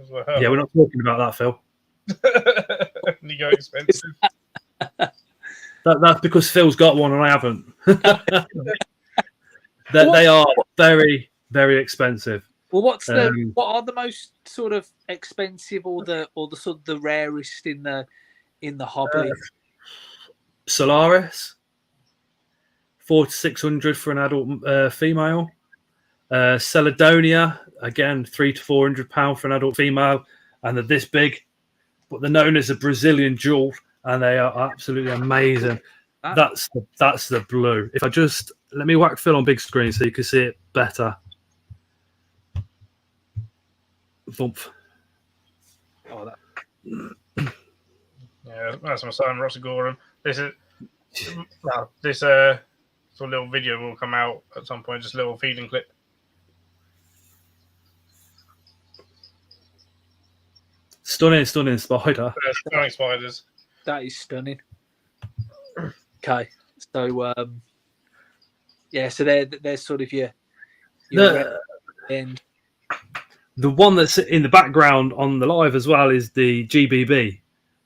as well. Yeah, we're not talking about that, Phil. You go expensive. That's because Phil's got one and I haven't. They are very, very expensive. Well, what are the most sort of expensive or the sort of the rarest in the hobby? Solaris, 400 to 600 for an adult female. Celadonia, again, £300 to £400 for an adult female, and they're this big, but they're known as a Brazilian jewel, and they are absolutely amazing. That's the blue. If I just let me whack Phil on big screen so you can see it better. Bump. Oh, that. Yeah, that's my son, Rossigorum. This sort of little video will come out at some point, just a little feeding clip. Stunning spider. Stunning spiders. That is stunning. Okay, so so they're sort of your end. The one that's in the background on the live as well is the GBB,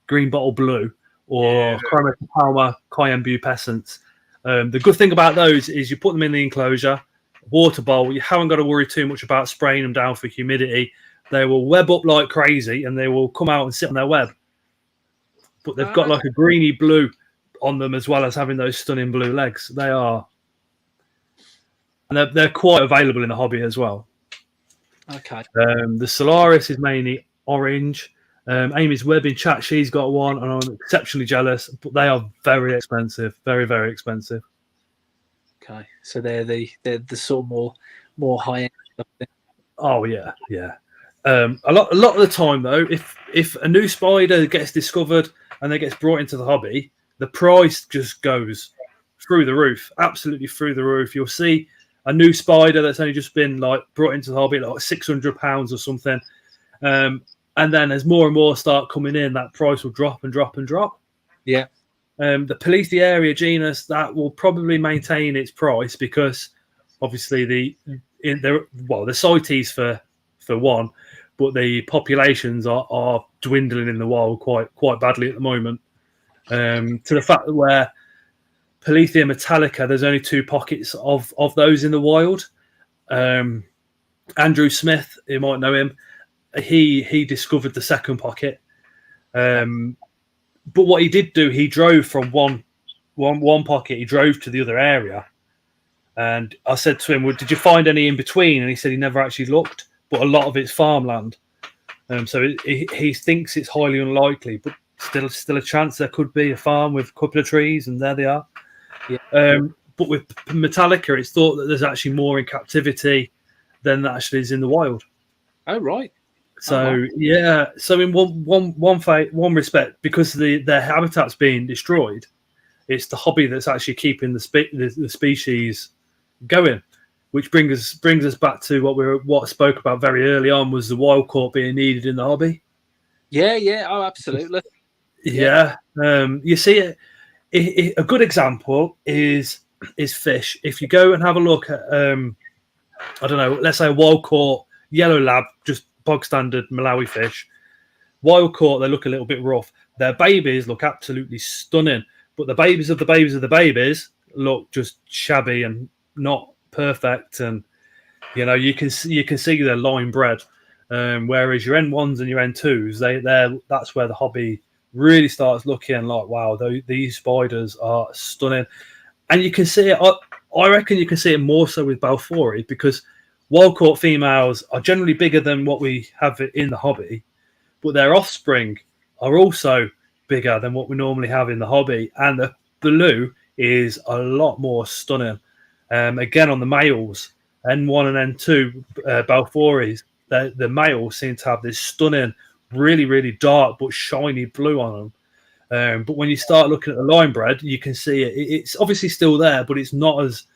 green bottle blue, or Chromopalma cyanbupescens. The good thing about those is you put them in the enclosure, water bowl. You haven't got to worry too much about spraying them down for humidity. They will web up like crazy, and they will come out and sit on their web. But they've got like a greeny blue on them as well as having those stunning blue legs. They are, and they're quite available in the hobby as well. Okay. The Solaris is mainly orange. Amy's Webb in chat, she's got one, and I'm exceptionally jealous. But they are very expensive, very, very expensive. Okay, so they're the sort of more high end stuff. Oh yeah. A lot of the time though, if a new spider gets discovered and then gets brought into the hobby, the price just goes through the roof, absolutely through the roof. You'll see a new spider that's only just been like brought into the hobby, like £600 or something. And then as more and more start coming in, that price will drop and drop and drop. Yeah. The Paletheia genus, that will probably maintain its price because obviously the CITES for one, but the populations are dwindling in the wild quite badly at the moment. To the fact that where Paletheia metallica, there's only 2 pockets of those in the wild. Andrew Smith, you might know him, he discovered the second pocket. But what he did do, he drove from one pocket, he drove to the other area. And I said to him, well, did you find any in between? And he said he never actually looked, but a lot of it's farmland. So he thinks it's highly unlikely, but still a chance there could be a farm with a couple of trees, and there they are. Yeah. But with Metallica, it's thought that there's actually more in captivity than that actually is in the wild. Oh, right. So yeah, so in one respect, because their habitat's being destroyed, it's the hobby that's actually keeping the species going, which brings us back to what I spoke about very early on, was the wild caught being needed in the hobby. Yeah, oh, absolutely. Yeah. You see it. A good example is fish. If you go and have a look at, I don't know, let's say a wild caught yellow lab, just bog standard Malawi fish, Wild caught, they look a little bit rough. Their babies look absolutely stunning, but the babies of the babies of the babies look just shabby and not perfect. And you can see they're line bred. Whereas your N1s and your N2s, that's where the hobby really starts looking like, wow, these spiders are stunning. And you can see it. I reckon you can see it more so with Balfouri, because wild caught females are generally bigger than what we have in the hobby, but their offspring are also bigger than what we normally have in the hobby. And the blue is a lot more stunning. Again, on the males, N1 and N2 Balfouris, the males seem to have this stunning, really, really dark but shiny blue on them. But when you start looking at the line bred, you can see it's obviously still there, but it's not as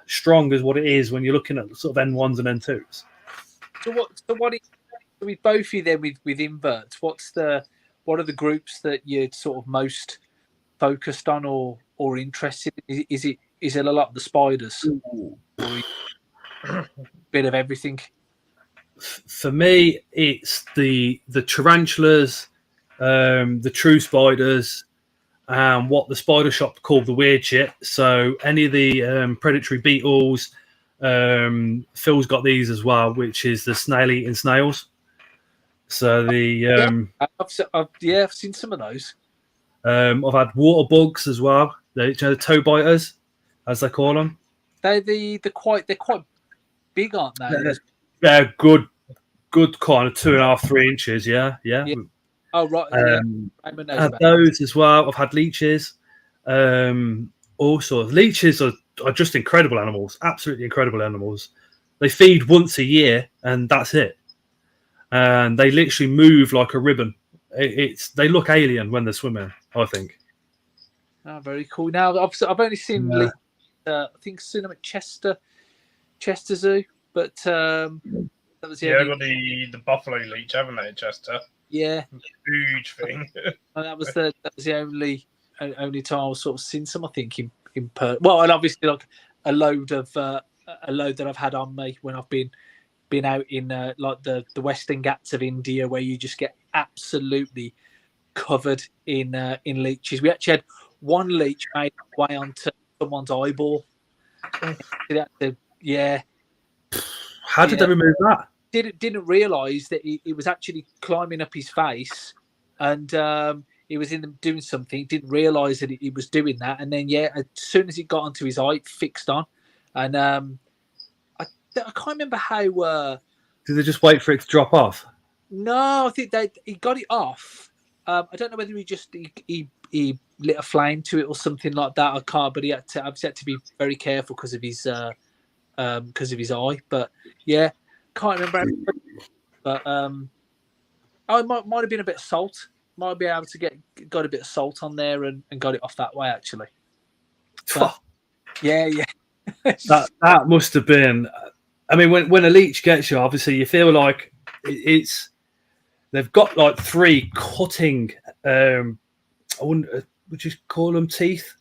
strong as what it is when you're looking at sort of N1s and N2s. So what with both of you then with Inverts, what are the groups that you're sort of most focused on or interested in? Is it a lot of the spiders? Or a bit of everything? For me, it's the tarantulas, the true spiders, and what the spider shop called the weird shit. So any of the predatory beetles, Phil's got these as well, which is the snail-eating snails. So I've seen some of those. I've had water bugs as well. The toe biters, as they call them. They're quite big, aren't they? They're good kind of 2.5, 3 inches. Yeah. Oh right. I've had those as well. I've had leeches. Also, leeches are just incredible animals. Absolutely incredible animals. They feed once a year, and that's it. And they literally move like a ribbon. They look alien when they're swimming, I think. Oh, very cool. Now I've only seen leech, I think seen them at Chester Zoo, but that was they've got the buffalo leech, haven't they, at Chester? Yeah, huge thing. And that was the only time I was sort of seen some. I think in well, and obviously like a load that I've had on me when I've been out in like the Western Ghats of India, where you just get absolutely covered in leeches. We actually had one leech made its way onto someone's eyeball. How did they remove that? Didn't realise that it was actually climbing up his face, and he was doing something. Didn't realise that he was doing that, and then as soon as it got onto his eye, it fixed on. And I can't remember how. Did they just wait for it to drop off? No, I think he got it off. I don't know whether he lit a flame to it or something like that. I can't, but I've had to be very careful because of his eye. But yeah, can't remember. But it might have been a bit of salt. Might be able to got a bit of salt on there and got it off that way actually. But, yeah. that must have been. I mean, when a leech gets you, obviously you feel like they've got like 3 cutting. Would you call them teeth?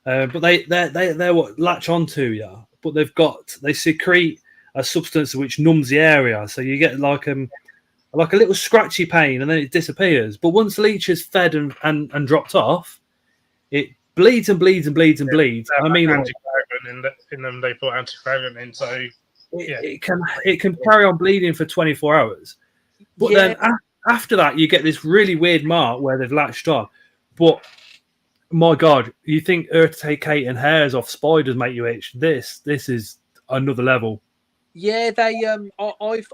But they're what latch onto you. But they secrete a substance which numbs the area, so you get like a little scratchy pain, and then it disappears. But once the leech is fed and dropped off, it bleeds and bleeds and bleeds and bleeds. I mean, anticoagulant in them, they put anticoagulant in, so it can carry on bleeding for 24 hours. But then after that, you get this really weird mark where they've latched on. But my God, you think urticating hairs off spiders make you itch? This is another level. Yeah, they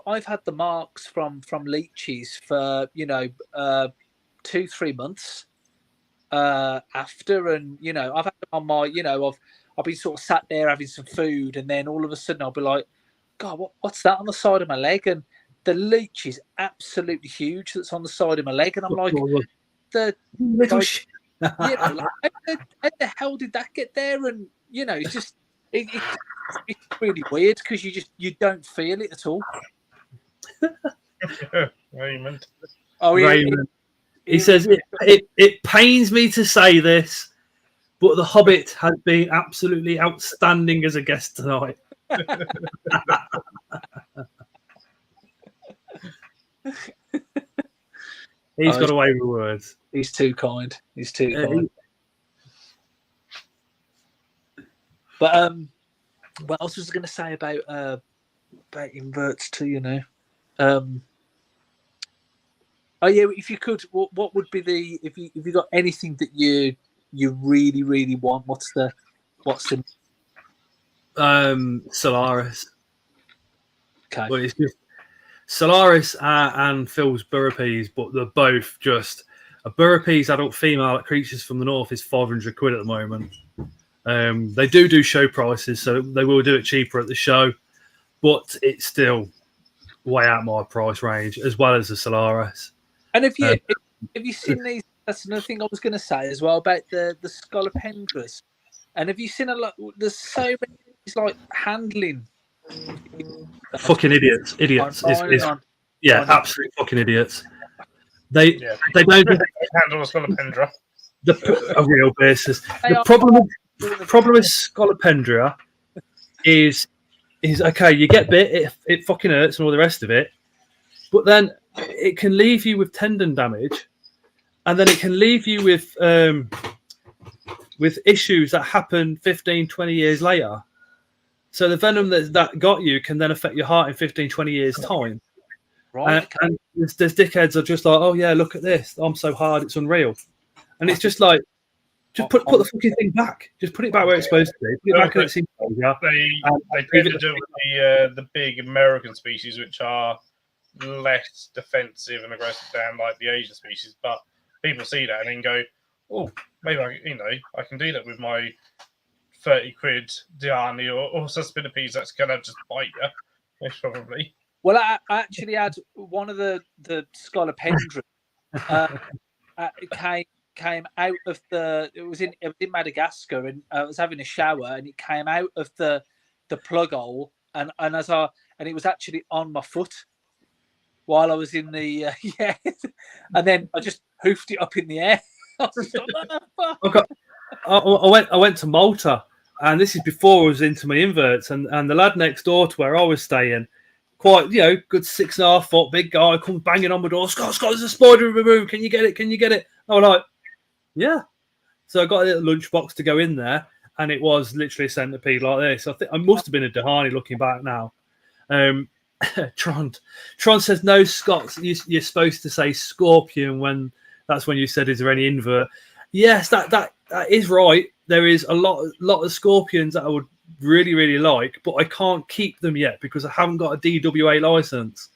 I've had the marks from leeches for 2-3 months after, and I've had them on my I've been sort of sat there having some food, and then all of a sudden I'll be like, God, what's that on the side of my leg? And the leech is absolutely huge that's on the side of my leg, and I'm like, how the hell did that get there? And it's just it's really weird because you don't feel it at all. Raymond. Oh, Raymond. He says it pains me to say this, but the Hobbit has been absolutely outstanding as a guest tonight. He's got away with words. He's too kind. He's too kind. But what else was I going to say about inverts too? You know, oh yeah, if you could, what would be the if you got anything that you really want? What's the Solaris. Okay. Well, it's just Solaris and Phil's Burrapees, but they're both just a Burrapees adult female creatures from the north is £500 at the moment. They do show prices, so they will do it cheaper at the show, but it's still way out my price range, as well as the Solaris. And have you seen these? That's another thing I was going to say as well about the Scolopendras. And have you seen a lot? There's so many like handling. Fucking idiots! Yeah, absolute fucking idiots. They don't handle a Scolopendra. A real basis. The problem with Scolopendra is okay. You get bit, it fucking hurts and all the rest of it, but then it can leave you with tendon damage, and then it can leave you with issues that happen 15, 20 years later. So the venom that got you can then affect your heart in 15, 20 years' time. Right. And there's dickheads that are just like, oh yeah, look at this. I'm so hard, it's unreal. And it's just like, just put the fucking thing back. Just put it back where it's supposed to be. Put it back where it's supposed to be. They tend to do it with the big American species, which are less defensive and aggressive than like the Asian species. But people see that and then go, oh, maybe I can do that with my £30 Diani or Suspinipes that's gonna just bite you. Most probably. Well, I actually had one of the Scolopendra came out of it was in Madagascar, and I was having a shower, and it came out of the plug hole, and it was actually on my foot while I was in the and then I just hoofed it up in the air. I went to Malta, and this is before I was into my inverts, and the lad next door to where I was staying, quite good 6.5 foot big guy, comes banging on my door. Scott, there's a spider in my room. Can you get it? I was like, yeah. So I got a little lunchbox to go in there, and it was literally a centipede like this. I think I must have been a Dahani looking back now. Tron says no, Scott. You're supposed to say scorpion when that's when you said, is there any invert? Yes, that is right. There is a lot of scorpions that I would really, really like, but I can't keep them yet because I haven't got a DWA license.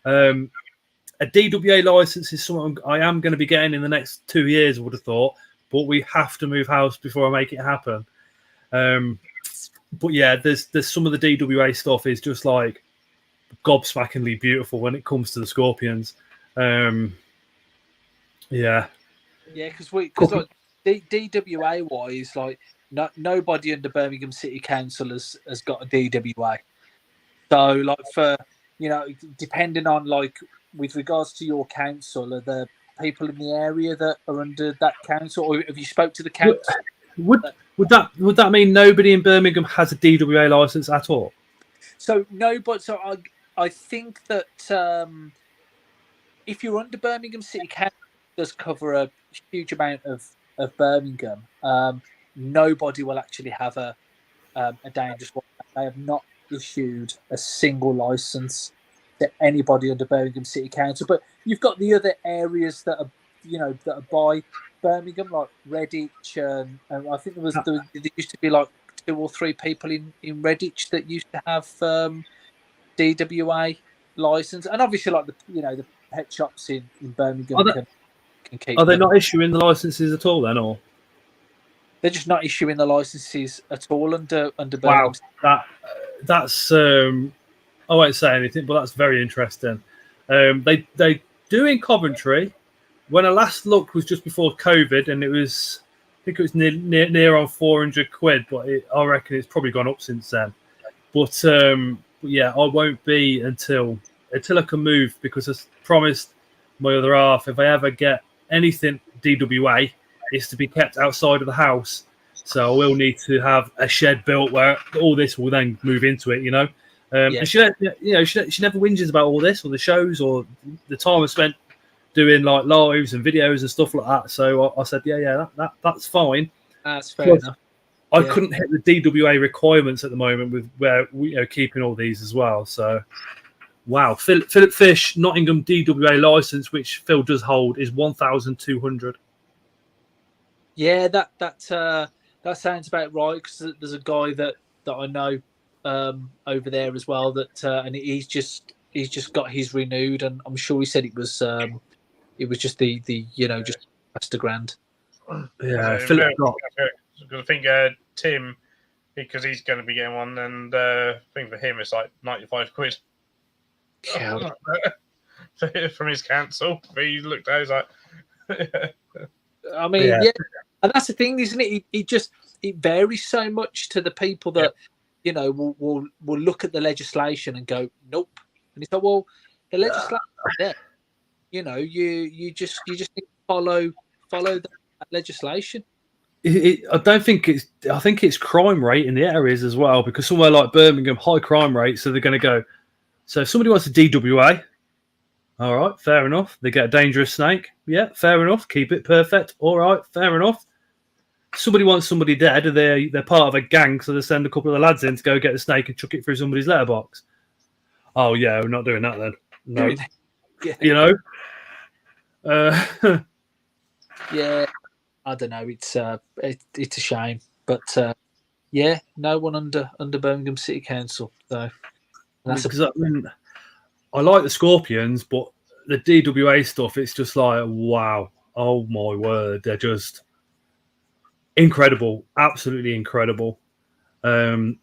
A DWA license is something I am going to be getting in the next 2 years, I would have thought, but we have to move house before I make it happen. But yeah, there's some of the DWA stuff is just like gobsmackingly beautiful when it comes to the scorpions. Yeah, because like DWA wise, like nobody under Birmingham City Council has got a DWA. So like for depending on like with regards to your council, are there people in the area that are under that council, or have you spoke to the council? Would that mean nobody in Birmingham has a DWA license at all? So no, but so I think that if you're under Birmingham City Council, it does cover a huge amount of Birmingham. Nobody will actually have a dangerous one. They have not issued a single license to anybody under Birmingham City Council. But you've got the other areas that are that are by Birmingham, like Redditch, and I think there used to be like 2 or 3 people in Redditch that used to have DWA license, and obviously like the pet shops in Birmingham can keep. Are they not issuing the licenses at all then, or they're just not issuing the licenses at all under Birmingham? Wow, that's I won't say anything, but that's very interesting. They do in Coventry. When I last looked was just before COVID, and I think it was near on £400, but I reckon it's probably gone up since then. But yeah, I won't be until I can move, because I promised my other half if I ever get anything DWA, it's to be kept outside of the house. So I will need to have a shed built where all this will then move into it, And she never whinges about all this or the shows or the time I spent doing like lives and videos and stuff like that. So I said, yeah, that's fine. That's fair enough. I couldn't hit the DWA requirements at the moment with where we keeping all these as well. So, wow, Philip Fish Nottingham DWA license, which Phil does hold, is 1,200. Yeah, that sounds about right, because there's a guy that I know over there as well and he's just got his renewed, and I'm sure he said it was just the just past a grand. Yeah, Philip got. I think Tim, because he's going to be getting one, and I think for him it's like 95 quid. Yeah. From his council. He looked at it, like I mean, yeah. And that's the thing, isn't it? It varies so much to the people that will look at the legislation and go, nope. And it's like, well, the legislation is there. You just need to follow that legislation. I think it's crime rate in the areas as well, because somewhere like Birmingham, high crime rate, so they're going to go. So if somebody wants a DWA, all right, fair enough. They get a dangerous snake, yeah, fair enough. Keep it perfect, all right, fair enough. Somebody wants somebody dead, and they're part of a gang, so they send a couple of the lads in to go get the snake and chuck it through somebody's letterbox. Oh yeah, we're not doing that then. No, Yeah, I don't know. It's a shame, but yeah, no one under Birmingham City Council. So that's I like the Scorpions, but the DWA stuff, it's just like, wow, oh my word, they're just incredible, absolutely incredible.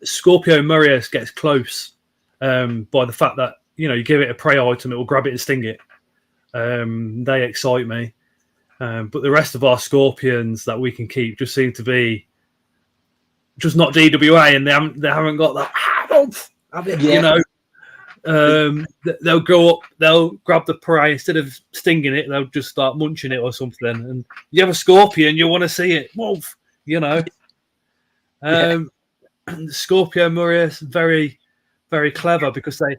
Scorpio Murius gets close by the fact that you give it a prey item, it will grab it and sting it. They excite me. But the rest of our Scorpions that we can keep just seem to be just not DWA, and they haven't got that. They'll go up, they'll grab the prey, instead of stinging it, they'll just start munching it or something. And you have a Scorpion, you want to see it, wolf, Scorpio Murius, very, very clever, because I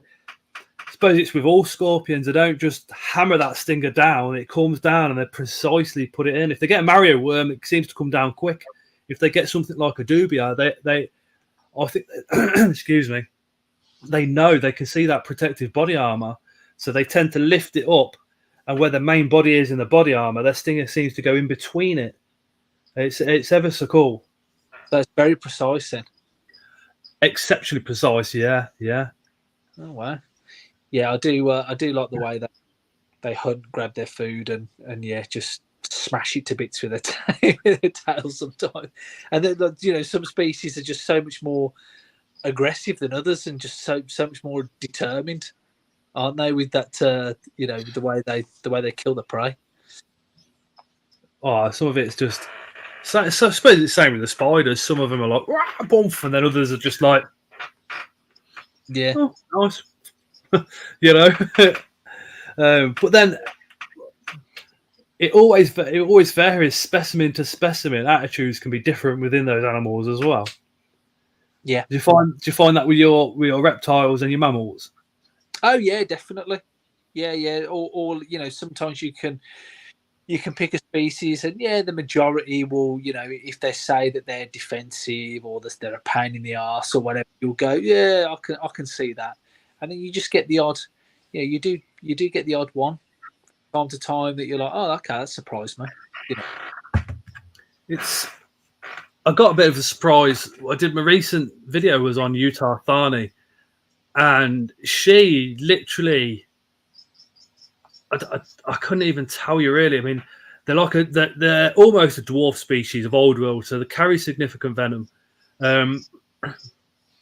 suppose it's with all Scorpions, they don't just hammer that stinger down, it comes down and they precisely put it in. If they get a Mario worm, it seems to come down quick. If they get something like a dubia, I think excuse me, they know, they can see that protective body armor, so they tend to lift it up, and where the main body is in the body armor, their stinger seems to go in between it. It's ever so cool. So it's very precise then. Exceptionally precise, yeah. Oh wow. Yeah, I do like the way that they hunt, grab their food, and just smash it to bits with their tail sometimes. And then some species are just so much more aggressive than others, and just so much more determined, aren't they? With that, the way they kill the prey. Oh, some of it's just. So I suppose it's the same with the spiders. Some of them are like bump, and then others are just like, yeah, oh, nice. But then it always varies specimen to specimen. Attitudes can be different within those animals as well. Yeah. Do you find that with your reptiles and your mammals? Oh yeah, definitely. Yeah. Or sometimes you can pick a species, and the majority will, if they say that they're defensive or that they're a pain in the arse or whatever, you'll go, yeah, I can see that. And then you just get the odd, you do get the odd one from time to time that you're like, oh, okay, that surprised me. I got a bit of a surprise. I did my recent video was on Utah Thani, and she literally, I couldn't even tell you really. I mean, they're almost a dwarf species of old world, so they carry significant venom.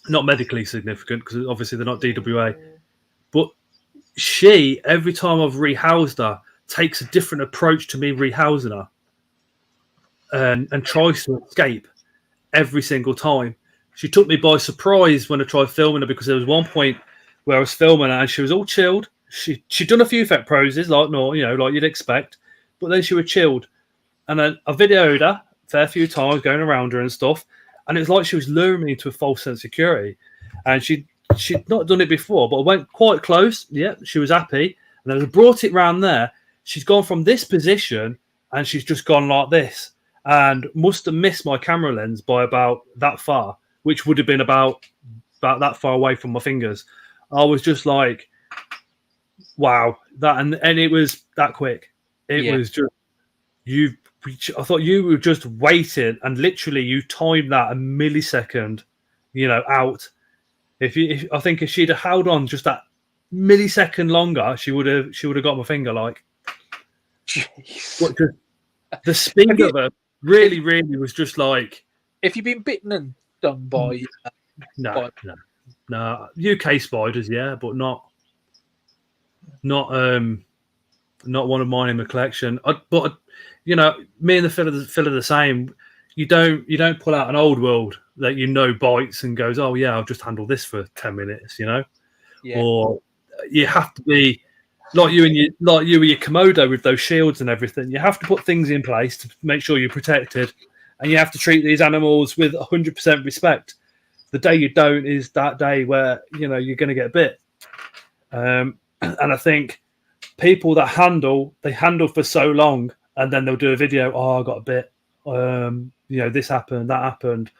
Not medically significant, because obviously they're not DWA. But she, every time I've rehoused her, takes a different approach to me rehousing her, and tries to escape every single time. She took me by surprise when I tried filming her, because there was one point where I was filming her and she was all chilled. She'd done a few vet poses, like you'd expect, but then she was chilled. And then I videoed her a fair few times, going around her and stuff, and it was like she was luring me into a false sense of security. And she'd not done it before, but I went quite close. Yeah, she was happy. And then I brought it round there. she's gone from this position and she's just gone like this, and must have missed my camera lens by about that far, which would have been about that far away from my fingers. I was just like, wow, that and it was that quick. It was just I thought you were just waiting, and literally you timed that a millisecond, out. I think if she'd have held on just that millisecond longer, she would have got my finger. Like, the speed of it really was just like. Have you been bitten and done by? No. UK spiders, yeah, but not one of mine in my collection. But me and the Phil are the same. You don't pull out an old world that bites and goes, oh yeah, I'll just handle this for 10 minutes, or you have to be like you and your Komodo with those shields and everything. You have to put things in place to make sure you're protected, and you have to treat these animals with 100% respect. The day you don't is that day where you're going to get bit. And I think people that handle for so long, and then they'll do a video. Oh, I got a bit. This happened, that happened,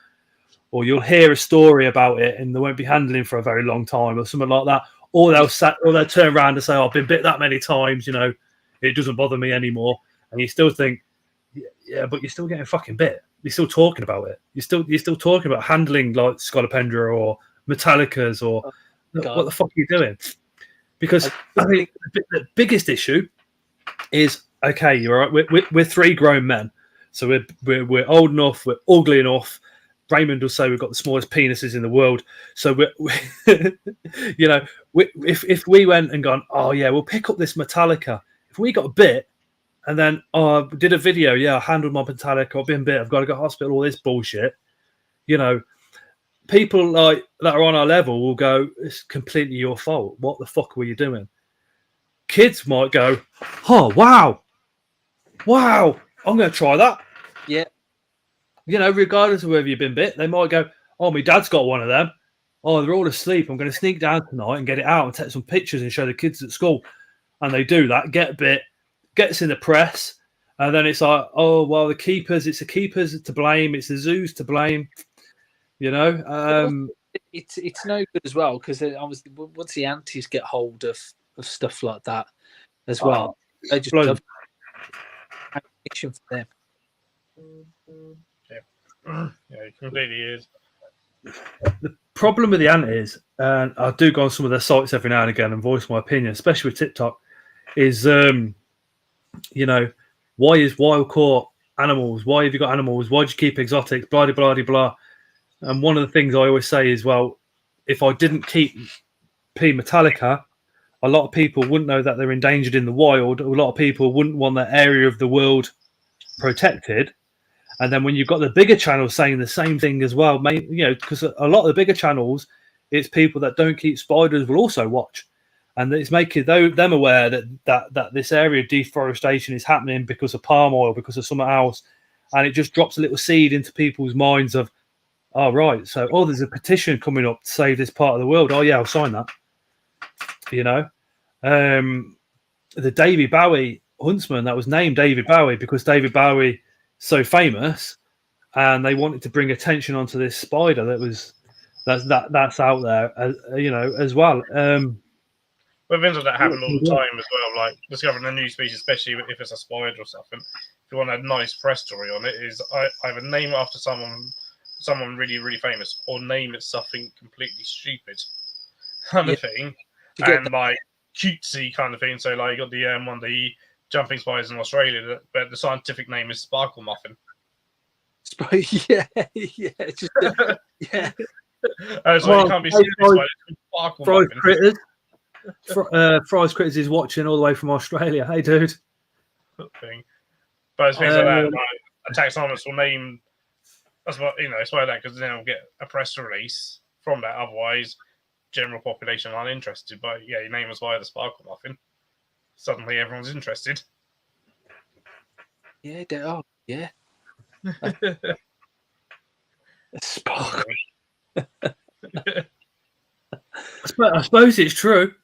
or you'll hear a story about it, and they won't be handling for a very long time, or something like that. Or they'll turn around and say, "Oh, I've been bit that many times. It doesn't bother me anymore." And you still think, yeah, but you're still getting fucking bit. You're still talking about it. You're still talking about handling like Scolopendra or Metallicas or what the fuck are you doing? Because I think the biggest issue is, okay, you're right. We're three grown men, so we're old enough. We're ugly enough. Raymond will say we've got the smallest penises in the world. So if we went and gone, oh yeah, we'll pick up this Metallica. If we got a bit. And then did a video. Yeah, I handled my Metallica. I've been bit. I've got to go to hospital. All this bullshit. People like that are on our level will go, it's completely your fault. What the fuck were you doing? Kids might go, oh wow, I'm going to try that. Yeah. Regardless of whether you've been bit, they might go, oh, my dad's got one of them. Oh, they're all asleep. I'm going to sneak down tonight and get it out and take some pictures and show the kids at school. And they do that, get bit. Gets in the press, and then it's like, oh well, it's the keepers to blame, it's the zoos to blame, It's no good as well, because obviously once the antis get hold of stuff like that as well, they just love action for them. Yeah, it completely is. The problem with the antis, and I do go on some of their sites every now and again and voice my opinion, especially with TikTok, is why is wild caught animals? Why have you got animals? Why do you keep exotics? Blah, blah, blah, blah. And one of the things I always say is, well, if I didn't keep P. Metallica, a lot of people wouldn't know that they're endangered in the wild. A lot of people wouldn't want that area of the world protected. And then when you've got the bigger channels saying the same thing as well, because a lot of the bigger channels, it's people that don't keep spiders will also watch. And it's making them aware that this area of deforestation is happening because of palm oil, because of something else. And it just drops a little seed into people's minds of, oh, right. So, there's a petition coming up to save this part of the world. Oh, yeah, I'll sign that. The David Bowie huntsman that was named David Bowie because David Bowie so famous, and they wanted to bring attention onto this spider that's out there, as well. But things like that happen all the time as well, like discovering a new species, especially if it's a spider or something. If you want a nice press story on it, is either name it after someone really, really famous, or name it something completely stupid kind of thing, and like cutesy kind of thing. So like you got the one of the jumping spiders in Australia, but the scientific name is sparkle muffin. Yeah. So you can't be sparkle muffin. Critters. Fry's Critters is watching all the way from Australia. Hey, dude. Thing. But it's things like that. Like, a taxonomist will name, it's like that, because then we'll get a press release from that. Otherwise, general population aren't interested. But yeah, your name was via the sparkle muffin. Suddenly, everyone's interested. Yeah, they are. Yeah. A sparkle. I suppose it's true.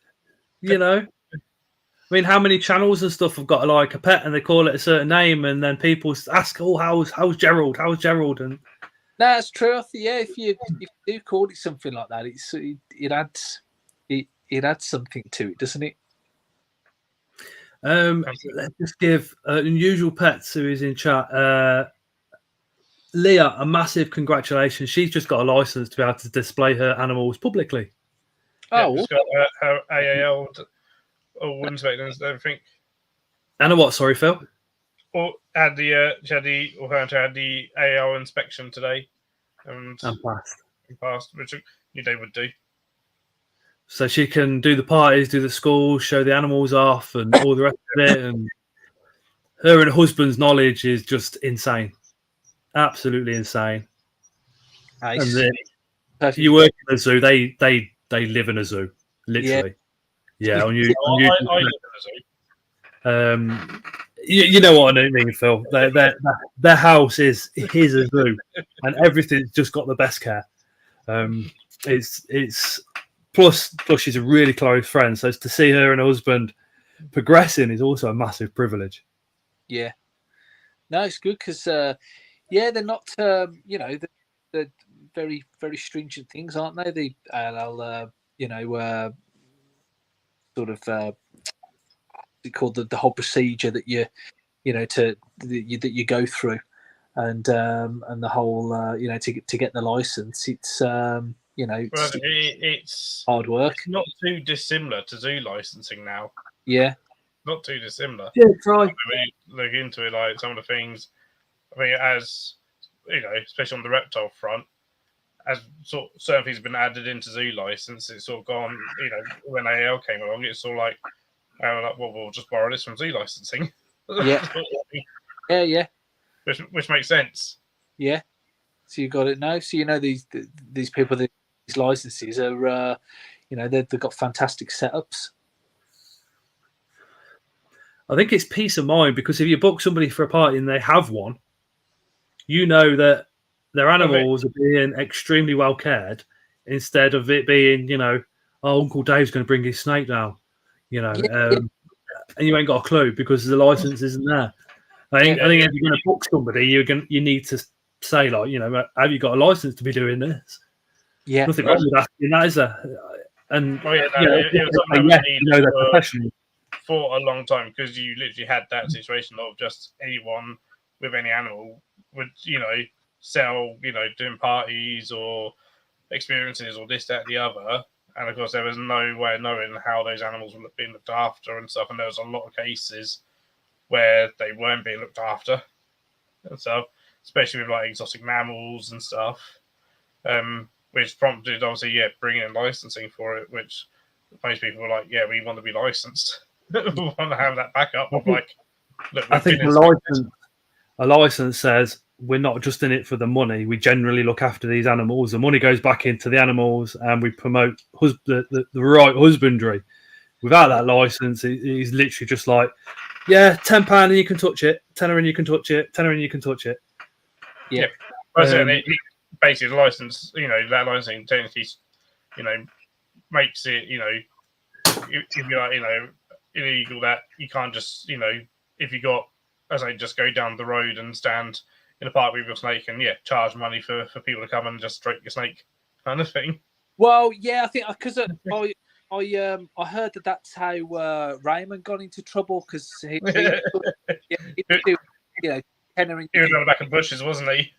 I mean, how many channels and stuff have got like a pet and they call it a certain name, and then people ask, "Oh, how's Gerald? How's Gerald?" And no, that's true. Yeah, if you do call it something like that, it adds something to it, doesn't it? let's just give Unusual Pets, who is in chat, Leah, a massive congratulations. She's just got a license to be able to display her animals publicly. Yeah, she's got her AAL or inspectors and everything. And what? Sorry, Phil. Or had the her had the AAL inspection today, and passed, which they would do. So she can do the parties, do the schools, show the animals off, and all the rest of it. And her and her husband's knowledge is just insane, absolutely insane. Nice. And then you work in a zoo; they live in a zoo, literally. Yeah, I live in a zoo. You know what I mean, Phil. Their house is a zoo, and everything's just got the best care. It's plus she's a really close friend, so to see her and her husband progressing is also a massive privilege. Yeah, no, it's good because they're not they're very very stringent things, aren't they? The ALL, sort of called the whole procedure that that you go through, and the whole to get the license. It's it's hard work. It's not too dissimilar to zoo licensing now. Yeah, not too dissimilar. Yeah, try. Look into it, like some of the things. I mean, as especially on the reptile front, as certain things have been added into zoo license, it's sort of gone. When AL came along, it's sort of like, we'll just borrow this from zoo licensing. Yeah, yeah. Which makes sense. Yeah. So you got it now. So these people, these licenses are, they've got fantastic setups. I think it's peace of mind because if you book somebody for a party and they have one, that their animals are being extremely well cared instead of it being, Uncle Dave's going to bring his snake down, and you ain't got a clue because the license isn't there. I think if you're going to book somebody, you need to say have you got a license to be doing this? Yeah, nothing wrong with asking that, is there? And they're professional. For a long time because you literally had that situation of just anyone with any animal would sell doing parties or experiences or this, that, the other, and of course there was no way of knowing how those animals were being looked after and stuff, and there was a lot of cases where they weren't being looked after and stuff, especially with like exotic mammals and stuff, which prompted obviously bringing in licensing for it, which most people were like, we want to be licensed. We want to have that backup of like, look, I think a license says we're not just in it for the money. We generally look after these animals. The money goes back into the animals, and we promote the right husbandry. Without that license, it's literally just like, £10 and you can touch it, £10 and you can touch it, £10 and you can touch it. Yeah. Basically, the license, that licensing technically, makes it, if you're like, illegal that you can't just, if you got, as I just go down the road and stand in a park with your snake and charge money for people to come and just stroke your snake, kind of thing. Well, yeah, I think because I heard that's how Raymond got into trouble because he was on the back of bushes, wasn't he?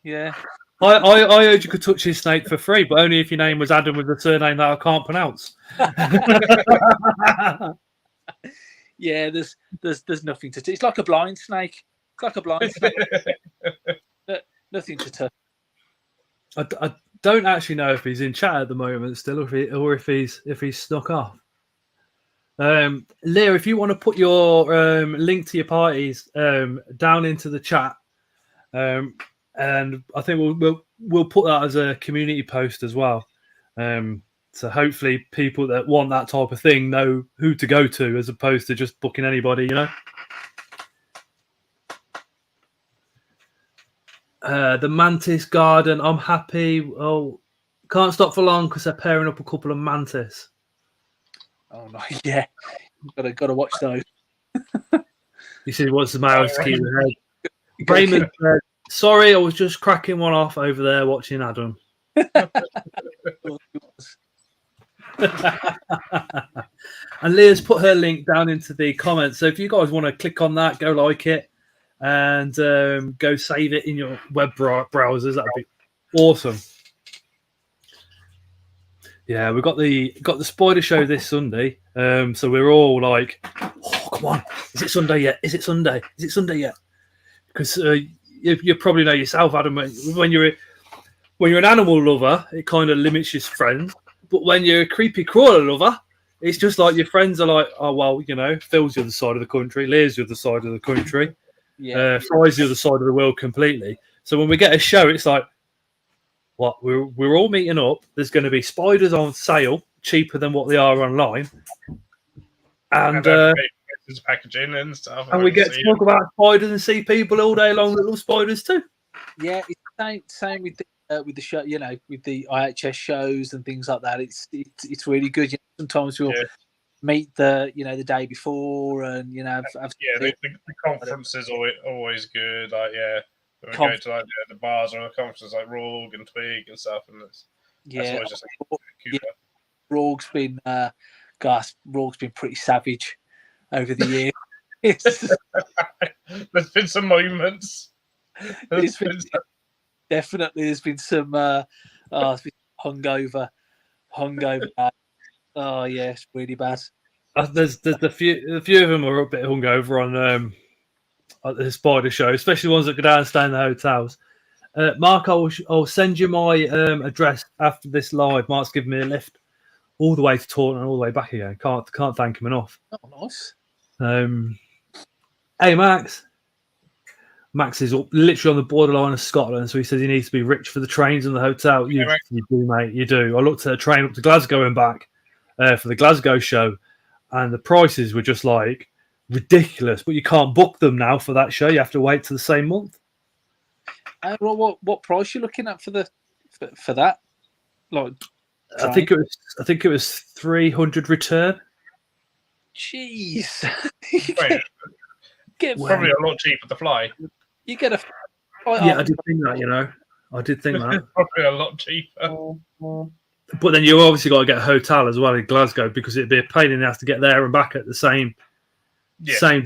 Yeah. I heard you could touch his snake for free, but only if your name was Adam with a surname that I can't pronounce. Yeah, there's nothing to touch. It's like a blind snake. It's like a blind snake. Nothing to touch. I don't actually know if he's in chat at the moment still, or if he's snuck off. Leah, if you want to put your link to your parties down into the chat, and I think we'll put that as a community post as well. So hopefully people that want that type of thing know who to go to as opposed to just booking anybody, The mantis garden, I'm happy. Oh, can't stop for long because they're pairing up a couple of mantis. Oh no, yeah, gotta watch those. He said, "What's the males to keep their head?" Raymond said, "Sorry, I was just cracking one off over there watching Adam." And Leah's put her link down into the comments. So if you guys want to click on that, go like it, and go save it in your web browsers. That'd be awesome. Yeah, we've got the spider show this Sunday. So we're all like, "Oh, come on! Is it Sunday yet? Is it Sunday? Is it Sunday yet?" Because you probably know yourself, Adam. When you're an animal lover, it kind of limits your friends. But when you're a creepy crawler lover, it's just like your friends are like, "Oh well, you know, Phil's the other side of the country, Leah's the other side of the country, Fry's the other side of the world completely." So when we get a show, it's like, what? We're all meeting up. There's going to be spiders on sale, cheaper than what they are online, and packaging and stuff. And we get to talk about spiders and see people all day long that love spiders too. Yeah, it's same with the show. You know, with the IHS shows and things like that. It's really good. You know, sometimes we'll meet the day before, and the conference is always good. Like when we go to like the bars or the conferences like Rogue and Twig and stuff, and that's always just Rogue's been Rogue's been pretty savage over the years. There's been some moments. There's been some it's been hungover. Oh yeah, it's really bad. There's a few of them are a bit hungover on at the spider show, especially ones that go down and stay in the hotels. Mark, I'll send you my address after this live. Mark's given me a lift all the way to Taunton and all the way back again. Can't thank him enough. Oh, nice. Hey, Max. Max is literally on the borderline of Scotland, so he says he needs to be rich for the trains and the hotel. You do, mate. You do. I looked at a train up to Glasgow and back for the Glasgow show, and the prices were just like ridiculous. But you can't book them now for that show. You have to wait till the same month. What price are you looking at for that? Like, I think it was 300 return. Jeez. Probably a lot cheaper to fly. You get a I did think that. I did think that. Probably a lot cheaper. But then you obviously got to get a hotel as well in Glasgow because it'd be a pain in the ass to get there and back at the same day.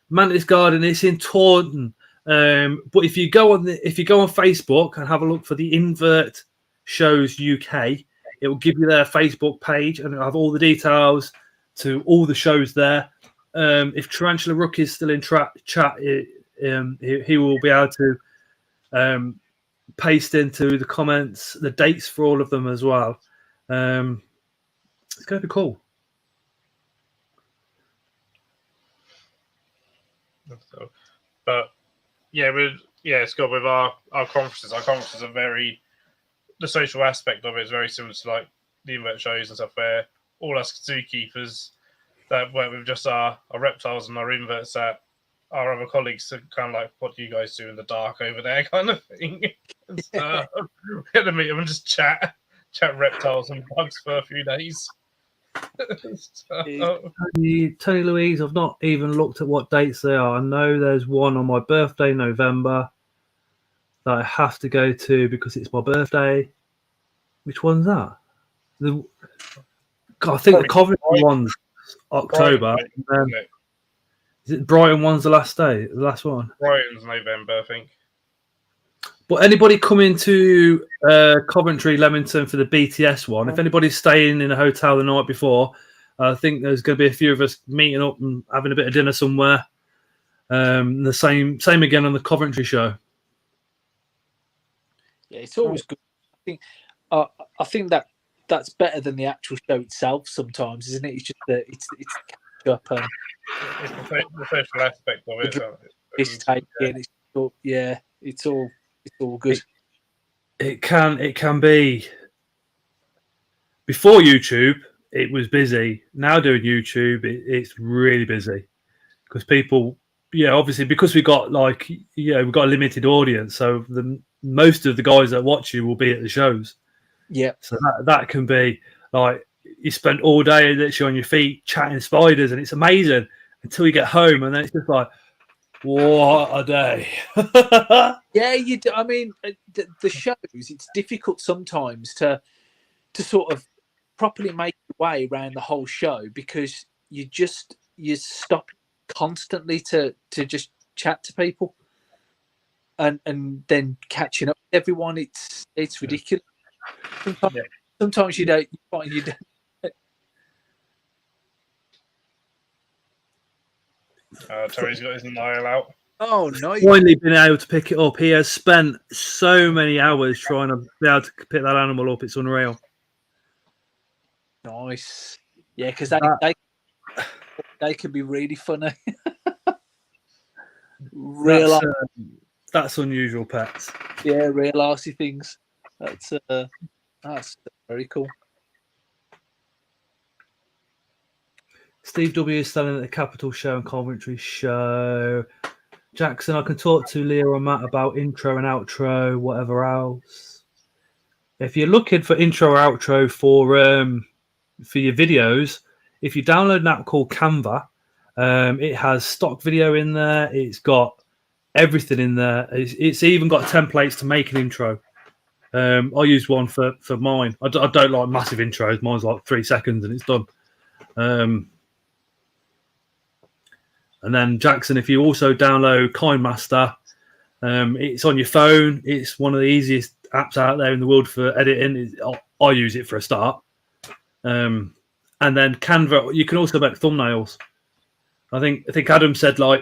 Mantis Garden is in Taunton. But if you go on Facebook and have a look for the Invert Shows UK, it will give you their Facebook page and it'll have all the details to all the shows there. If Tarantula Rook is still in chat, he will be able to paste into the comments the dates for all of them as well. It's going to be cool. But Scott, with our conferences. Our conferences are the social aspect of it is very similar to like the Invert shows and stuff, where all us zookeepers that work with just our reptiles and our inverts, that our other colleagues are kind of like, what do you guys do in the dark over there, kind of thing. So we had to meet them and just chat reptiles and bugs for a few days. Tony Louise, I've not even looked at what dates they are. I know there's one on my birthday, November, that I have to go to because it's my birthday. Which one's that? I think the Coventry one's October. Is it Brighton one's the last day? The last one? Brighton's November, I think. But anybody coming to Coventry, Leamington for the BTS one, if anybody's staying in a hotel the night before, I think there's going to be a few of us meeting up and having a bit of dinner somewhere. The same again on the Coventry show. Yeah, it's always good. I think that's better than the actual show itself. Sometimes, isn't it? It's just that it's catch up and it's the social aspect of it. It's all good. It can be. Before YouTube, it was busy. Now doing YouTube, it's really busy because people, obviously because we've got we've got a limited audience, so most of the guys that watch you will be at the shows. Yeah. So that can be like you spend all day literally on your feet chatting spiders, and it's amazing until you get home, and then it's just like, what a day. Yeah, you do. I mean, the shows, it's difficult sometimes to sort of properly make your way around the whole show, because you stop constantly to just chat to people, and then catching up with everyone. It's ridiculous. Sometimes you don't. You don't. Terry's got his Nile out. Oh no! Finally been able to pick it up. He has spent so many hours trying to be able to pick that animal up. It's unreal. Nice. Yeah, because they can be really funny. Real, that's unusual pets. Yeah, real arsey things. That's very cool. Steve W is selling at the Capital Show and Coventry Show. Jackson, I can talk to Leah or Matt about intro and outro, whatever else. If you're looking for intro or outro for your videos, if you download an app called Canva, it has stock video in there. It's got everything in there. It's even got templates to make an intro. I use one for mine. I don't like massive intros. Mine's like 3 seconds and it's done. And then Jackson, if you also download KindMaster, it's on your phone. It's one of the easiest apps out there in the world for editing. I use it for a start. And then Canva, you can also make thumbnails. I think Adam said and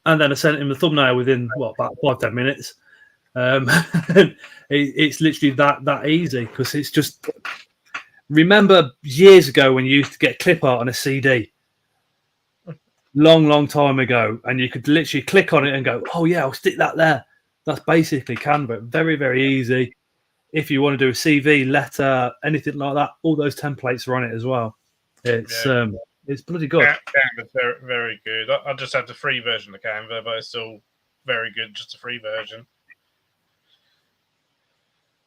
then I sent him the thumbnail within about 5-10 minutes. It's literally that easy, because it's just, remember years ago when you used to get clip art on a CD, long time ago, and you could literally click on it and go, oh yeah, I'll stick that there. That's basically Canva. Very, very easy. If you want to do a CV, letter, anything like that, all those templates are on it as well. It's bloody good. Canva's very, very good. I just had the free version of Canva, but it's still very good, just a free version.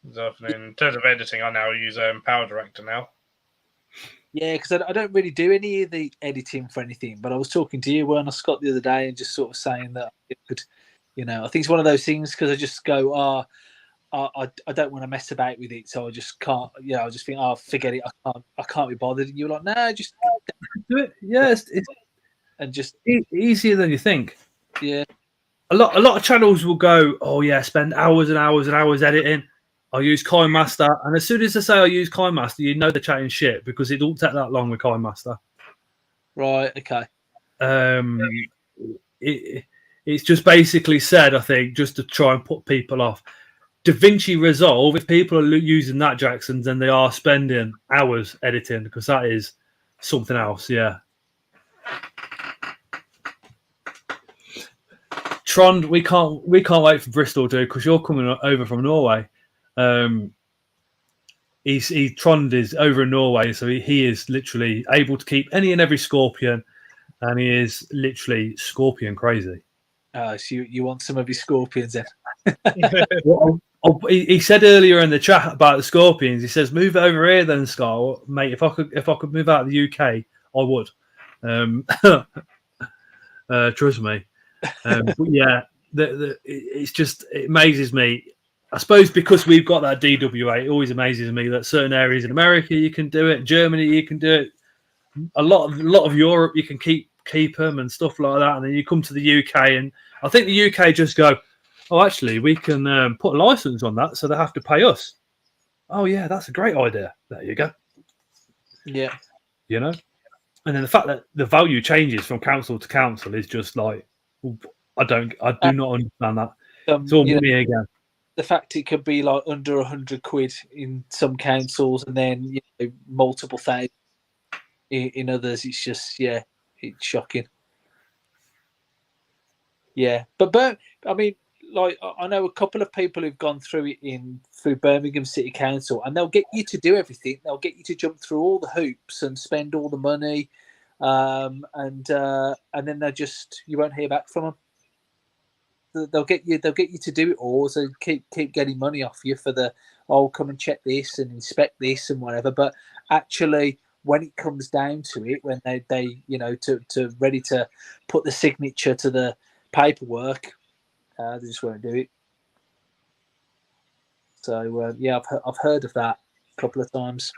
In terms of editing, I now use Power Director now. Yeah, because I don't really do any of the editing for anything. But I was talking to you, weren't I, Scott, the other day, and just sort of saying that it could, I think it's one of those things, because I just go, I don't want to mess about with it, so I just can't. I just think, forget it. I can't be bothered. And you're like, no, just do it. Yeah, it's and just easier than you think. Yeah, a lot of channels will go, oh yeah, spend hours and hours and hours editing. I'll use KindMaster, and as soon as I say I use KindMaster, you know they're chatting shit, because it don't take that long with KindMaster. Right. Okay. It's just basically said, I think, just to try and put people off. DaVinci Resolve, if people are using that, Jackson, then they are spending hours editing, because that is something else. Yeah. Trond, we can't wait for Bristol, dude, because you're coming over from Norway. Trond is over in Norway, so he is literally able to keep any and every scorpion, and he is literally scorpion crazy. So you want some of his scorpions then? He said earlier in the chat about the scorpions. He says, "Move over here, then, Scar, mate. If I could move out of the UK, I would." Trust me. But yeah, it amazes me. I suppose because we've got that DWA, it always amazes me that certain areas in America you can do it, Germany you can do it, a lot of Europe you can keep them and stuff like that, and then you come to the UK, and I think the UK just go, oh, actually we can put a license on that, so they have to pay us. Oh yeah, that's a great idea. There you go. Yeah, and then the fact that the value changes from council to council is just like, I do not understand that. It's all money again. The fact it could be like under £100 in some councils, and then multiple thousand in others, it's just it's shocking. Yeah, but I mean, like, I know a couple of people who've gone through it through Birmingham City Council, and they'll get you to do everything. They'll get you to jump through all the hoops and spend all the money, and then you won't hear back from them. they'll get you to do it all, so keep getting money off you for the come and check this and inspect this and whatever. But actually, when it comes down to it, when they to ready to put the signature to the paperwork, they just won't do it. So yeah, I've heard of that a couple of times.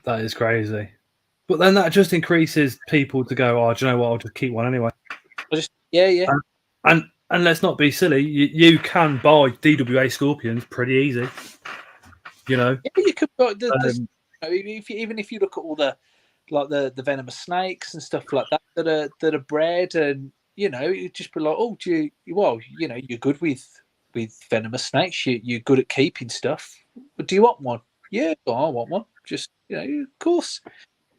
That is crazy. But then that just increases people to go, oh, do you know what? I'll just keep one anyway. Yeah. And let's not be silly. You can buy DWA Scorpions pretty easy. You know. Yeah, you could buy even if you look at all the the venomous snakes and stuff like that are bred, and you just be like, oh, you're good with venomous snakes. You're good at keeping stuff. But do you want one? Yeah, I want one. Just of course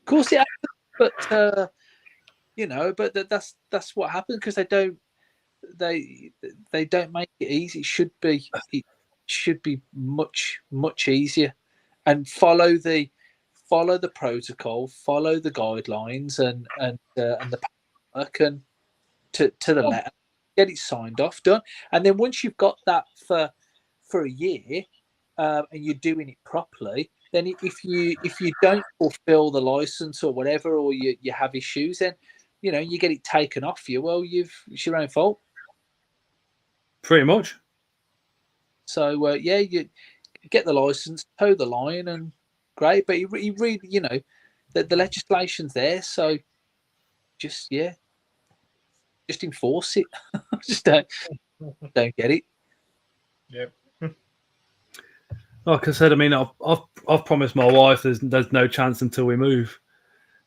it happens, but but that's what happens because they don't make it easy. It should be much easier, and follow the protocol, follow the guidelines, and the paperwork, and to the letter, get it signed off, done, and then once you've got that for a year, and you're doing it properly. Then if you don't fulfill the license or whatever, or you have issues, then you get it taken off you. Well, it's your own fault. Pretty much. So you get the license, toe the line, and great. But you read, the legislation's there, so just enforce it. Just don't get it. Yep. Like I said, I mean, I've promised my wife there's no chance until we move,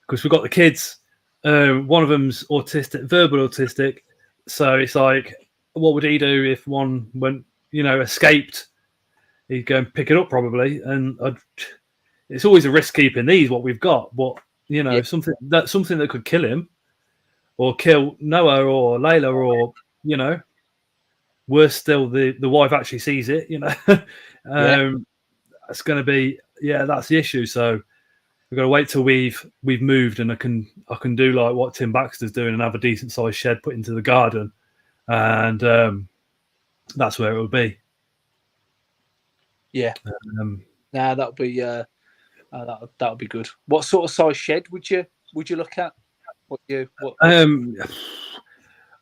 because we've got the kids. One of them's autistic, verbal autistic. So it's like, what would he do if one went, escaped? He'd go and pick it up probably, and it's always a risk keeping these what we've got. But something that could kill him, or kill Noah or Layla, or worse still, the wife actually sees it. It's going to be that's the issue. So we've got to wait till we've moved, and I can do like what Tim Baxter's doing and have a decent sized shed put into the garden, and that's where it will be. Yeah. That'll be that'll be good. What sort of size shed would you look at?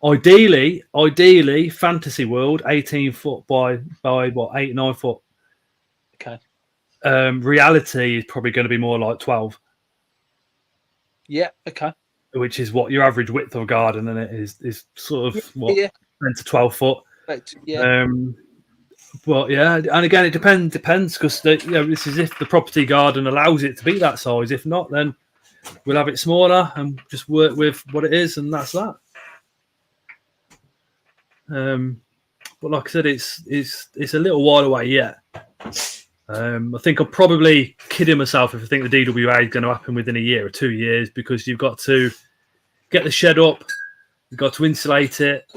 Ideally, fantasy world, 18 foot by what, 8-9 foot. Okay. Reality is probably going to be more like 12. Yeah. Okay. Which is what your average width of a garden, and it is sort of 10 to 12 foot. Yeah. But yeah, and again, it depends because this is if the property garden allows it to be that size. If not, then we'll have it smaller and just work with what it is, and that's that. But like I said, it's a little while away yet. I think I'm probably kidding myself if I think the DWA is going to happen within a year or 2 years, because you've got to get the shed up, you've got to insulate it,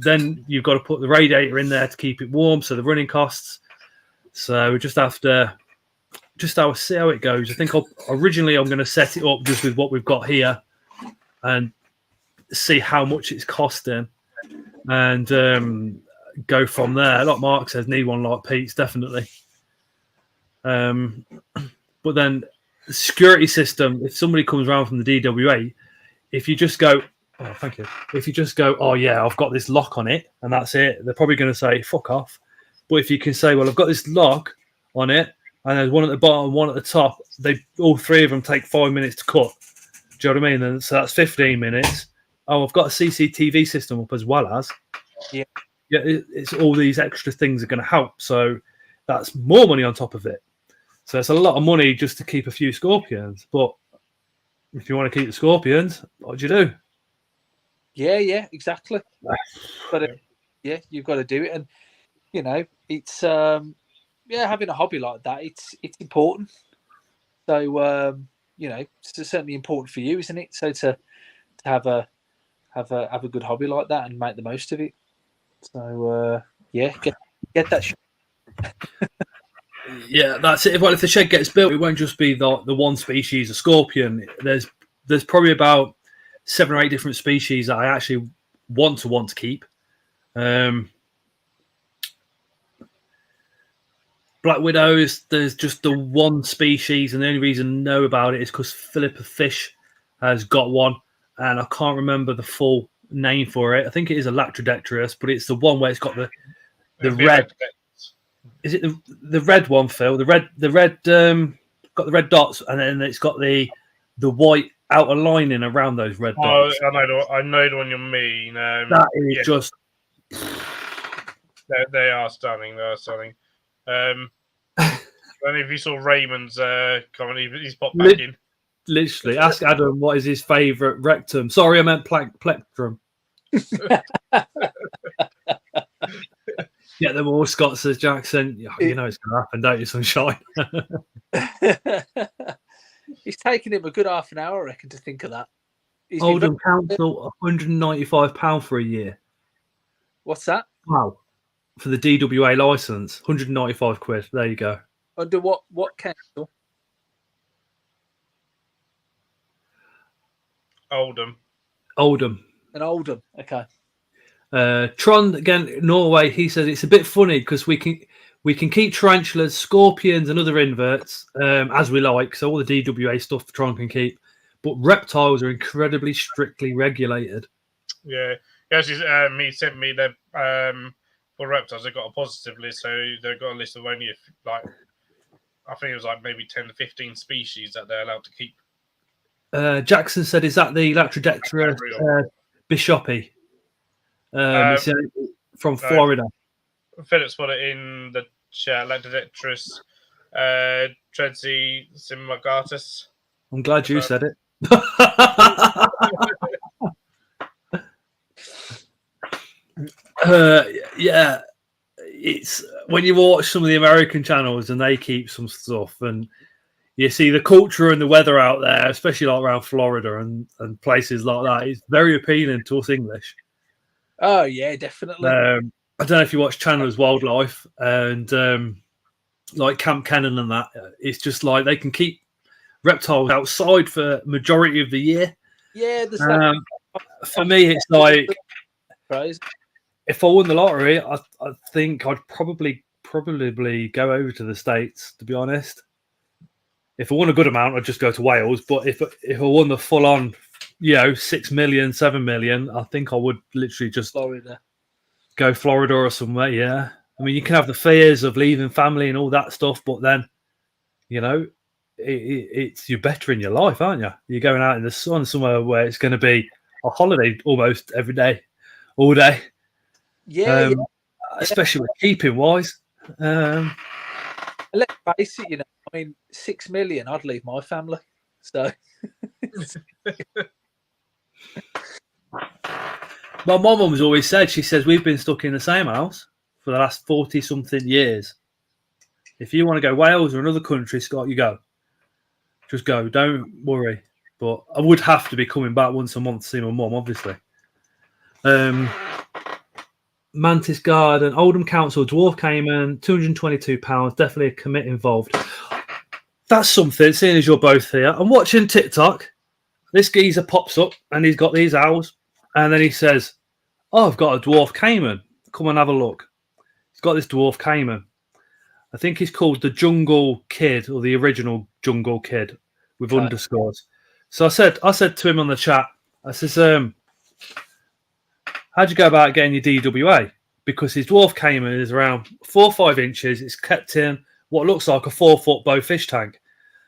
then you've got to put the radiator in there to keep it warm, so the running costs. So we just have to see how it goes. I think originally I'm going to set it up just with what we've got here and see how much it's costing, and go from there. Like Mark says, need one like Pete's, definitely. But then the security system, if somebody comes around from the DWA, if you just go, oh, thank you. If you just go, oh yeah, I've got this lock on it, and that's it, they're probably going to say, fuck off. But if you can say, well, I've got this lock on it, and there's one at the bottom, one at the top, all three of them take 5 minutes to cut. Do you know what I mean? And so that's 15 minutes. Oh, I've got a CCTV system up as well as. Yeah. Yeah, it's all these extra things are going to help. So that's more money on top of it. So it's a lot of money just to keep a few scorpions. But if you want to keep the scorpions, what do you do? Yeah, exactly. But you've got to do it, and it's having a hobby like that. It's important. So it's certainly important for you, isn't it? So to have a good hobby like that and make the most of it. So get that. Yeah, that's it. Well, if the shed gets built, it won't just be the one species of scorpion. There's probably about 7 or 8 different species that I actually want to keep. Black widows, there's just the one species, and the only reason I know about it is because Philippa Fish has got one, and I can't remember the full name for it. I think it is a Latrodectrus, but it's the one where it's got the red. Is it the red one, Phil? The red got the red dots, and then it's got the white outer lining around those red dots. I know the one you mean. That is just. They are stunning. They are stunning. And if you saw Raymond's comment, he's popped back in. Literally, ask Adam what is his favourite rectum. Sorry, I meant plectrum. Get them all, Scott, says Jackson. You know it's going to happen, don't you, sunshine? It's taken him a good half an hour, I reckon, to think of that. Oldham Council, £195 for a year. What's that? Wow. For the DWA licence, 195 quid. There you go. Under what council? Oldham. And Oldham, okay. Tron again, Norway. He says it's a bit funny because we can keep tarantulas, scorpions, and other inverts as we like. So all the DWA stuff Tron can keep, but reptiles are incredibly strictly regulated. Yeah, he sent me the for reptiles. They've got a positive list, so they've got a list of only I think it was like maybe 10 to 15 species that they're allowed to keep. Jackson said, "Is that the Latrodectrus bishopi?" From Florida. Philip's put it in the chat. Latrodectrus Tredzi Simagatus. I'm glad you said it. Yeah, it's when you watch some of the American channels and they keep some stuff, and you see the culture and the weather out there, especially like around Florida and places like that. It's very appealing to us English. Oh yeah, definitely. I don't know if you watch Chandler's Wildlife and like Camp Cannon and that. It's just like they can keep reptiles outside for majority of the year. Yeah, for me, it's like crazy. If I won the lottery, I think I'd probably go over to the States. To be honest, if I won a good amount, I'd just go to Wales. But if I won the full on, 6 million, 7 million, I think I would literally just Florida. Go Florida or somewhere. Yeah, I mean, you can have the fears of leaving family and all that stuff, but then, it's you're better in your life, aren't you? You're going out in the sun somewhere where it's going to be a holiday almost every day, all day. Yeah, especially with keeping wise. Let's face it, I mean, 6 million, I'd leave my family. So, my mum has always said, she says, we've been stuck in the same house for the last 40 something years. If you want to go Wales or another country, Scott, you go. Just go. Don't worry. But I would have to be coming back once a month to see my mum, obviously. Mantis Garden, Oldham Council, Dwarf Cayman, £222. Definitely a commit involved. That's something, seeing as you're both here. I'm watching TikTok. This geezer pops up and he's got these owls. And then he says, I've got a Dwarf Cayman. Come and have a look. He's got this Dwarf Cayman. I think he's called the Jungle Kid or the original Jungle Kid with underscores. So I said to him on the chat, I says, how'd you go about getting your DWA? Because his Dwarf Cayman is around 4 or 5 inches. It's kept in what looks like a 4-foot bow fish tank.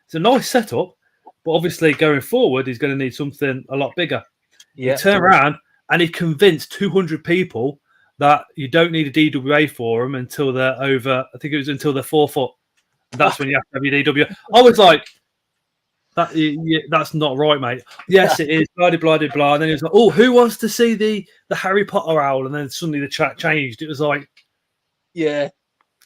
It's a nice setup, but obviously going forward, he's going to need something a lot bigger. Yeah. He turned around and he convinced 200 people that you don't need a DWA for them until they're over, I think it was until they're 4 foot. That's when you have to have your DWA. I was like, that's not right, mate. Yes, it is. Blah, blah, blah, blah. And then he was like, oh, who wants to see the Harry Potter owl? And then suddenly the chat changed. It was like, yeah.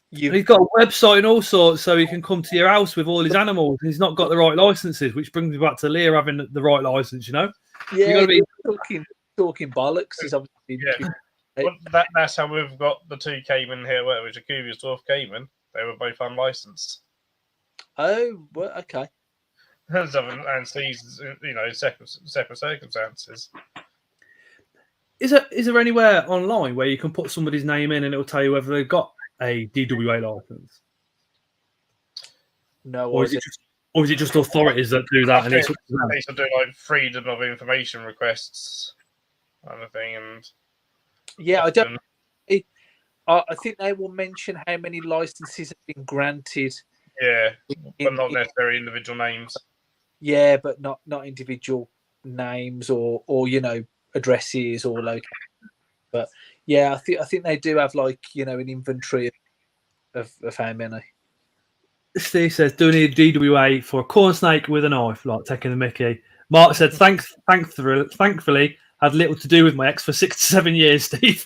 He's got a website and all sorts so he can come to your house with all his animals. He's not got the right licenses, which brings me back to Leah having the right license, Yeah, you got to be talking bollocks. Is obviously Well, that's how we've got the 2 Cayman here, which are Jacobi's Dwarf Cayman. They were both unlicensed. Oh, well, okay. And seasons, separate circumstances. Is there anywhere online where you can put somebody's name in and it will tell you whether they've got a DWA license? No, Or is it just authorities that do that? And it's up to them? They used to do like freedom of information requests kind of thing, and yeah, often, I think they will mention how many licenses have been granted. yeah, but not necessarily individual names. Yeah, but not individual names or addresses or locations. But yeah, I think they do have like an inventory of how many. Steve says, do need a DWA for a corn snake with a knife, like taking the mickey. Mark said, thankfully, had little to do with my ex for 6 to 7 years, Steve.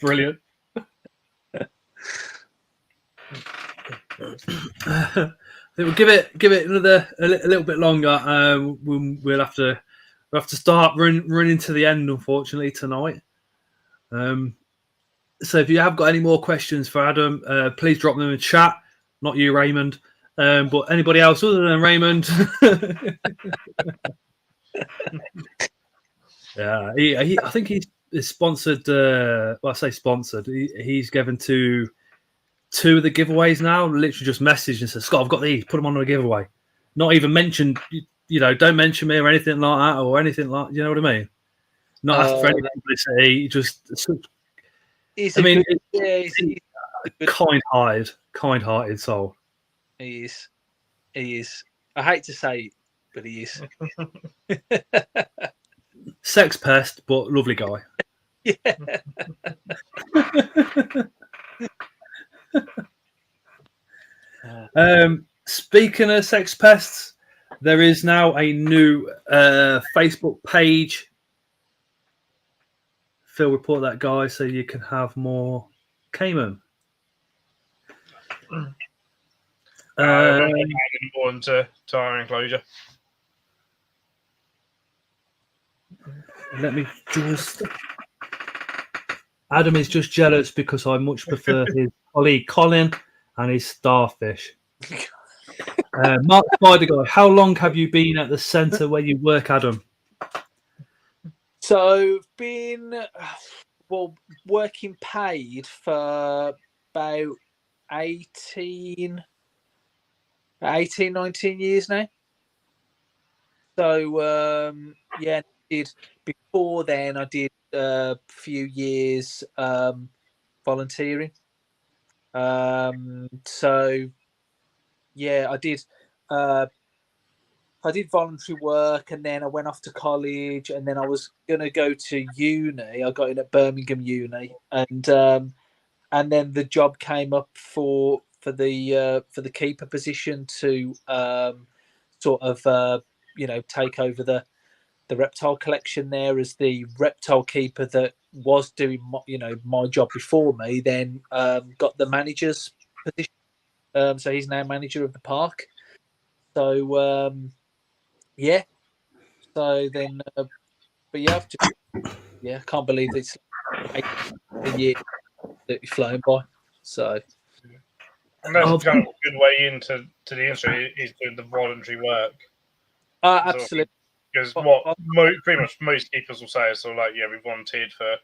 Brilliant. I think we'll give it another a little bit longer. We'll have to start running to the end, unfortunately, tonight. So if you have got any more questions for Adam, please drop them in the chat. Not you, Raymond, but anybody else other than Raymond. Yeah, I think he's sponsored. Well, I say sponsored. He's given to 2 of the giveaways now. Literally just messaged and said, "Scott, I've got these. Put them on a giveaway." Not even mentioned. Don't mention me or anything like that, or anything like. You know what I mean? Not asked for any publicity. Just. He's a kind-hearted soul. He is. I hate to say it, but he is. Sex pest, but lovely guy. Yeah. Speaking of sex pests, there is now a new Facebook page. Phil, report that guy so you can have more Cayman. More into our enclosure. Let me just. Adam is just jealous because I much prefer his colleague Colin and his starfish. Mark Spider Guy, how long have you been at the centre where you work, Adam? So, been working paid for about 19 years now. So, before then, I did a few years volunteering. So, yeah, I did voluntary work, and then I went off to college, and then I was going to go to uni. I got in at Birmingham Uni, and then the job came up for the keeper position to take over the reptile collection there as the reptile keeper that was doing my job before me. Then got the manager's position, so he's now manager of the park. So yeah. So then, but yeah, I can't believe it's 8 years that you've flown by. So, and that's kind of a good way into the industry is doing the voluntary work. Absolutely. Because pretty much most keepers will say is like, yeah, we volunteered for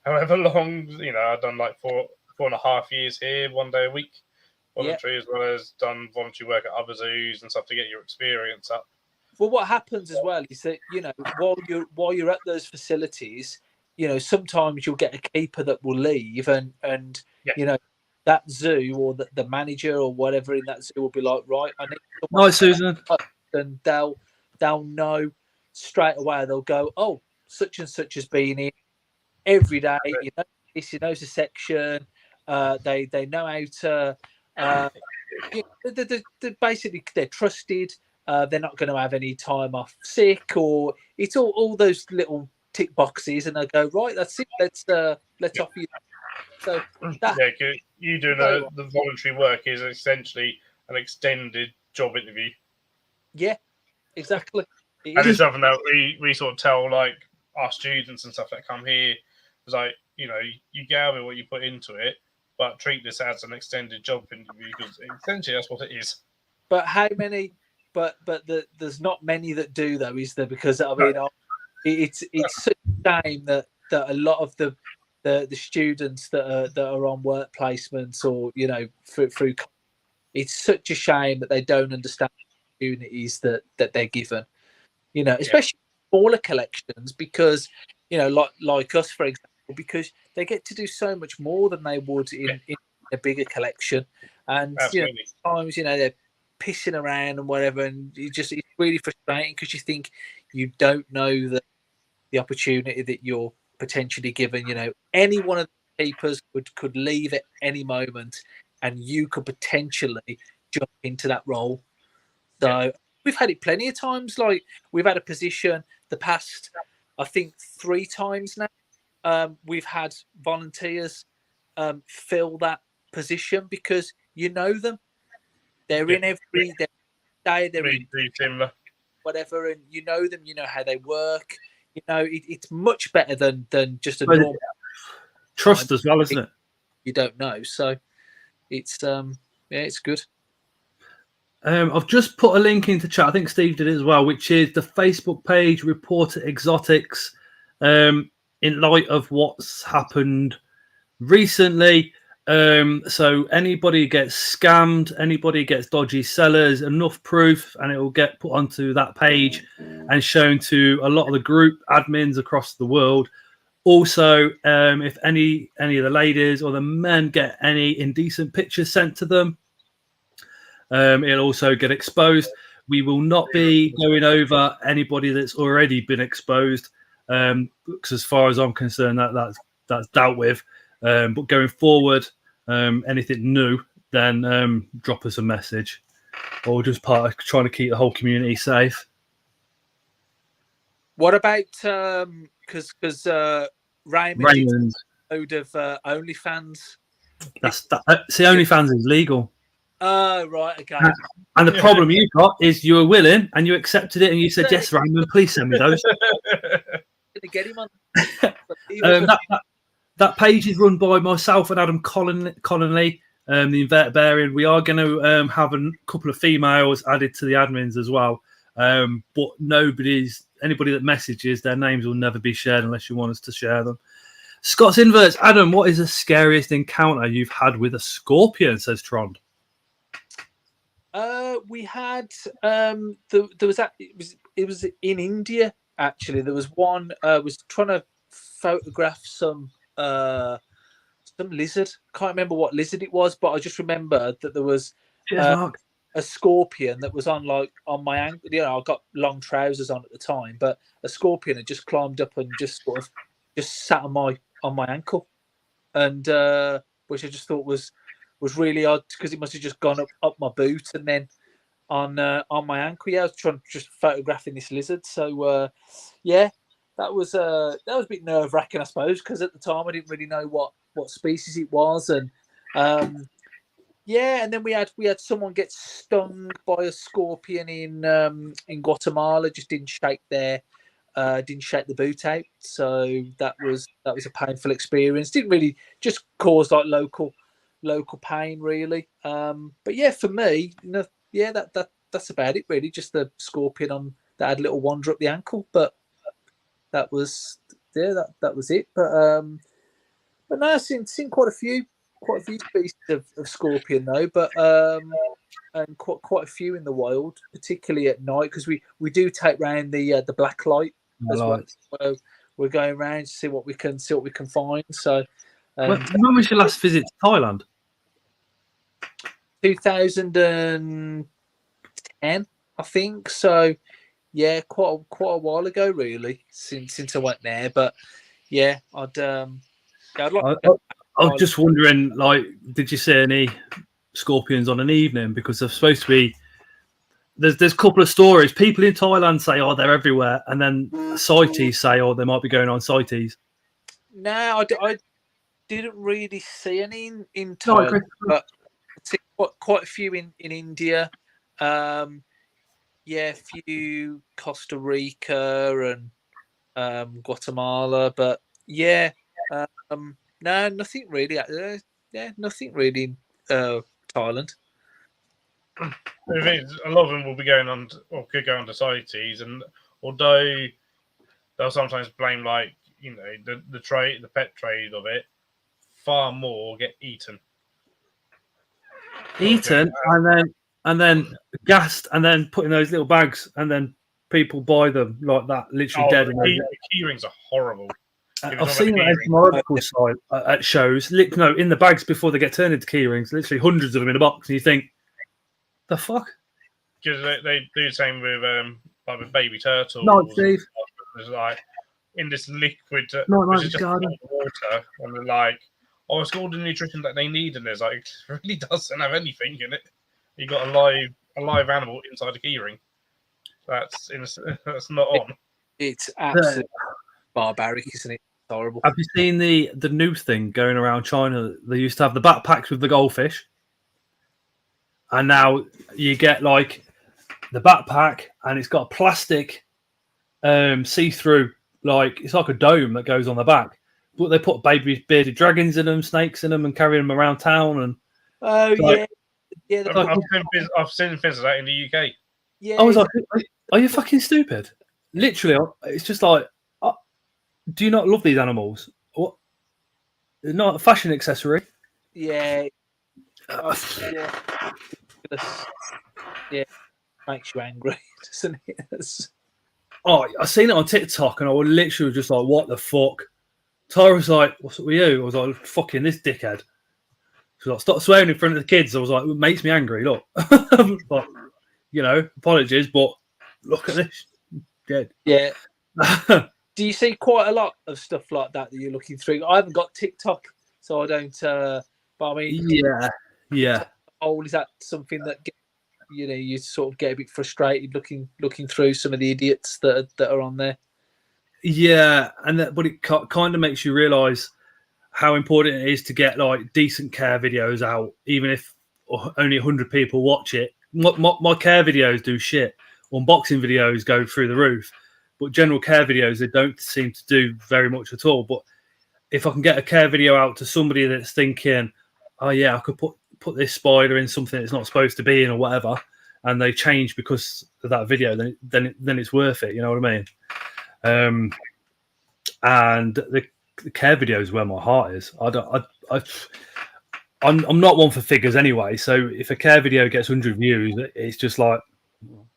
however long. I've done like 4.5 years here, 1 day a week voluntary, as well as done voluntary work at other zoos and stuff to get your experience up. Well, what happens as well is that while you're at those facilities, sometimes you'll get a keeper that will leave, and that zoo or the manager or whatever in that zoo will be like, right, I need someone. Hi, Susan. And they'll know straight away. They'll go, oh, such and such has been in every day. He knows the section. They know how to. They're trusted. They're not going to have any time off sick, or it's all those little tick boxes, and they go, right, that's it. Let's offer you. So you doing the voluntary work is essentially an extended job interview. Yeah, exactly. It's something that we sort of tell like our students and stuff that come here. It's like, you get out of what you put into it, but treat this as an extended job interview because essentially that's what it is. But how many there's not many that do though, is there? Because I mean, it's such a shame that a lot of the students that are on work placements or through it's such a shame that they don't understand the opportunities that they're given. Especially smaller collections, because like us, for example, because they get to do so much more than they would in a bigger collection, and sometimes they're pissing around and whatever, and it's really frustrating because you think you don't know the opportunity that you're potentially given. Any one of the keepers could leave at any moment, and you could potentially jump into that role. So we've had it plenty of times. Like, we've had a position the past, I think, 3 times now. We've had volunteers fill that position because you know them. They're in every day. They're in whatever, and you know them. You know how they work. It's much better than just a normal trust as well, isn't it? You don't know, so it's it's good. I've just put a link into chat. I think Steve did it as well, which is the Facebook page Reporter Exotics. In light of what's happened recently, so anybody gets scammed, anybody gets dodgy sellers, enough proof, and it will get put onto that page and shown to a lot of the group admins across the world. Also, if any of the ladies or the men get any indecent pictures sent to them, it'll also get exposed. We will not be going over anybody that's already been exposed, because as far as I'm concerned, that's dealt with. But going forward, anything new, then drop us a message, or just part of trying to keep the whole community safe. What about because Raymond did a load of OnlyFans? See, OnlyFans is legal. Oh, right, okay. And the problem you've got is you were willing and you accepted it and you said, yes, Raymond, please send me those. Get him on. That page is run by myself and Adam Connolly, the invertebrarian. We are going to have a couple of females added to the admins as well. But anybody that messages, their names will never be shared unless you want us to share them. Scott's Inverts. Adam, what is the scariest encounter you've had with a scorpion, says Trond? We had it was in India, actually. There was one was trying to photograph some lizard. Can't remember what lizard it was, but I just remember that there was a scorpion that was on my ankle. I got long trousers on at the time, but a scorpion had just climbed up and just sat on my ankle, and which I just thought was really odd, because it must have just gone up my boot and then on my ankle. Yeah, I was just photographing this lizard. So that was a bit nerve-wracking, I suppose, because at the time I didn't really know what species it was, and and then we had someone get stung by a scorpion in Guatemala. Just didn't shake the boot out, so that was a painful experience. Didn't really, just cause local pain, really. But yeah, for me, that's about it, really. Just the scorpion that had a little wander up the ankle, but that was that was it. But no, I've seen quite a few species of scorpion though, but and quite a few in the wild, particularly at night, because we do take round the black light as well. So we're going around to see what we can find. So when was your last visit to Thailand? 2010, I think. So yeah, quite a while ago, really, since I went there. But yeah, I'd like. I was just wondering, did you see any scorpions on an evening? Because they're supposed to be. There's a couple of stories. People in Thailand say, "Oh, they're everywhere," and then CITES say, "Oh, they might be going on CITES." No, I didn't really see any in Thailand, but quite a few in India. A few Costa Rica and Guatemala, but no, nothing really. Nothing really in Thailand. The thing is, a lot of them will be going on, or could go on to CITES, and although they'll sometimes blame, like, you know, the trade, the pet trade of it, far more get eaten. Eaten and then gassed and then put in those little bags and then people buy them like that, literally dead. The key rings are horrible. I've seen that in article side at shows. No, in the bags before they get turned into key rings, literally hundreds of them in a box, and you think, the fuck? Because they do the same with like with baby turtles. No, Steve. It's like in this liquid, Not which like is just garden. water, and they're like, oh, it's got all the nutrition that they need, and there's like, it really doesn't have anything in it. You got a live animal inside a key ring. That's not on. It's absolutely barbaric, isn't it? It's horrible. Have you seen the new thing going around China? They used to have the backpacks with the goldfish, and now you get like the backpack, and it's got a plastic see-through, like it's like a dome that goes on the back. But they put baby bearded dragons in them, snakes in them, and carry them around town. And yeah. I've seen things like that in the UK. Yeah, I was like, are you fucking stupid? Literally, it's just like, do you not love these animals? What? They're not a fashion accessory. Yeah. Yeah. Makes you angry, doesn't it? Oh, I seen it on TikTok and I was literally just like, what the fuck? Tara was like, what's up with you? I was like, fucking this dickhead. She was like, stop swearing in front of the kids. I was like, it makes me angry, look. But, you know, apologies, but look at this. Dead. Yeah. Do you see quite a lot of stuff like that you're looking through? I haven't got TikTok, so I don't. But I mean, yeah. Oh, is that something that you sort of get a bit frustrated looking through some of the idiots that are on there? Yeah, but it kind of makes you realise how important it is to get like decent care videos out, even if only 100 people watch it. My care videos do shit. Unboxing videos go through the roof, but general care videos, they don't seem to do very much at all. But if I can get a care video out to somebody that's thinking, oh yeah, I could put this spider in something it's not supposed to be in or whatever, and they change because of that video, then it's worth it. You know what I mean? And the care video is where my heart is. I'm not one for figures anyway. So if a care video gets 100 views, it's just like,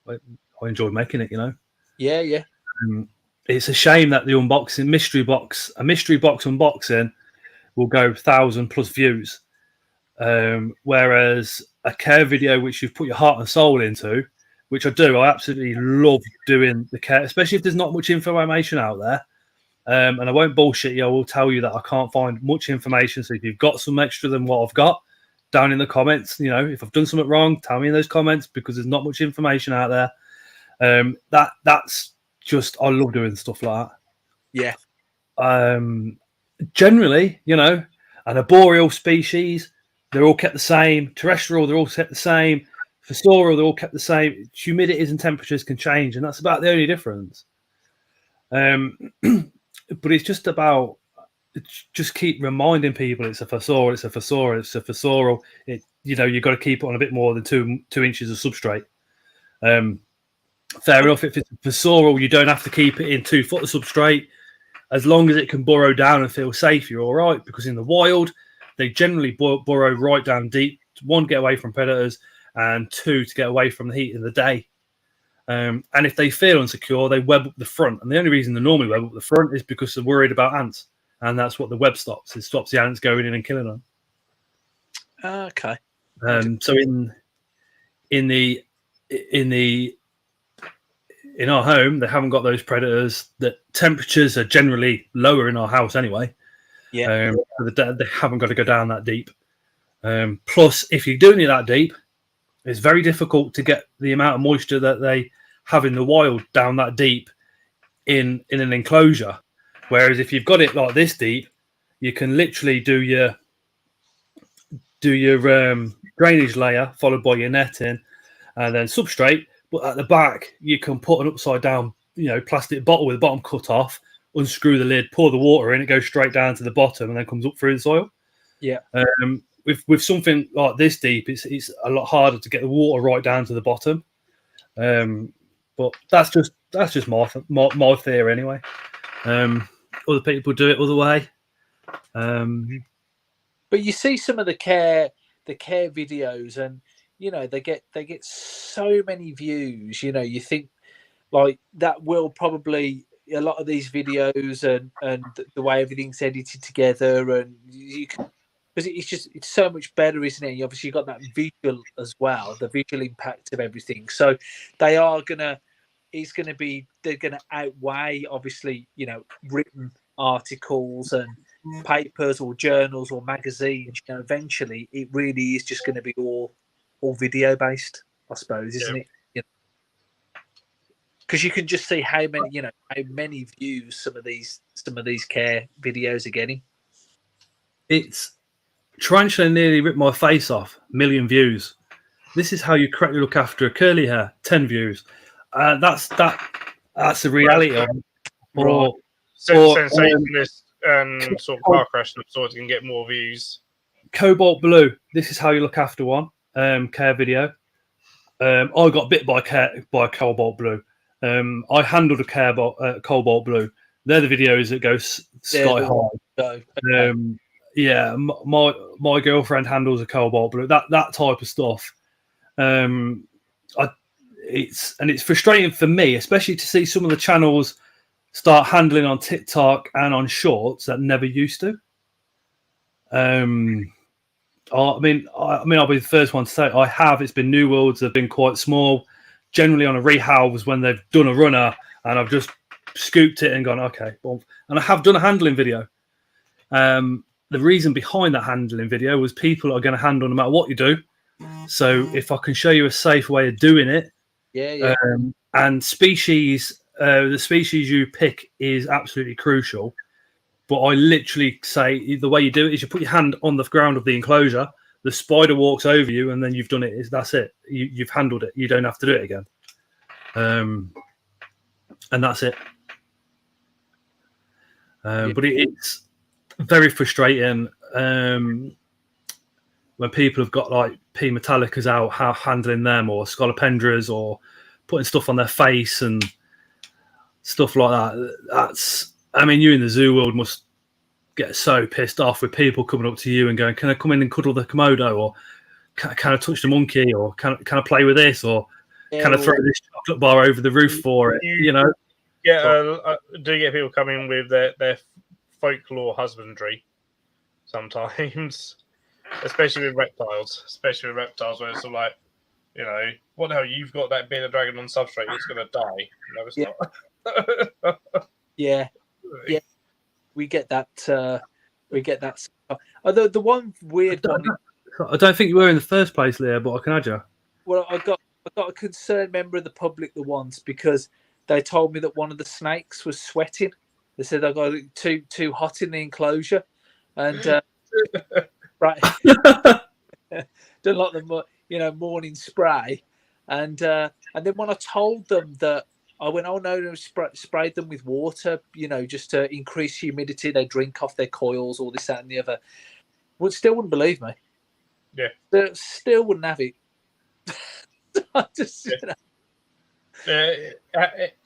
I enjoy making it, you know? Yeah. It's a shame that the mystery box unboxing will go 1,000+ views. Whereas a care video, which you've put your heart and soul into, which I do, I absolutely love doing the care, especially if there's not much information out there. And I won't bullshit you. I will tell you that I can't find much information. So if you've got some extra than what I've got, down in the comments, you know, if I've done something wrong, tell me in those comments, because there's not much information out there. That's just, I love doing stuff like that. Yeah. Generally, you know, an arboreal species, they're all kept the same. Terrestrial, they're all kept the same. Fossorial, they're all kept the same. Humidities and temperatures can change, and that's about the only difference. But it's just about, just keep reminding people it's a fossorial, it's a fossorial, it's a fossorial. You've got to keep it on a bit more than two inches of substrate. Fair enough. If it's a fossorial, you don't have to keep it in 2 foot of substrate. As long as it can burrow down and feel safe, you're all right. Because in the wild, they generally burrow right down deep. 1, get away from predators, and 2, to get away from the heat of the day. And if they feel insecure, they web up the front. And the only reason they normally web up the front is because they're worried about ants. And that's what the web stops. It stops the ants going in and killing them. Okay. So in our home, they haven't got those predators. The temperatures are generally lower in our house anyway. Yeah. So they haven't got to go down that deep. Plus, if you're doing it that deep, it's very difficult to get the amount of moisture that they have in the wild down that deep in an enclosure. Whereas if you've got it like this deep, you can literally do your drainage layer followed by your netting and then substrate. But at the back, you can put an upside down, plastic bottle with the bottom cut off, unscrew the lid, pour the water in, it goes straight down to the bottom and then comes up through the soil. Yeah. with something like this deep, it's a lot harder to get the water right down to the bottom. But that's just my theory anyway. Other people do it other way. But you see some of the care videos, and you know they get so many views. You know, you think like that will probably a lot of these videos and the way everything's edited together, and you can, because it's so much better, isn't it? And obviously, you've got that visual as well, the visual impact of everything. So they're gonna outweigh, obviously, you know, written articles and papers or journals or magazines. You know, eventually, it really is just going to be all video based, I suppose, isn't it? You know, because you can just see how many views some of these care videos are getting. It's tarantula nearly ripped my face off. 1 million views. This is how you correctly look after a curly hair. 10 views. That's the reality of it. Or sensationalist and sort of car crash and sort can get more views. Cobalt blue. This is how you look after one. Care video. I got bit by cobalt blue. I handled a cobalt blue. They're the videos that go sky high. Okay. Yeah, my girlfriend handles a cobalt blue. That type of stuff. It's frustrating for me, especially to see some of the channels start handling on TikTok and on Shorts that never used to. I mean, I'll be the first one to say I have. It's been New Worlds that have been quite small, generally on a rehalves when they've done a runner, and I've just scooped it and gone, okay. Well, and I have done a handling video. The reason behind that handling video was people are going to handle no matter what you do. So if I can show you a safe way of doing it, and species, the species you pick is absolutely crucial. But I literally say the way you do it is you put your hand on the ground of the enclosure, the spider walks over you, and then you've done it. That's it. You've handled it. You don't have to do it again. And that's it. But it's very frustrating when people have got like P Metallicas out, how handling them, or Scolopendras, or putting stuff on their face and stuff like that. I mean, you in the zoo world must get so pissed off with people coming up to you and going, "Can I come in and cuddle the Komodo?" or "Can I touch the monkey?" or "Can I play with this?" or "Can I throw this chocolate bar over the roof for it?" You know. Yeah, do you get people coming with their folklore husbandry sometimes, especially with reptiles. Where it's sort of like, you know, what the hell? You've got that bearded dragon on substrate. It's going to die. No, it's not. Yeah. We get that. Although the one weird one. I don't think you were in the first place, Leah, but I can add you. Well, I got a concerned member of the public the once because they told me that one of the snakes was sweating. They said I got it too hot in the enclosure, and right, done like the morning spray, and then when I told them that, I went, "Oh no, sprayed them with water, just to increase humidity. They drink off their coils, all this, that, and the other." Still wouldn't believe me. Yeah, still wouldn't have it. It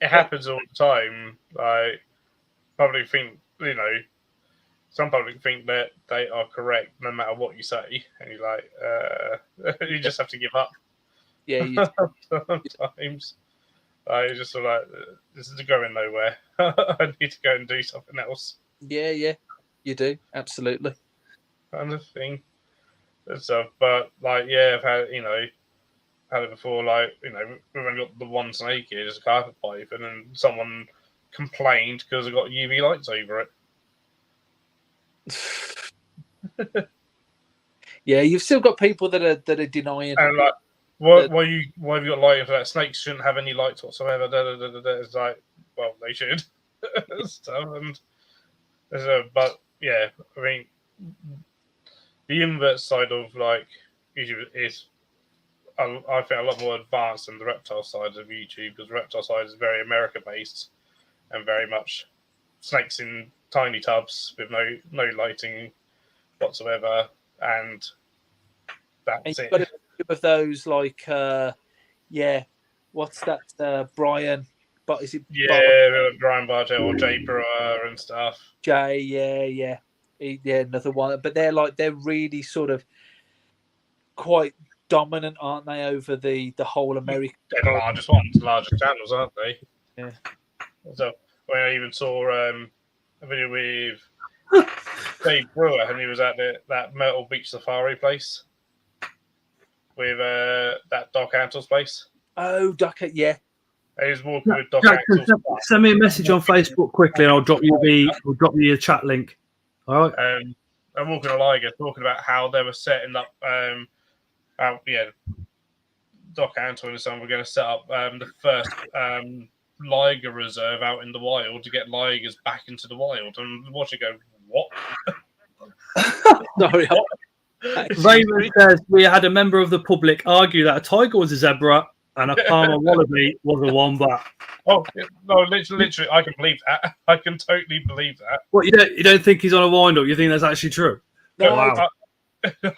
happens all the time. I probably think, some public think that they are correct no matter what you say, and you're like, you just have to give up. Yeah, you sometimes. It's just sort of like, this is going nowhere. I need to go and do something else. Yeah, you do, absolutely. Kind of thing. So, but like, yeah, I've had it before. Like, we've only got the one snake here, just a carpet pipe, and then someone complained because I got UV lights over it. Yeah, you've still got people that are denying. And like, why have you got light for that? Snakes shouldn't have any lights whatsoever. It's like, well, they should. But yeah, I mean, the invert side of like YouTube is, I think, a lot more advanced than the reptile side of YouTube, because the reptile side is very America based and very much snakes in tiny tubs with no lighting whatsoever, and That's And you've it. got a few of those like, what's that? Brian, but is it Brian Bargell or Jay Brewer and stuff. Jay? Yeah, another one. But they're really sort of quite dominant, aren't they, over the whole American? They're the largest ones, the largest channels, aren't they? Yeah. So when I even saw a video with Dave Brewer, and he was at that Myrtle Beach Safari place with that Doc Antle's place. Oh, Ducker, yeah. And he was walking with Doc Jackson, Antle's. send me a message on Facebook quickly, and I'll drop you the chat link. All right. I'm walking a Liger, talking about how they were setting up. Doc Antle and his son were going to set up the first Liger reserve out in the wild to get Ligers back into the wild. And watch it go, what? Sorry. Raymond says we had a member of the public argue that a tiger was a zebra and a Palmer wallaby was a wombat. Oh no! Literally, I can believe that. I can totally believe that. What, you don't think he's on a wind up? You think that's actually true? No, Wow.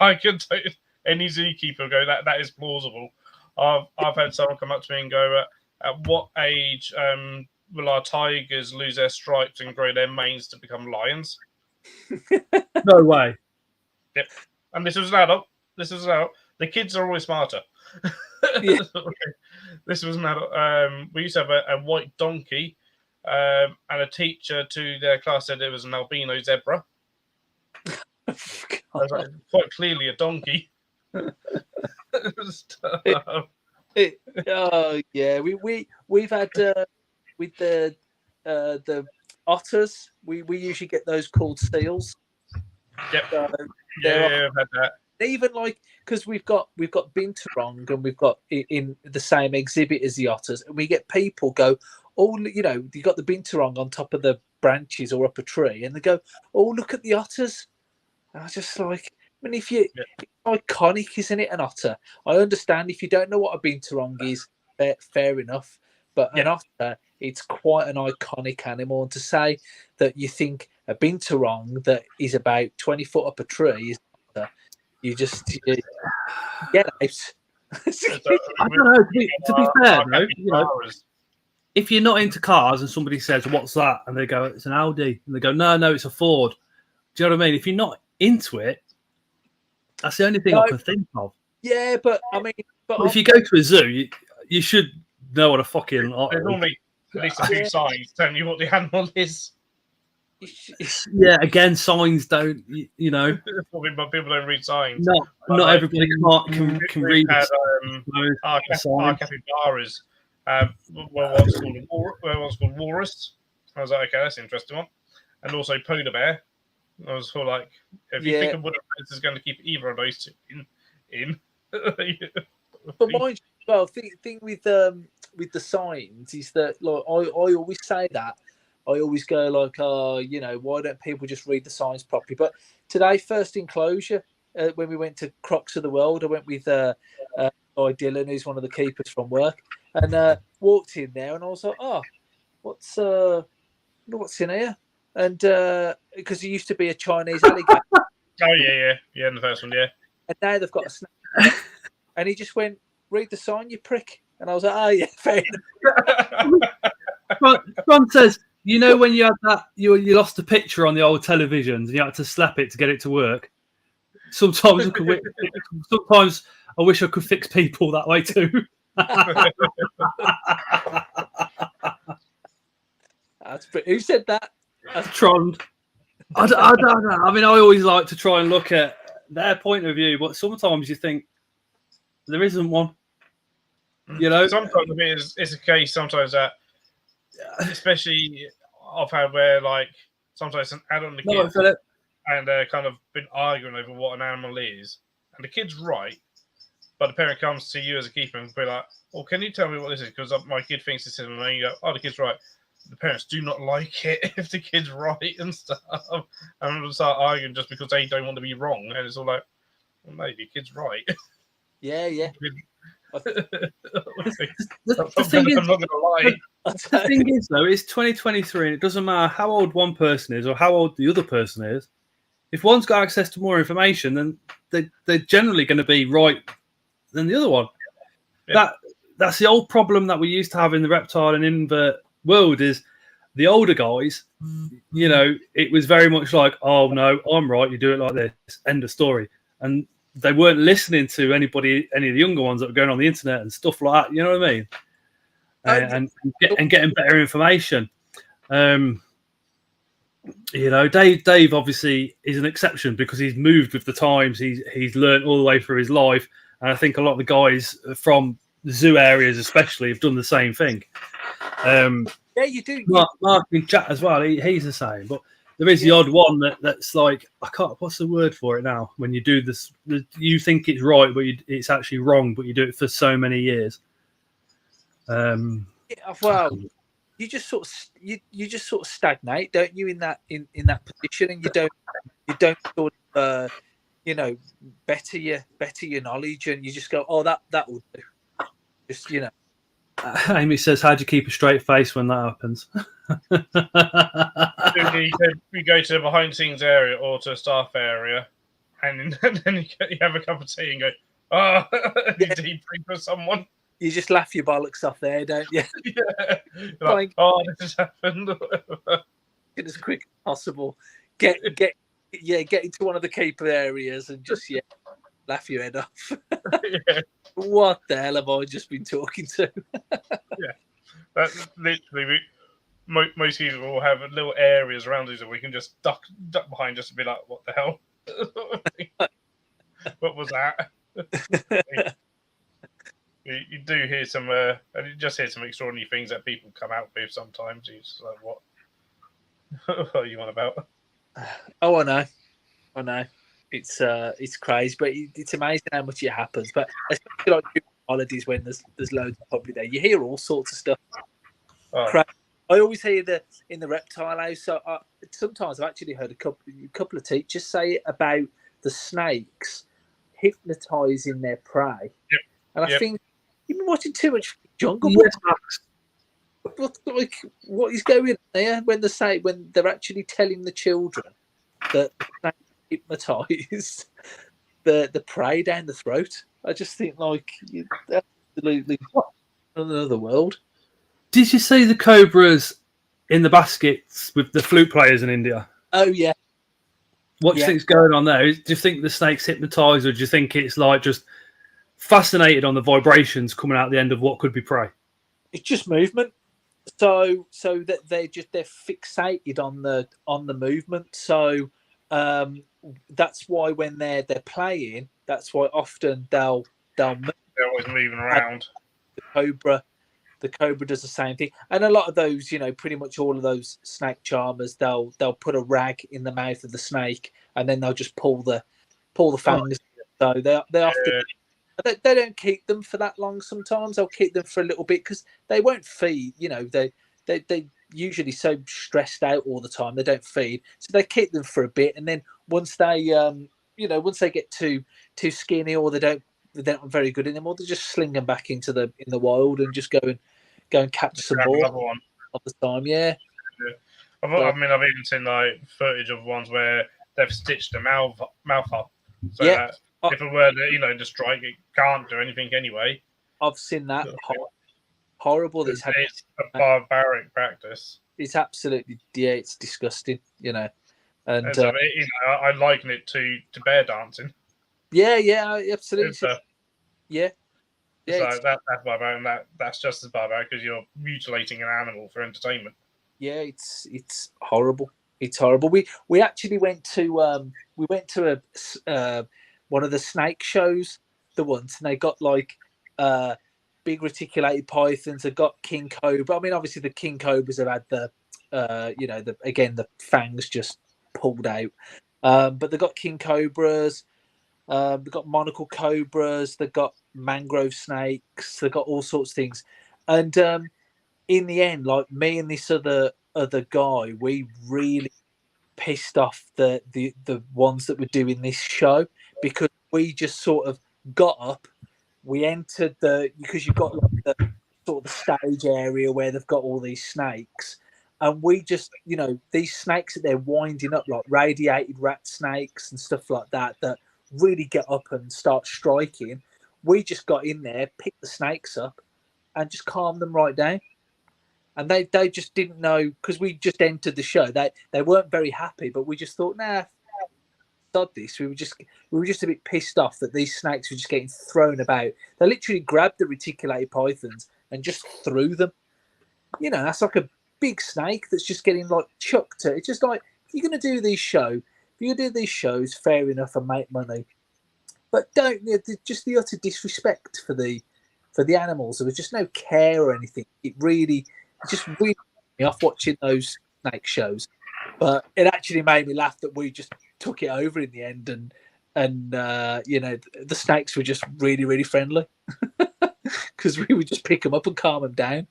I can totally, any zookeeper go that is plausible. I've had someone come up to me and go, at what age will our tigers lose their stripes and grow their manes to become lions? No way. Yep. And this was an adult. The kids are always smarter. Yeah. This was an adult. We used to have a white donkey, and a teacher to their class said it was an albino zebra. I was like, quite clearly a donkey. Oh yeah, we've had with the otters. We usually get those called seals. Yep. So Yeah, I've had that. even like because we've got binturong and we've got in the same exhibit as the otters, and we get people go, oh, you got the binturong on top of the branches or up a tree, and they go, oh, look at the otters. And I was just like, I mean, it's iconic, isn't it? An otter. I understand if you don't know what a binturong is, fair enough. But an otter, it's quite an iconic animal. And to say that you think a binturong that is about 20 foot up a tree is an otter, you get out. I don't know. To be fair, though, if you're not into cars and somebody says, "What's that?" and they go, "It's an Audi," and they go, "No, it's a Ford." Do you know what I mean? If you're not into it, that's the only thing I can think of. Yeah, but I mean, if you go to a zoo, you should know what a fucking. There's normally at least a few signs telling you what the animal is. Yeah, again, signs don't. But people don't read signs. Not everybody can read. Our capybaras were once called walrus. I was like, okay, that's an interesting one. And also polar bear. I was sort of like, if you think a wooden fence is going to keep either of those two in. But mind you, well, thing with the signs is that like I always say that. I always go like, why don't people just read the signs properly? But today, first enclosure, when we went to Crocs of the World, I went with guy Dylan, who's one of the keepers from work, and walked in there, and I was like, oh, what's in here? And because it used to be a Chinese alligator. Oh yeah, in the first one, yeah. And now they've got a snake. And he just went, read the sign, you prick. And I was like, oh yeah, fair enough. Ron says, when you had that, you lost a picture on the old televisions and you had to slap it to get it to work. Sometimes I wish I could fix people that way too. Who said that? That's Trond. I don't know. I mean, I always like to try and look at their point of view, but sometimes you think there isn't one. Sometimes it's a case. Sometimes that, especially I've had where like sometimes an adult and the kid and they're kind of been arguing over what an animal is, and the kid's right, but the parent comes to you as a keeper and be like, "Well, can you tell me what this is? Because my kid thinks this is," and then you go, "Oh, the kid's right." The parents do not like it if the kid's right and stuff, and start arguing just because they don't want to be wrong, and it's all like, well, maybe the kid's right. Yeah. The thing is, though, it's 2023, and it doesn't matter how old one person is or how old the other person is. if one's got access to more information, then they're generally going to be right than the other one. Yeah. That's the old problem that we used to have in the reptile and invert world is the older guys, you know, it was very much like, oh no, I'm right, you do it like this, end of story. And they weren't listening to any of the younger ones that were going on the internet and stuff like that, you know what I mean? And getting better information. You know, Dave obviously is an exception because he's moved with the times. He's learned all the way through his life, and I think a lot of the guys from the zoo areas, especially, have done the same thing. Yeah, you do. Mark in chat as well. He's the same, but there is the odd one that's like I can't. What's the word for it now? When you do this, you think it's right, but it's actually wrong. But you do it for so many years. Well, you just sort of stagnate, don't you, in that position, and you don't sort of you know, better your knowledge, and you just go, oh, that will do. Just, you know. Amy says, how do you keep a straight face when that happens? We go to the behind the scenes area or to a staff area, and then you have a cup of tea and go, oh, you debrief with someone. You just laugh your bollocks off there, don't you? Yeah. Like, oh, this has happened. Get as quick as possible. Get into one of the keeper areas and just laugh your head off. Yeah. What the hell have I just been talking to? Yeah, that's literally. Most people will have little areas around us that we can just duck behind, just to be like, "What the hell? What was that?" You do hear some, and you just hear some extraordinary things that people come out with sometimes. You're just like, "What? What are you on about?" Oh, I know. It's crazy, but it's amazing how much it happens. But especially like during holidays when there's loads of public there, you hear all sorts of stuff. Oh. I always hear that in the reptile house. So sometimes I've actually heard a couple of teachers say about the snakes hypnotising their prey. Yep. And I think you've been watching too much Jungle Book. What is going on there when they're actually telling the children that they hypnotise the prey down the throat? I just think absolutely another world. Did you see the cobras in the baskets with the flute players in India? Oh yeah. What do you think's going on there? Do you think the snake's hypnotised, or do you think it's like just fascinated on the vibrations coming out the end of what could be prey? It's just movement. So that they're fixated on the movement. So that's why when they're playing, that's why often they'll move. They're always moving around. The cobra does the same thing, and a lot of those, you know, pretty much all of those snake charmers, they'll put a rag in the mouth of the snake, and then they'll just pull the fangs. So they often they don't keep them for that long. Sometimes they'll keep them for a little bit because they won't feed. You know, they usually so stressed out all the time they don't feed, so they keep them for a bit, and then once they get too skinny or they're not very good anymore, they just sling them back in the wild and just go and catch some more of the time. Yeah. I've even seen like footage of ones where they've stitched the mouth up, so that if it were to, to strike, it can't do anything anyway. I've seen that. Horrible. It's a barbaric practice. It's absolutely it's disgusting. You know, and I liken it to bear dancing. Yeah, absolutely. That's barbaric. That's just as barbaric because you're mutilating an animal for entertainment. Yeah, it's horrible. It's horrible. We actually went to a one of the snake shows once, and they got like big reticulated pythons. They got king cobra. I mean, obviously the king cobras have had the fangs just pulled out, but they got king cobras. They've got monocle cobras, they've got mangrove snakes, they've got all sorts of things. And in the end, like me and this other guy, we really pissed off the ones that were doing this show because we just sort of got up, we entered because you've got like the sort of the stage area where they've got all these snakes, And we just, these snakes that they're winding up, like radiated rat snakes and stuff like that, that really get up and start striking. We just got in there, picked the snakes up, and just calmed them right down. And they just didn't know, because we just entered the show. They weren't very happy, but we just thought, nah, sod this. We were just a bit pissed off that these snakes were just getting thrown about. They literally grabbed the reticulated pythons and just threw them. That's like a big snake that's just getting like chucked. It's just like, if you're going to do these shows, fair enough, and make money, but don't just the utter disrespect for the animals. There was just no care or anything. It just really put me off watching those snake shows. But it actually made me laugh that we just took it over in the end, and the snakes were just really, really friendly because we would just pick them up and calm them down.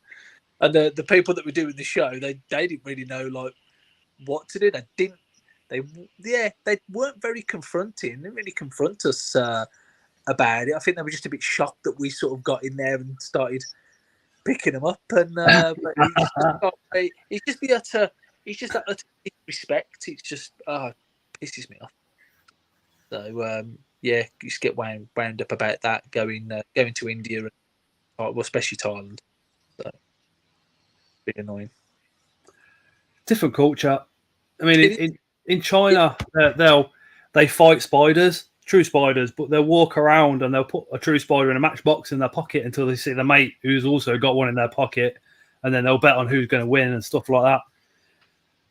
And the people that were doing the show, they didn't really know like what to do. They weren't very confronting. They didn't really confront us about it. I think they were just a bit shocked that we sort of got in there and started picking them up. And but it's just that utter disrespect. It's just pisses me off. So you just get wound up about that going to India and well, especially Thailand. So bit annoying. Different culture. I mean, in China, they fight spiders, true spiders, but they'll walk around and they'll put a true spider in a matchbox in their pocket until they see the mate who's also got one in their pocket, and then they'll bet on who's going to win and stuff like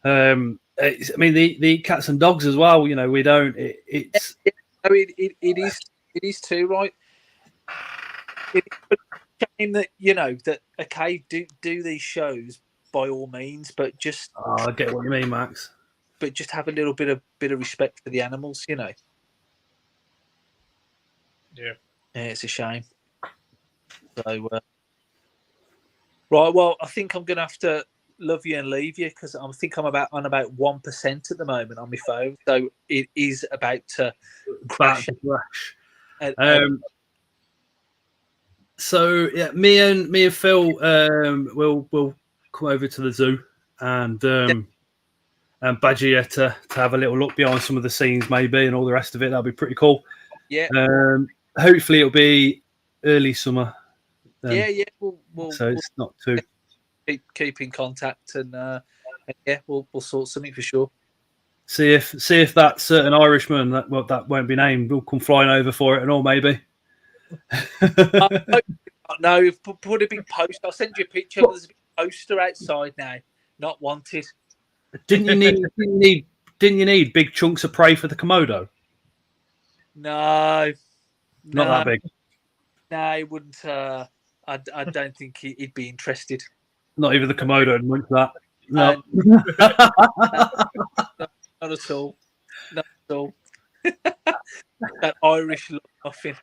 that. They eat cats and dogs as well. We don't. It's. I mean, it is too, right? It's a shame that that okay, do these shows by all means, but just. I get what you mean, Max. But just have a little bit of respect for the animals, Yeah. Yeah, it's a shame. So, right. Well, I think I'm going to have to love you and leave you because I think I'm on about 1% at the moment on my phone. So it is about to crash. So yeah, me and Phil will come over to the zoo and badger you to have a little look behind some of the scenes maybe and all the rest of it. That'll be pretty cool. Yeah. Hopefully it'll be early summer. Yeah. So it's not too. Keep in contact and we'll sort something for sure. See if that certain Irishman that won't be named will come flying over for it and all maybe. No, put a big poster. I'll send you a picture. There's a big poster outside now. Not wanted. Didn't you need big chunks of prey for the Komodo? No, not that big. No, he wouldn't. I don't think he'd be interested. Not even the Komodo would want that. No, not at all. Not at all. That Irish look nothing.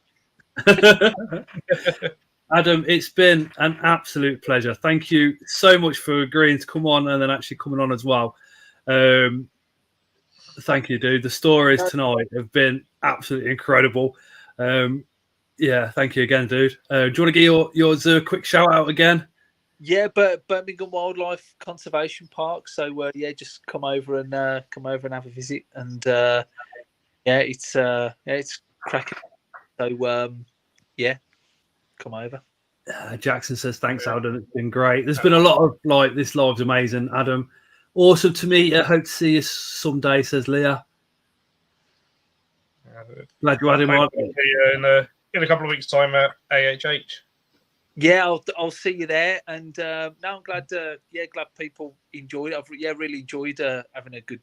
Adam, it's been an absolute pleasure. Thank you so much for agreeing to come on and then actually coming on as well. Thank you, dude. The stories tonight have been absolutely incredible. Yeah, thank you again, dude. Do you want to give your zoo a quick shout out again? Yeah, but Birmingham Wildlife Conservation Park. So just come over and have a visit. And it's cracking. So come over. Jackson says thanks, Adam. It's been great. There's been a lot of this live's amazing, Adam. Awesome to meet you. Hope to see you someday, says Leah. Glad you had him on. In a couple of weeks' time at AHH. Yeah, I'll see you there. And no, I'm glad. Glad people enjoyed it. I've really enjoyed having a good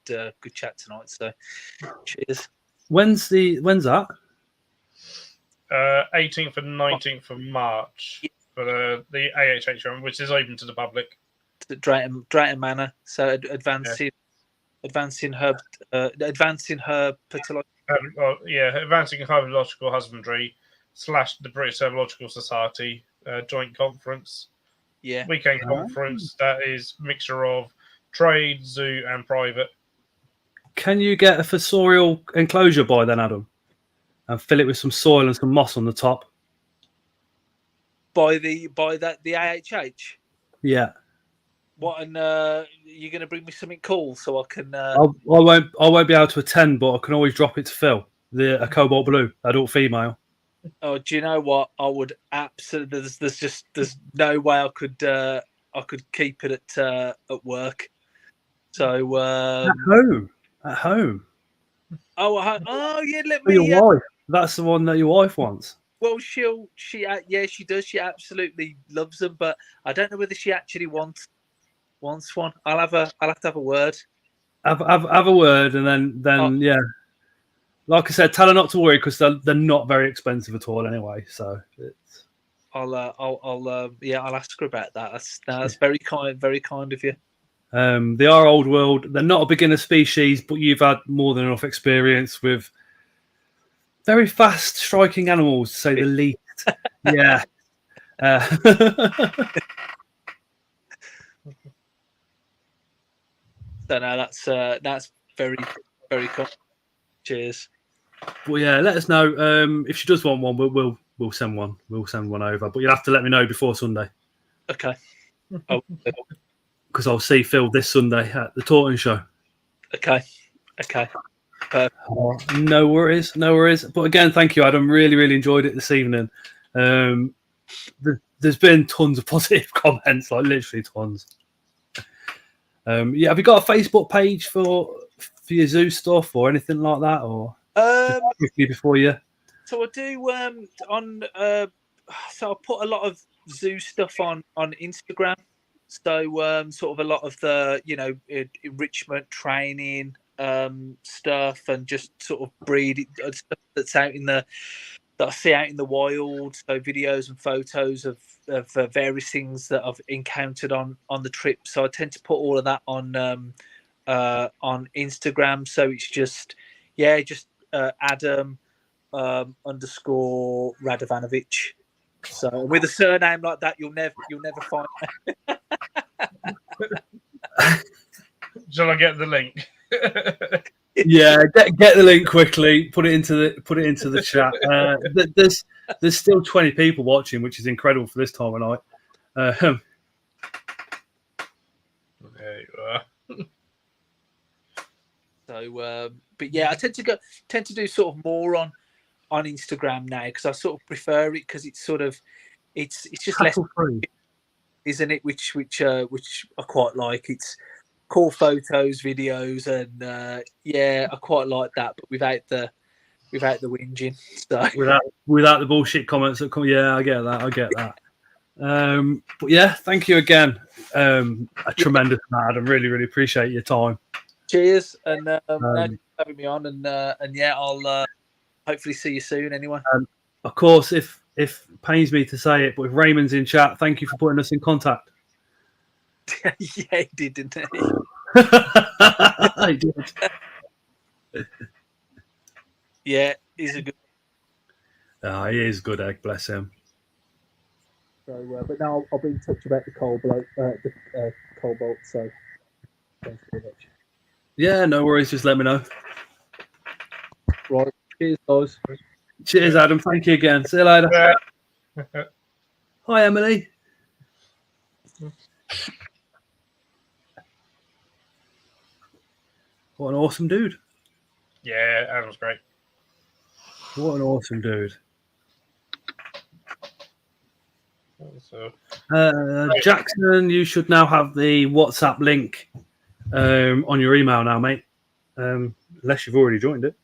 chat tonight. So, cheers. When's that? 18th and 19th of March for the AHH run, which is open to the public. Drayton Manor. So advancing herbological husbandry / the British Herbological Society joint conference. Yeah. Weekend conference that is mixture of trade, zoo, and private. Can you get a fossorial enclosure by then, Adam? And fill it with some soil and some moss on the top. By the AHH? Yeah. What and you're going to bring me something cool so I can. I won't be able to attend, but I can always drop it to Phil. A cobalt blue adult female. Oh, do you know what? I would absolutely. There's no way I could keep it at work. So At home. oh yeah, let For your me. wife. That's the one that your wife wants. Well, she does. She absolutely loves them, but I don't know whether she actually wants one. I'll have to have a word. Have a word, and then yeah. Like I said, tell her not to worry because they're not very expensive at all anyway. So it's... I'll ask her about that. That's very kind of you. They are old world. They're not a beginner species, but you've had more than enough experience with very fast striking animals, to say the least. Yeah. So no, that's very cool. Cheers. But yeah, let us know if she does want one. We'll send one. We'll send one over. But you'll have to let me know before Sunday. Okay. Because I'll see Phil this Sunday at the Taunton show. Okay. No worries. But again, thank you, Adam. Really enjoyed it this evening. There's been tons of positive comments, like literally tons. Yeah, have you got a Facebook page for your zoo stuff or anything like that, or quickly before you? So I do so I put a lot of zoo stuff on Instagram. So sort of a lot of the enrichment training stuff and just sort of breeding stuff that I see out in the wild. So videos and photos of various things that I've encountered on the trip. So I tend to put all of that on Instagram. So it's just Adam __ Radovanovic. So with a surname like that, you'll never find me. Shall I get the link? Yeah, get the link quickly. Put it into the chat. There's still 20 people watching, which is incredible for this time of night. There you are. So, but yeah, I tend to do sort of more on Instagram now because I sort of prefer it because it's sort of it's just less, isn't it? Which I quite like. It's cool photos, videos, and I quite like that, but without the whinging. So without the bullshit comments that come. Yeah, I get that. But yeah, thank you again. A tremendous amount, Adam. Really appreciate your time. Cheers, and thanks for having me on, and yeah, I'll hopefully see you soon. Anyway, of course, if it pains me to say it, but if Raymond's in chat, thank you for putting us in contact. Yeah, he did, didn't he? He did. Yeah, he's a good. He is good egg, bless him. So, but now I'll be in touch about the cobalt. So, thanks very much. Yeah, no worries. Just let me know. Right. Cheers, guys. Cheers, Adam. Thank you again. See you later. Hi, Emily. What an awesome dude. Yeah, Adam's great. What an awesome dude. So, Jackson, you should now have the WhatsApp link on your email now, mate. Unless you've already joined it.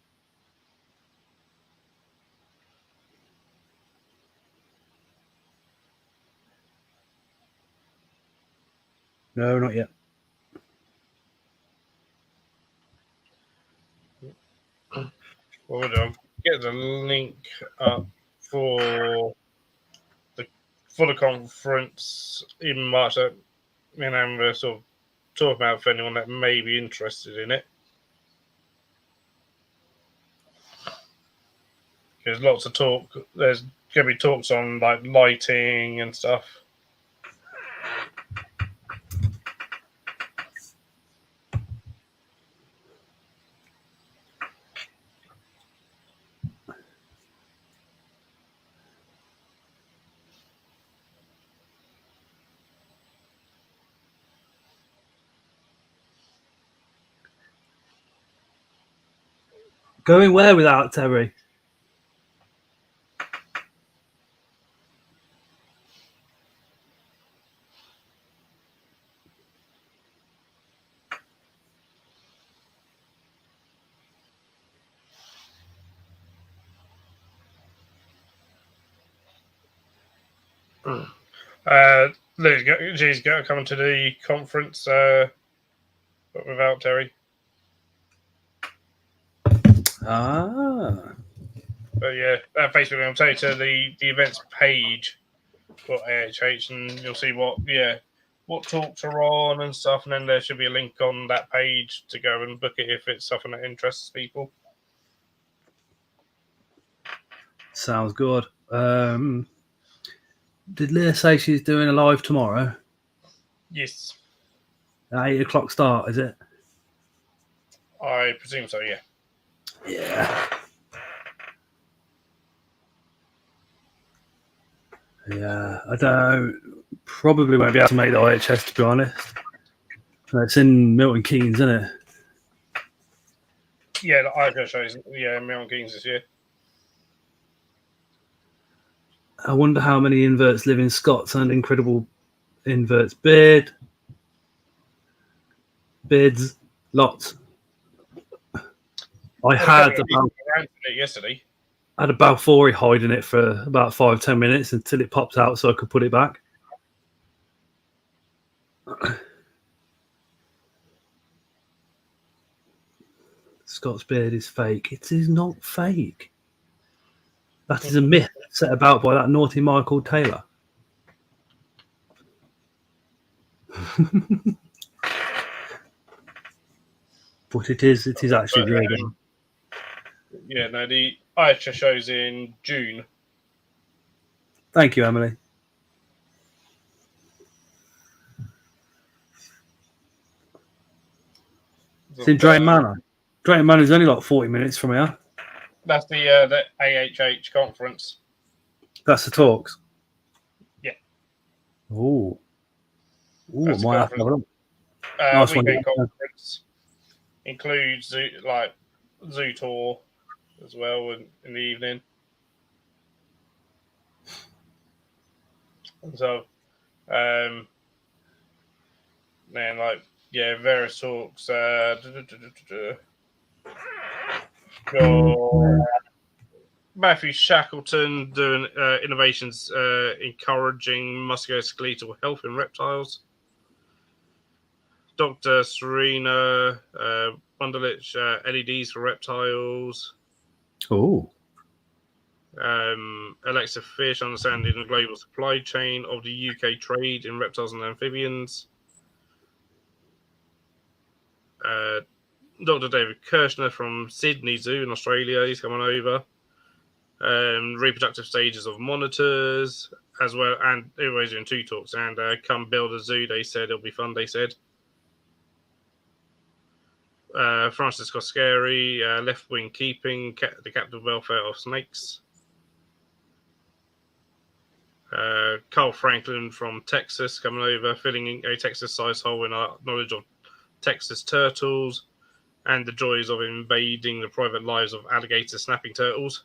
No, not yet. Well done. Get the link up for the conference in March that me and Amber sort of talk about for anyone that may be interested in it. There's lots of talk. There's going to be talks on like lighting and stuff. Going where without Terry? She's got to come to the conference, but without Terry. Ah. But yeah, basically, I'll take to the events page for AHH, and you'll see what talks are on and stuff, and then there should be a link on that page to go and book it if it's something that interests people. Sounds good. Did Leah say she's doing a live tomorrow? Yes. At 8 o'clock start, is it? I presume so, yeah. Yeah. Yeah, I probably won't be able to make the IHS, to be honest. It's in Milton Keynes, isn't it? Yeah, the IHS shows, Milton Keynes this year. I wonder how many inverts live in Scots and incredible inverts. Beards, lots. I had yesterday. I had a Balfouri hiding it for about 5-10 minutes until it popped out so I could put it back. Scott's beard is fake. It is not fake. That is a myth set about by that naughty Michael Taylor. But it is actually real. Yeah, no, the IHS shows in June. Thank you, Emily. It's in Drayton Manor. Drayton Manor is only like 40 minutes from here. That's the AHH conference. That's the talks. Yeah. Ooh, might have to have a look. Nice weekend conference includes zoo tour as well in the evening. And so, various talks. Matthew Shackleton doing innovations encouraging musculoskeletal health in reptiles. Dr. Serena Wunderlich, LEDs for reptiles. Oh. Alexa Fish, understanding the global supply chain of the UK trade in reptiles and amphibians. Dr. David Kirshner from Sydney Zoo in Australia, he's coming over. Reproductive stages of monitors as well, and everybody's doing 2 talks. And come build a zoo, they said it'll be fun. They said. Francis Coscari, left wing keeping, the captive welfare of snakes. Carl Franklin from Texas coming over, filling a Texas-sized hole in our knowledge of Texas turtles and the joys of invading the private lives of alligator snapping turtles.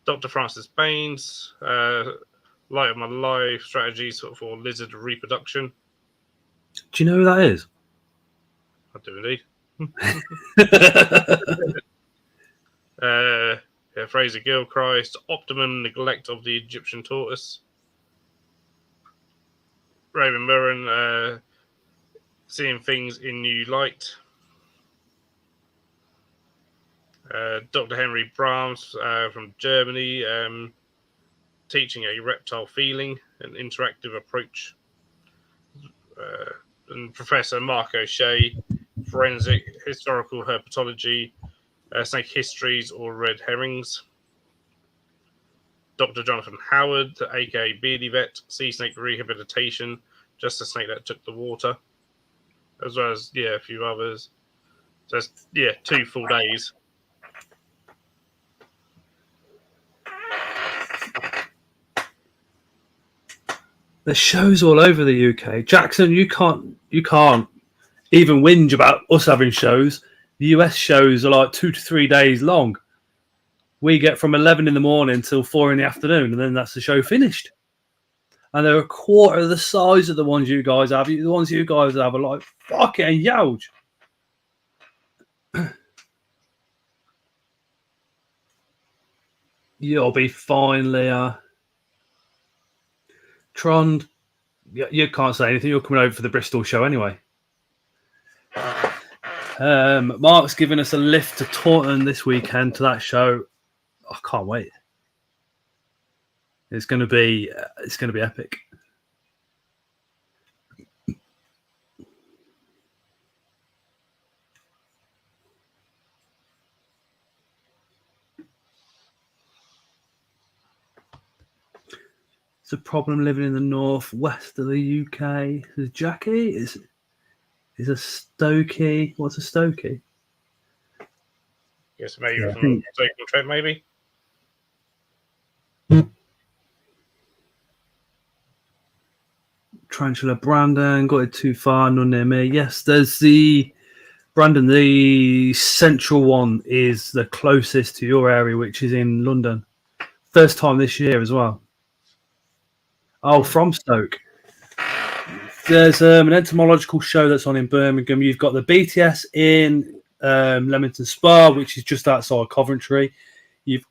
Dr. Francis Baines, Light of My Life, strategies for lizard reproduction. Do you know who that is? I do indeed. Fraser Gilchrist, optimum neglect of the Egyptian tortoise. Raven Murren, seeing things in new light. Dr. Henry Brahms from Germany, teaching a reptile feeling, an interactive approach. And Professor Mark O'Shea, forensic historical herpetology, snake histories or red herrings. Dr. Jonathan Howard, aka Beardy Vet, sea snake rehabilitation, just a snake that took the water, as well as a few others. So it's 2 full days. There's shows all over the UK. Jackson, you can't even whinge about us having shows. The US shows are like 2 to 3 days long. We get from 11 in the morning till 4 in the afternoon, and then that's the show finished. And they're a quarter of the size of the ones you guys have. The ones you guys have are like fucking huge. You'll be fine, Leah. Trond, you can't say anything. You're coming over for the Bristol show anyway. Mark's giving us a lift to Taunton this weekend to that show. I can't wait. It's going to be epic. It's a problem living in the northwest of the UK. Is Jackie? Is a Stokey? What's a Stokey? Yes, maybe from Stoke Trent, maybe. Tarantula Brandon, got it too far, none near me. Yes, there's the Brandon, the central one is the closest to your area, which is in London. First time this year as well. Oh, from Stoke. There's an entomological show that's on in Birmingham. You've got the BTS in Leamington Spa, which is just outside Coventry. You've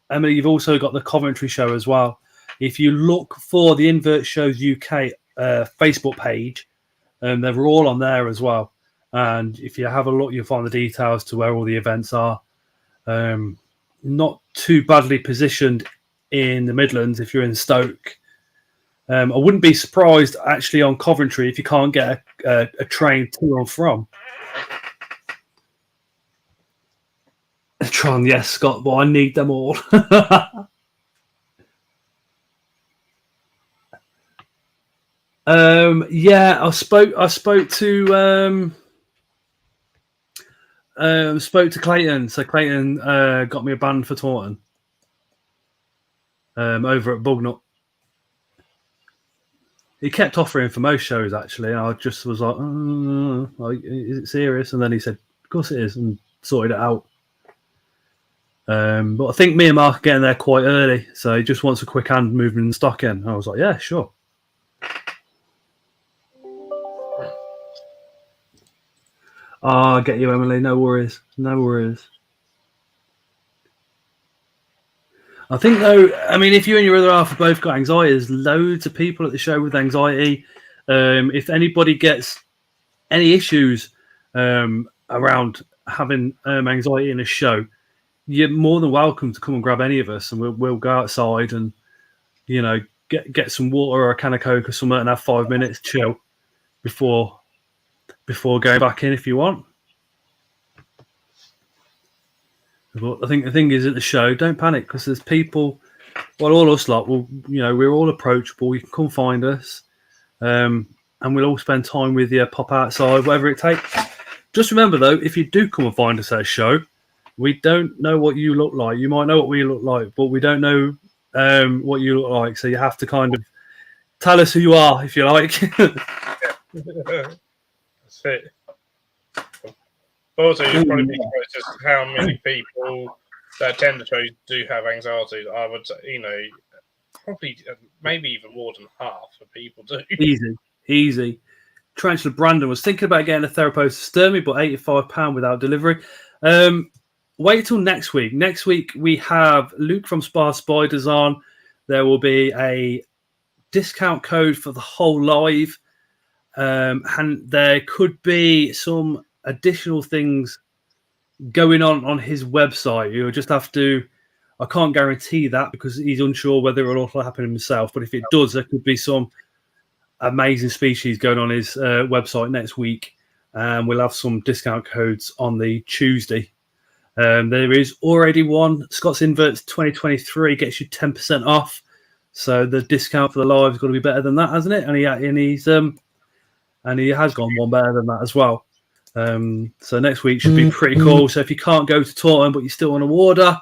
also got the Coventry show as well. If you look for the Inverts Shows UK Facebook page, they're all on there as well. And if you have a look, you'll find the details to where all the events are. Not too badly positioned in the Midlands if you're in Stoke. I wouldn't be surprised actually on Coventry if you can't get a train to or from. Tron, yes, Scott, but I need them all. Yeah, I spoke to Clayton. So Clayton got me a band for Taunton over at Bugnut. He kept offering for most shows actually, and I just was like, is it serious? And then he said, of course it is, and sorted it out. But I think me and Mark are getting there quite early, so he just wants a quick hand moving and stock in. I was like, yeah, sure. I get you, Emily. No worries. No worries. I think, though, I mean, if you and your other half have both got anxiety, there's loads of people at the show with anxiety. If anybody gets any issues around having anxiety in a show, you're more than welcome to come and grab any of us, and we'll go outside and, you know, get some water or a can of Coke or something and have 5 minutes chill before going back in if you want. But I think the thing is at the show, don't panic because there's people. Well, all us lot, we're all approachable. You can come find us, and we'll all spend time with you. Pop outside, whatever it takes. Just remember though, if you do come and find us at a show, we don't know what you look like. You might know what we look like, but we don't know what you look like. So you have to kind of tell us who you are, if you like. That's it. Also, you'll probably be surprised just how many people that attend the shows do have anxiety. I would say, probably maybe even more than half of people do. Easy. Tarantula Brandon was thinking about getting a therapist to Sturmy, but £85 without delivery. Wait till next week. Next week, we have Luke from Spa Spiders on. There will be a discount code for the whole live. And there could be some additional things going on his website. You'll just have to, I can't guarantee that because he's unsure whether it will also happen himself. But if it does, there could be some amazing species going on his website next week. We'll have some discount codes on the Tuesday. There is already one. Scott's Inverts 2023 gets you 10% off. So the discount for the live is going to be better than that, hasn't it? And he has gone one better than that as well. So next week should be pretty cool. So if you can't go to Taunton but you still want to order,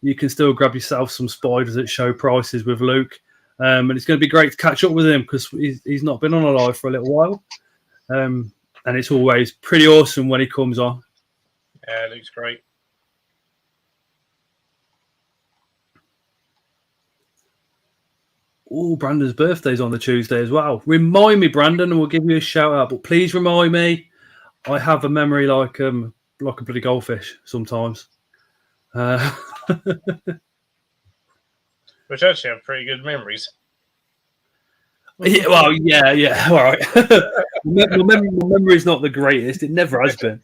you can still grab yourself some spiders at show prices with Luke. And it's going to be great to catch up with him because he's not been on a live for a little while. And it's always pretty awesome when he comes on. Yeah, it looks great. Oh, Brandon's birthday's on the Tuesday as well. Remind me, Brandon, and we'll give you a shout out. But please remind me. I have a memory like a bloody goldfish sometimes. Which actually have pretty good memories. Yeah, well, yeah. All right. my memory is not the greatest. It never has been.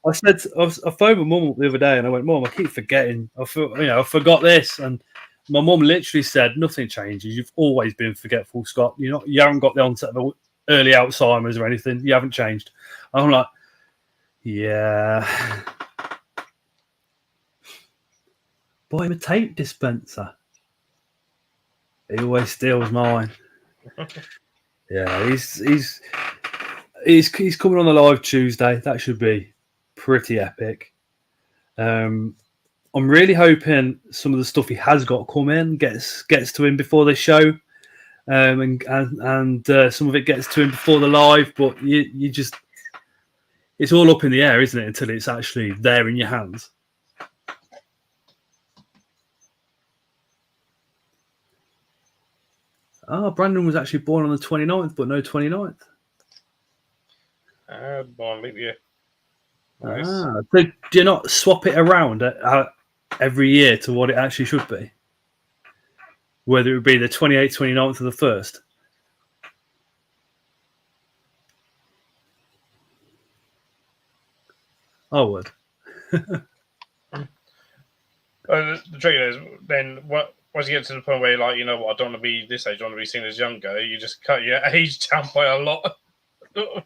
I phoned my mum the other day, and I went, "Mum, I keep forgetting. I forgot this." And my mum literally said, "Nothing changes. You've always been forgetful, Scott. You haven't got the onset of early Alzheimer's or anything. You haven't changed." And I'm like, "Yeah." Buy him a tape dispenser. He always steals mine. Yeah, he's coming on the live Tuesday. That should be pretty epic. I'm really hoping some of the stuff he has got come in gets to him before the show, and some of it gets to him before the live. But you just, it's all up in the air, isn't it? Until it's actually there in your hands. Oh, Brandon was actually born on the 29th, but no 29th. Born leap year. Nice. So do you not swap it around every year to what it actually should be? Whether it would be the 28th, 29th, or the 1st? I would. The trick is then once you get to the point where you're like, you know what, I don't want to be this age, I want to be seen as younger, you just cut your age down by a lot. Well,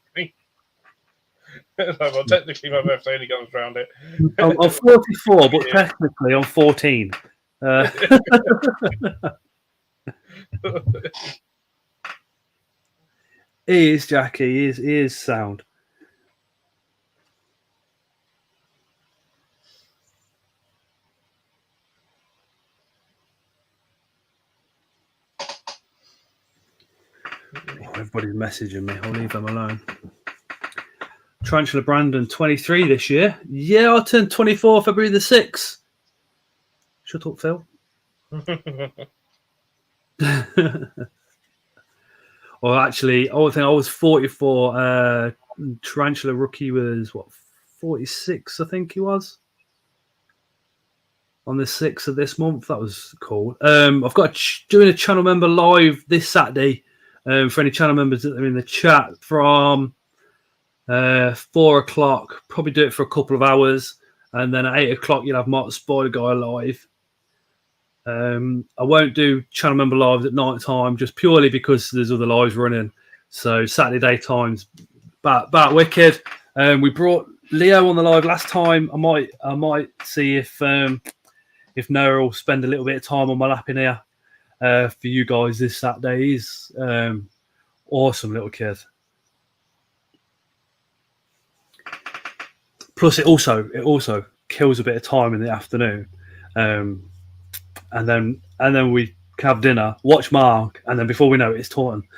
technically my birthday only comes around it. I'm 44, but technically I'm 14. He is, Jackie. He is sound. Everybody's messaging me. I'll leave them alone. Tarantula Brandon, 23 this year. Yeah, I turned 24 February the 6th. Shut up, Phil. Well, actually, I think I was 44. Tarantula Rookie was, 46, I think he was. On the 6th of this month. That was cool. I've got doing a channel member live this Saturday. For any channel members that are in the chat from 4 o'clock, probably do it for a couple of hours, and then at 8 o'clock you'll have Mark the Spider Guy live. I won't do channel member lives at night time just purely because there's other lives running. So Saturday daytime's back wicked. We brought Leo on the live last time. I might see if Noah will spend a little bit of time on my lap in here for you guys this Saturday. He's awesome little kid. Plus, it also kills a bit of time in the afternoon, and then we can have dinner, watch Mark, and then before we know it, it's Taunton.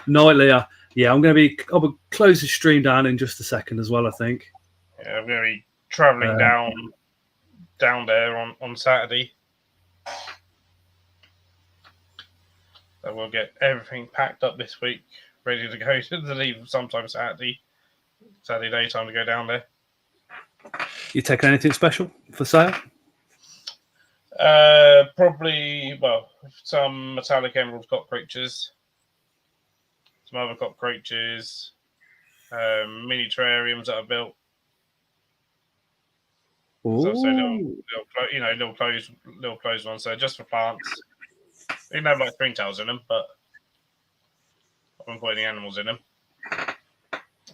Night, Leah. Yeah, I'll close the stream down in just a second as well, I think. Yeah, I'm going to be travelling down there on Saturday. So we'll get everything packed up this week, ready to go to leave sometime Saturday daytime to go down there. You taking anything special for sale? Probably, some metallic emerald cock creatures, some other cock creatures, mini terrariums that are built. So little closed ones. So just for plants. You can have like springtails in them, but I haven't put any animals in them.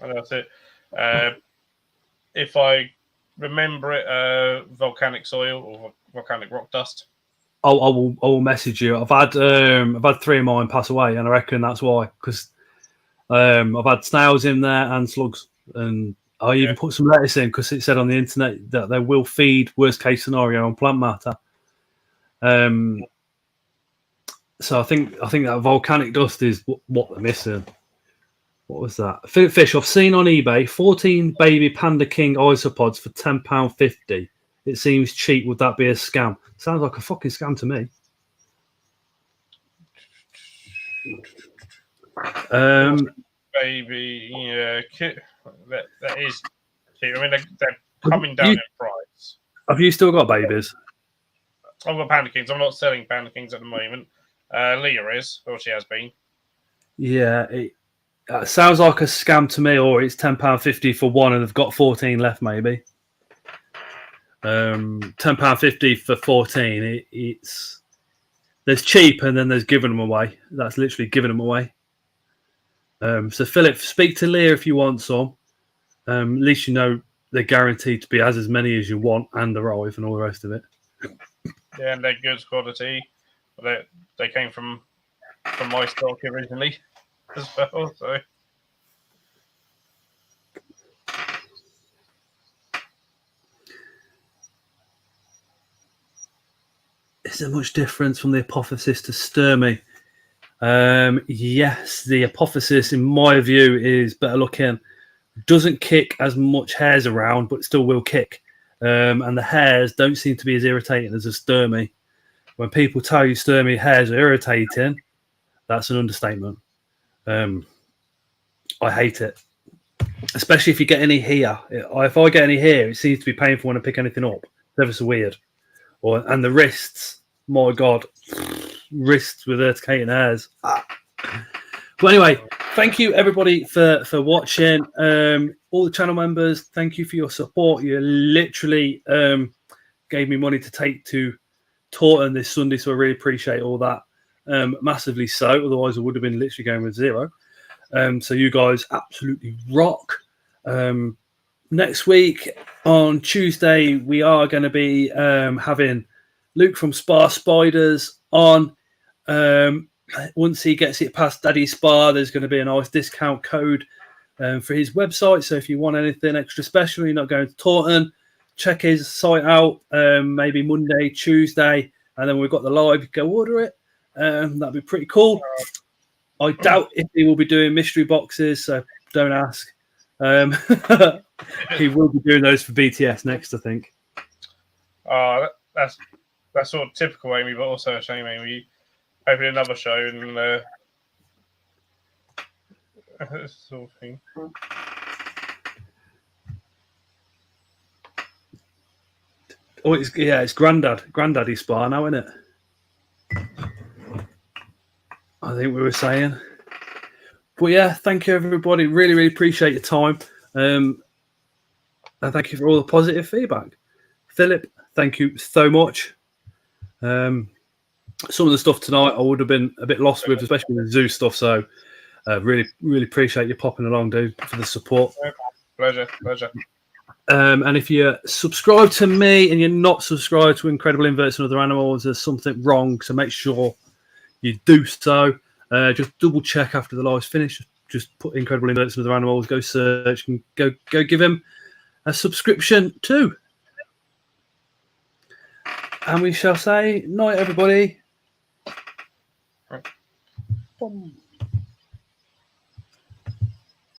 And that's it. If I remember it, volcanic soil or volcanic rock dust. I will message you. I've had 3 of mine pass away, and I reckon that's why. Because I've had snails in there and slugs, and I even put some lettuce in because it said on the internet that they will feed worst case scenario on plant matter. So I think that volcanic dust is what they're missing. What was that? Philip Fish, I've seen on eBay 14 baby Panda King isopods for £10.50. It seems cheap. Would that be a scam? Sounds like a fucking scam to me. Baby, yeah, that is cheap. I mean, they're coming down in price. Have you still got babies? I've got Panda Kings. I'm not selling Panda Kings at the moment. Leah is, or she has been. Yeah, it sounds like a scam to me, or it's £10.50 for one, and they've got 14 left, maybe. £10.50 for 14. It's there's cheap, and then there's giving them away. That's literally giving them away. So Philip, speak to Leah if you want some. At least you know they're guaranteed to be as many as you want and arrive and all the rest of it. Yeah, and they're good quality. They came from my stock originally as well. So is there much difference from the apophysis to Sturmy? Yes, the apophysis, in my view, is better looking. Doesn't kick as much hairs around, but still will kick. And the hairs don't seem to be as irritating as a Sturmy. When people tell you Sturmy hairs are irritating, that's an understatement. I hate it, especially if you get any here. If I get any here, it seems to be painful when I pick anything up. It's ever so weird. And the wrists, my God, wrists with urticating hairs. But anyway, thank you everybody for watching. All the channel members, thank you for your support. You literally gave me money to take to Taunton this Sunday, so I really appreciate all that. Massively so. Otherwise, I would have been literally going with zero. So you guys absolutely rock. Next week on Tuesday, we are going to be having Luke from Spa Spiders on. Once he gets it past Daddy Spa, there's going to be a nice discount code for his website. So if you want anything extra special, you're not going to Taunton, check his site out maybe Monday, Tuesday, and then we've got the live. You go order it. That'd be pretty cool. I doubt if he will be doing mystery boxes, so don't ask. He will be doing those for BTS next, I think. That's sort of typical Amy, but also a shame, Amy. Hopefully another show and this sort of thing. Oh, it's Granddaddy Spa now, isn't it? I think we were saying. But yeah, thank you everybody. Really, really appreciate your time. And thank you for all the positive feedback. Philip, thank you so much. Some of the stuff tonight I would have been a bit lost with, especially the zoo stuff. So really, really appreciate you popping along, dude, for the support. Pleasure. And if you subscribe to me and you're not subscribed to Incredible Inverts and Other Animals, there's something wrong. So make sure you do so. Just double check after the live's finished. Just put Incredible Inverts and Other Animals, go search and go give him a subscription too. And we shall say night, everybody. Right.